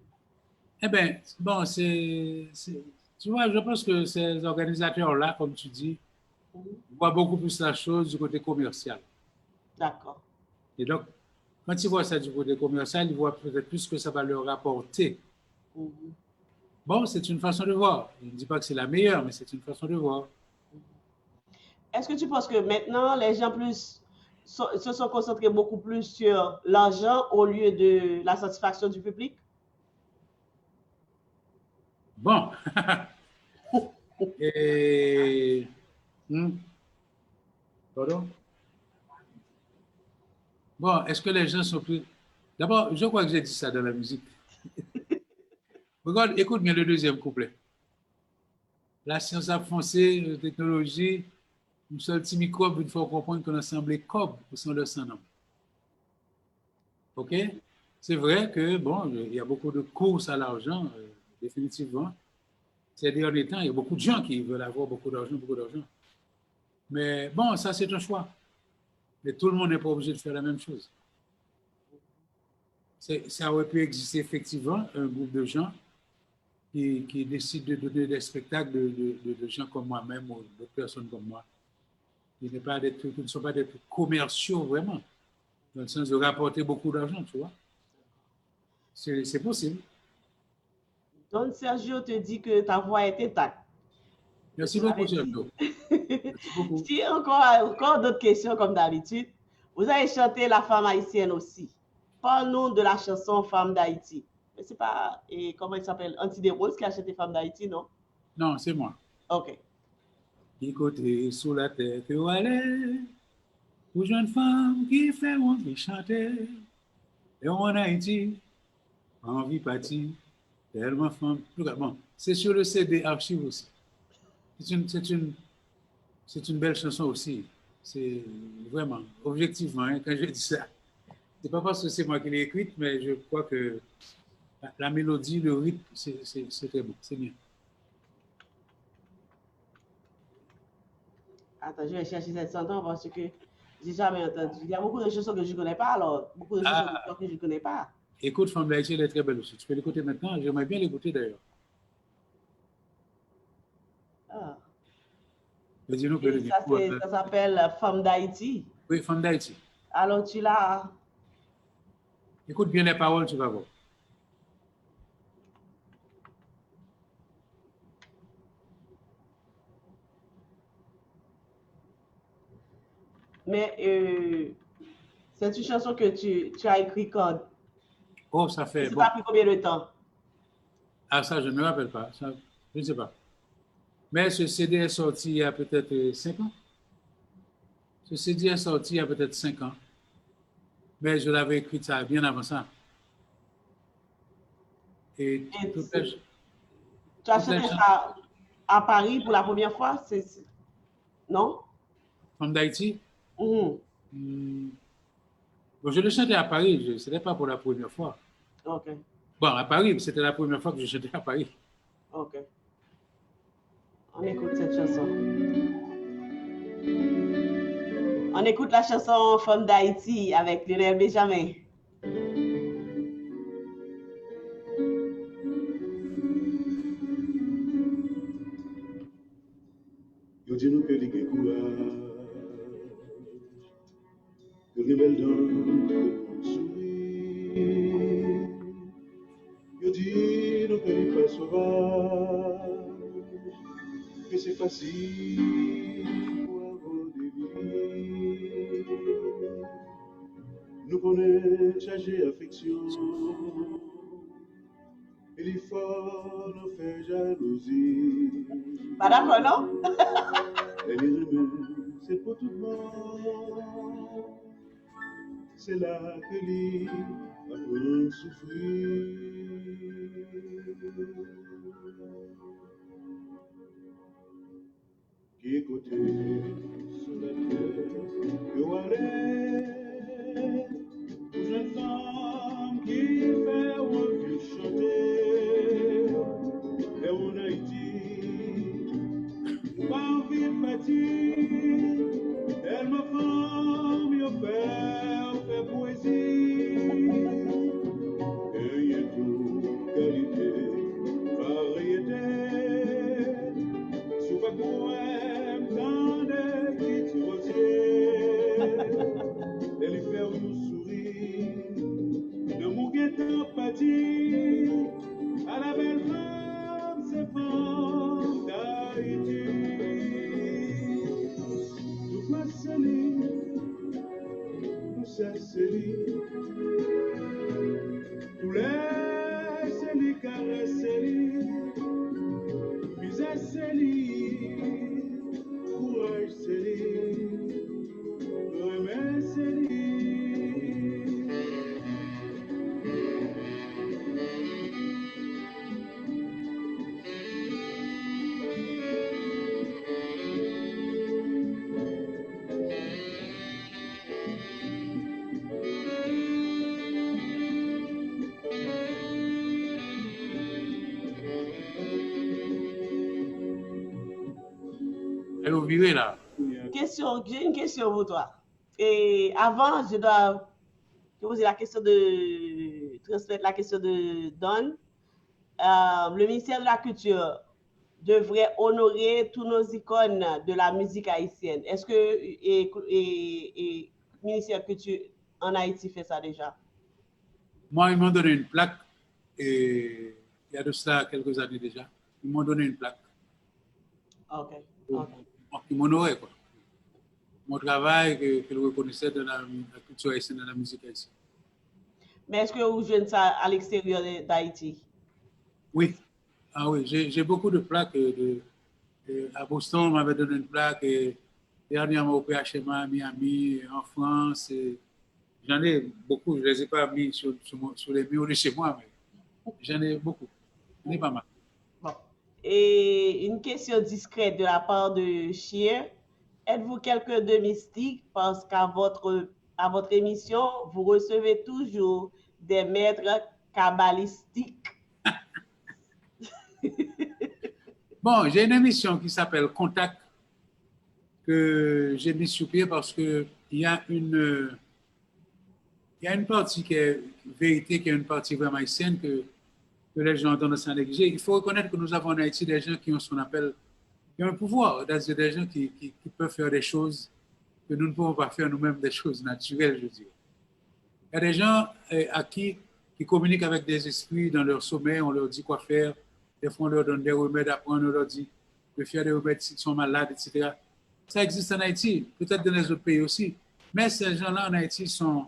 Eh bien, bon, tu vois, je pense que ces organisateurs-là, comme tu dis, voient beaucoup plus la chose du côté commercial. D'accord. Et donc, quand ils voient ça du côté commercial, ils voient peut-être plus que ça va leur rapporter. Bon, c'est une façon de voir. Je ne dis pas que c'est la meilleure, mais c'est une façon de voir. Est-ce que tu penses que maintenant, les gens se sont concentrés beaucoup plus sur l'argent au lieu de la satisfaction du public? Bon. Et... Pardon? Bon, est-ce que les gens sont plus... D'abord, je crois que j'ai dit ça dans la musique. Regarde, écoute bien le deuxième couplet. La science avancée, la technologie, un seul petit microbe, il faut comprendre qu'on assemble les cobes au sein de son nom. OK? C'est vrai que, bon, il y a beaucoup de courses à l'argent, définitivement. Ces derniers temps, il y a beaucoup de gens qui veulent avoir beaucoup d'argent, beaucoup d'argent. Mais bon, ça, c'est un choix. Mais tout le monde n'est pas obligé de faire la même chose. Ça aurait pu exister effectivement un groupe de gens qui décident de donner des spectacles de gens comme moi-même ou d'autres personnes comme moi. Qui ne sont pas des trucs commerciaux vraiment, dans le sens de rapporter beaucoup d'argent, tu vois. C'est possible. Donc, Sergio te dit que ta voix est intacte. Merci beaucoup, Sergio. Merci beaucoup. Si encore d'autres questions comme d'habitude, vous avez chanté La femme haïtienne aussi. Parle-nous de la chanson Femme d'Haïti. Mais c'est pas, comment il s'appelle, Anti des Roses qui a chanté Femme d'Haïti, non? Non, c'est moi. OK. Qui côté sous la terre que vous allez, pour jeune femme qui fait envie chanter, et en Haïti, envie partir, tellement femme. Bon, c'est sur le CD Archive aussi. C'est une belle chanson aussi. C'est vraiment, objectivement, hein, quand je dis ça, c'est pas parce que c'est moi qui l'ai écrite, mais je crois que la mélodie, le rythme, c'est très bon, c'est bien. Attends, je vais chercher cette chanson parce que j'ai jamais entendu. Il y a beaucoup de chansons que je ne connais pas, alors. Beaucoup de chansons que je ne connais pas. Écoute, Femme d'Haïti, elle est très belle aussi. Tu peux l'écouter maintenant. J'aimerais bien l'écouter d'ailleurs. Ah. Dis-nous que Ça s'appelle Femme d'Haïti. Oui, Femme d'Haïti. Alors, tu l'as. Écoute bien les paroles, tu vas voir. Mais c'est une chanson que tu as écrite quand? Oh, ça fait, Ça bon, t'a pris combien de temps? ah ça, je ne me rappelle pas, ça, je ne sais pas. Mais ce CD est sorti il y a peut-être 5 ans. Ce CD est sorti il y a peut-être 5 ans. Mais je l'avais écrit ça bien avant ça. Et Et toutes les, tu as toutes les chanté chansons ça à Paris pour la première fois? Non? comme d'Haïti, Mhm. bon, je le chantais à Paris, ce n'était pas pour la première fois. OK, Bon, à Paris, c'était la première fois que je chantais à Paris. OK. On écoute cette chanson. On écoute la chanson Femme d'Haïti avec Lionel Benjamin. Yo di nou ke li gen kouraj, yo gen bel dan, yo kon souri. Yo di nou ke li pa sauvage, que c'est facile pour aborder. Nous connaissons charger affection, et l'effort nous fait jalousie. Pas d'accord, non? Et les humains, c'est pour tout le monde. C'est là que l'île apprend à souffrir. Qui côté sur la terre, que aller, pour jeune femme qui fait revue chanter, et en Haïti, pas envie de partir, elle me femme, yo fait poésie, et y a tout qualité, variété. Sous poème dans des qui et lui faire nous sourire, de mon guettant pâti, à la belle femme, c'est femme d'Haïti. Tout ma céline, nous c'est céline, tous les céline caressent céline. Misère Céline, courage Céline, remets Céline. Elle est au viré là. J'ai une question pour toi. Et avant, je dois te poser la question de transmettre la question de Don. Le ministère de la Culture devrait honorer tous nos icônes de la musique haïtienne. Est-ce que le ministère de la Culture en Haïti fait ça déjà? Moi, ils m'ont donné une plaque, et il y a de cela quelques années déjà. Ils m'ont donné une plaque. OK. Ils m'honoraient, quoi. Mon travail, qu'ils reconnaissaient dans la culture haïtienne, dans la musique haïtienne. Mais est-ce que vous jouez ça à l'extérieur d'Haïti? Oui. Ah oui, j'ai beaucoup de plaques. À Boston, on m'avait donné une plaque. Et dernièrement au PHMA, à Miami, en France. J'en ai beaucoup. Je ne les ai pas mis sur les murs de chez moi, mais j'en ai beaucoup. J'en ai pas mal. Bon. Et une question discrète de la part de Chien. Êtes-vous quelqu'un de mystique parce qu'à votre émission, vous recevez toujours des maîtres kabbalistiques? Bon, j'ai une émission qui s'appelle Contact que j'ai mis sur pied parce qu'il y a une partie qui est vérité, qui est une partie vraiment haïtienne que les gens ont tendance à négliger. Il faut reconnaître que nous avons en Haïti des gens qui ont ce qu'on appelle qui ont un pouvoir, des gens qui peuvent faire des choses que nous ne pouvons pas faire nous-mêmes, des choses naturelles, je dirais. y a des gens qui communiquent avec des esprits dans leur sommeil, on leur dit quoi faire. Des fois, on leur donne des remèdes à prendre, on leur dit de faire des remèdes s'ils sont malades, etc. Ça existe en Haïti, peut-être dans les autres pays aussi. Mais ces gens-là en Haïti sont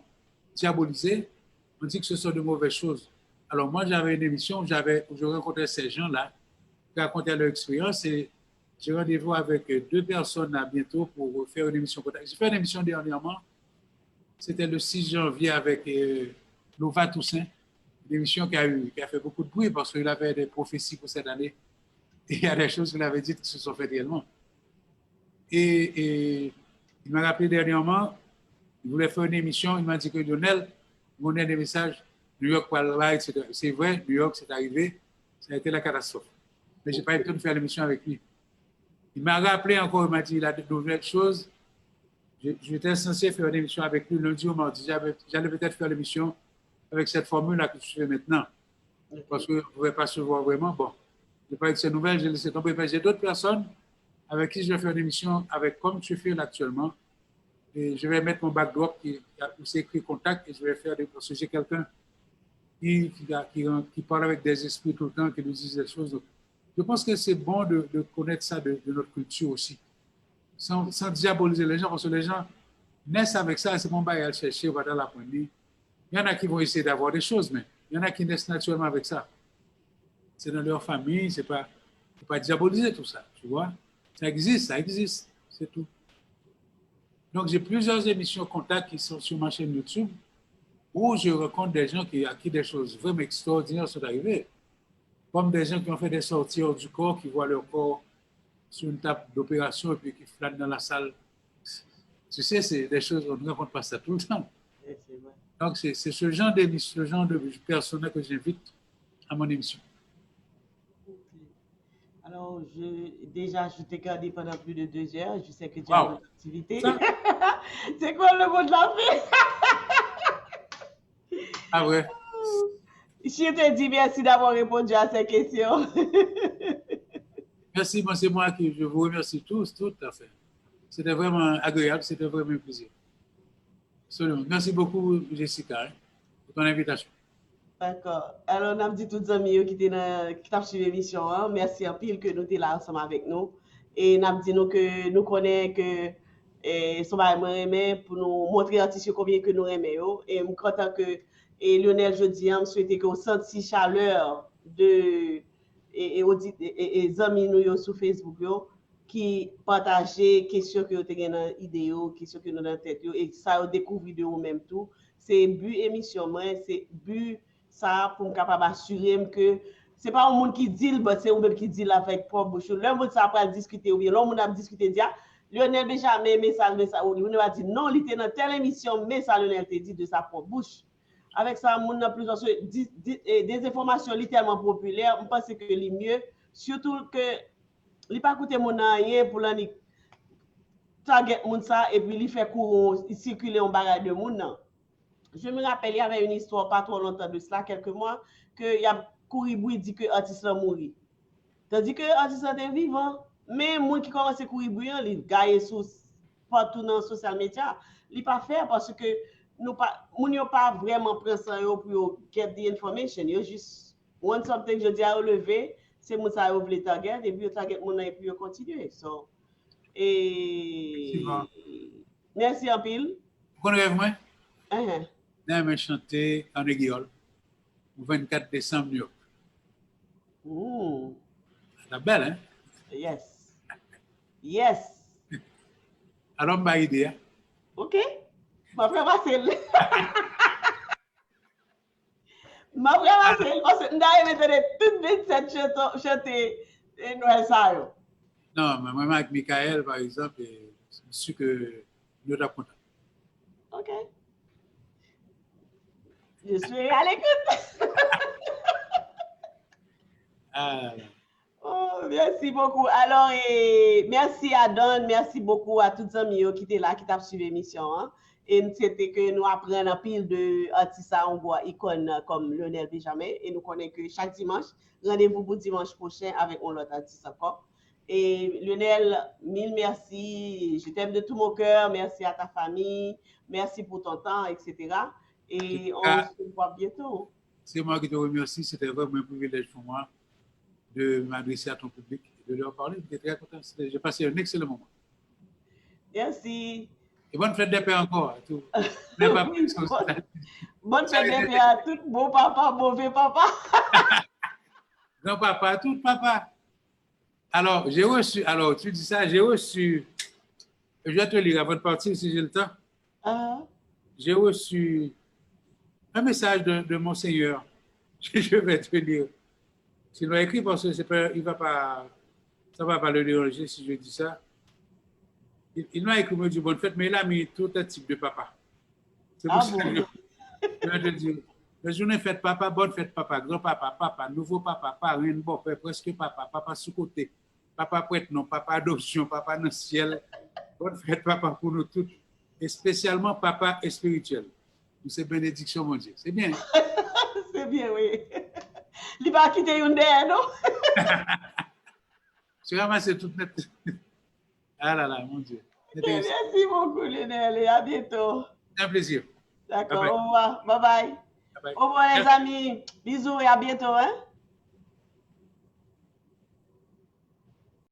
diabolisés. On dit que ce sont de mauvaises choses. Alors moi, j'avais une émission où je rencontrais ces gens-là qui racontaient leur expérience et j'ai rendez-vous avec 2 personnes à bientôt pour faire une émission. J'ai fait une émission dernièrement. C'était le 6 janvier avec Nova Toussaint, une émission qui a fait beaucoup de bruit parce qu'il avait des prophéties pour cette année. Et il y a des choses qu'il avait dites qui se sont faites réellement. Et il m'a rappelé dernièrement, il voulait faire une émission, il m'a dit que Lionel, on a des messages, New York, etc. C'est vrai, New York, c'est arrivé, ça a été la catastrophe. Mais je n'ai pas eu le temps de faire l'émission avec lui. Il m'a rappelé encore, il m'a dit, il a de nouvelles choses. J'étais censé faire une émission avec lui lundi ou mardi. J'allais peut-être faire l'émission avec cette formule-là que je fais maintenant. Parce qu'on ne pouvait pas se voir vraiment. Bon, je n'ai pas eu de ces nouvelles, j'ai laissé tomber. Mais j'ai d'autres personnes avec qui je vais faire une émission, avec comme tu fais là actuellement. Et je vais mettre mon backdrop où c'est écrit contact et je vais faire parce que j'ai quelqu'un qui parle avec des esprits tout le temps, qui nous disent des choses. Donc, je pense que c'est bon de connaître ça de notre culture aussi. Sans diaboliser les gens, parce que les gens naissent avec ça, c'est bon, bah, ils vont chercher, on va dans la poignée. Il y en a qui vont essayer d'avoir des choses, mais il y en a qui naissent naturellement avec ça. C'est dans leur famille, c'est pas diaboliser tout ça, tu vois. Ça existe, c'est tout. Donc, j'ai plusieurs émissions contacts qui sont sur ma chaîne YouTube où je rencontre des gens à qui des choses vraiment extraordinaires sont arrivées. Comme des gens qui ont fait des sorties hors du corps, qui voient leur corps sur une table d'opération et puis qui flânent dans la salle. Tu sais, c'est des choses, on ne rencontre pas ça tout le temps. Donc, c'est ce genre de personnel que j'invite à mon émission. Alors, je t'ai gardé pendant plus de 2 heures. Je sais que tu as une activité. C'est quoi le mot de la fin? Ah ouais. Je te dis merci d'avoir répondu à ces questions. Merci, c'est moi qui je vous remercie tous, tout à fait. C'était vraiment agréable, c'était vraiment un plaisir. Absolument. Merci beaucoup, Jessica, pour ton invitation. D'accord. Alors, on a dit tous les amis qui t'ont suivi l'émission. Hein? Merci en pile que nous sommes là ensemble avec nous. Et on a dit nous que nous connaissons que son mari aimé pour nous montrer artistes combien que nous aimons. Et je suis content que Lionel jeudi, je souhaite que vous sentiez chaleur de et amis nous sur Facebook qui partagent questions que vous avez dans l'idée, questions que nous dans la tête et ça vous découvrir de vous-même tout. C'est but émission moi, c'est but ça pour me capable assurer que c'est pas un monde qui dit c'est un même qui dit avec propre bouche. Le monde ça après discuter ou bien l'homme on a discuté dire Lionel Benjamin message ou on va dire non, il était dans telle émission mais ça Lionel te dit de sa propre bouche. Avec ça monde a plusieurs des informations littéralement populaires, on pense que les mieux surtout que il pas coûter mon rien pour l'année target moun ça et puis il fait courant circuler en barrage de monde. Je me rappelle, il y avait une histoire pas trop longtemps de cela, quelques mois, qu'il y a Kouribou dit que l'artiste a mouru. Tandis que l'artiste est vivant. Mais les gens qui commencent à Kouribou, ils gagnent partout dans les social media. Ils ne pas faire parce que nous n'avons pas vraiment pris ça pour get the information. Ils juste want something, je dis à relever, c'est mon ça ouvre les targets et puis target mon et puis continuer. So, et merci en pile. Vous connaissez moi? Je chanté en Guillaume le 24 décembre New York. C'est belle, hein? Yes. Yes. Alors, ma idée. OK. Ma frère Marcel. Ma frère Marcel, parce que nous avons toutes 27 chanter Noël ça. Non, mais moi avec Michael, par exemple, je suis sûr que nous sommes contents. OK. Je suis à l'écoute. Oh, merci beaucoup. Alors, merci à Don, merci beaucoup à tous les amis qui étaient là, qui t'ont suivi l'émission. Hein? Et c'était que nous apprenons un pile de artistes on voit icônes comme Lionel Benjamin. Et nous connaissons que chaque dimanche, rendez-vous pour dimanche prochain avec un autre artiste encore. Et Lionel, mille merci. Je t'aime de tout mon cœur. Merci à ta famille. Merci pour ton temps, etc. Et on se voit bientôt. C'est moi qui te remercie. C'était vraiment un privilège pour moi de m'adresser à ton public et de leur parler. J'étais très content. J'ai passé un excellent moment. Merci. Et bonne fête des pères encore. Tout. Bonne fête des pères à tout beau papa, mauvais papa. Grand papa, tout papa. Alors, j'ai reçu, alors tu dis ça, j'ai reçu, je vais te lire avant de partir si j'ai le temps. J'ai reçu un message de Monseigneur. Je vais te lire. S'il m'a écrit parce que c'est pas, il va pas, ça va pas le déranger si je dis ça. Il m'a écrit, me dit bonne fête, mais il a mis tout un type de papa. C'est pour ça que je vais te dire. La journée fête papa, bonne fête papa, grand papa, papa, nouveau papa, parrain, bon père, presque papa, papa sous-côté, papa prêtre, non, papa adoption, papa dans le ciel. Bonne fête papa pour nous tous, et spécialement papa et spirituel. C'est bénédiction, mon Dieu. C'est bien. C'est bien, oui. Il va quitter une derrière, non? Je ramasse tout net. Ah là là, mon Dieu. Merci beaucoup, Lionel, et à bientôt. C'est un plaisir. D'accord, au revoir. Bye bye. Au revoir, les amis. Bisous et à bientôt. Hein?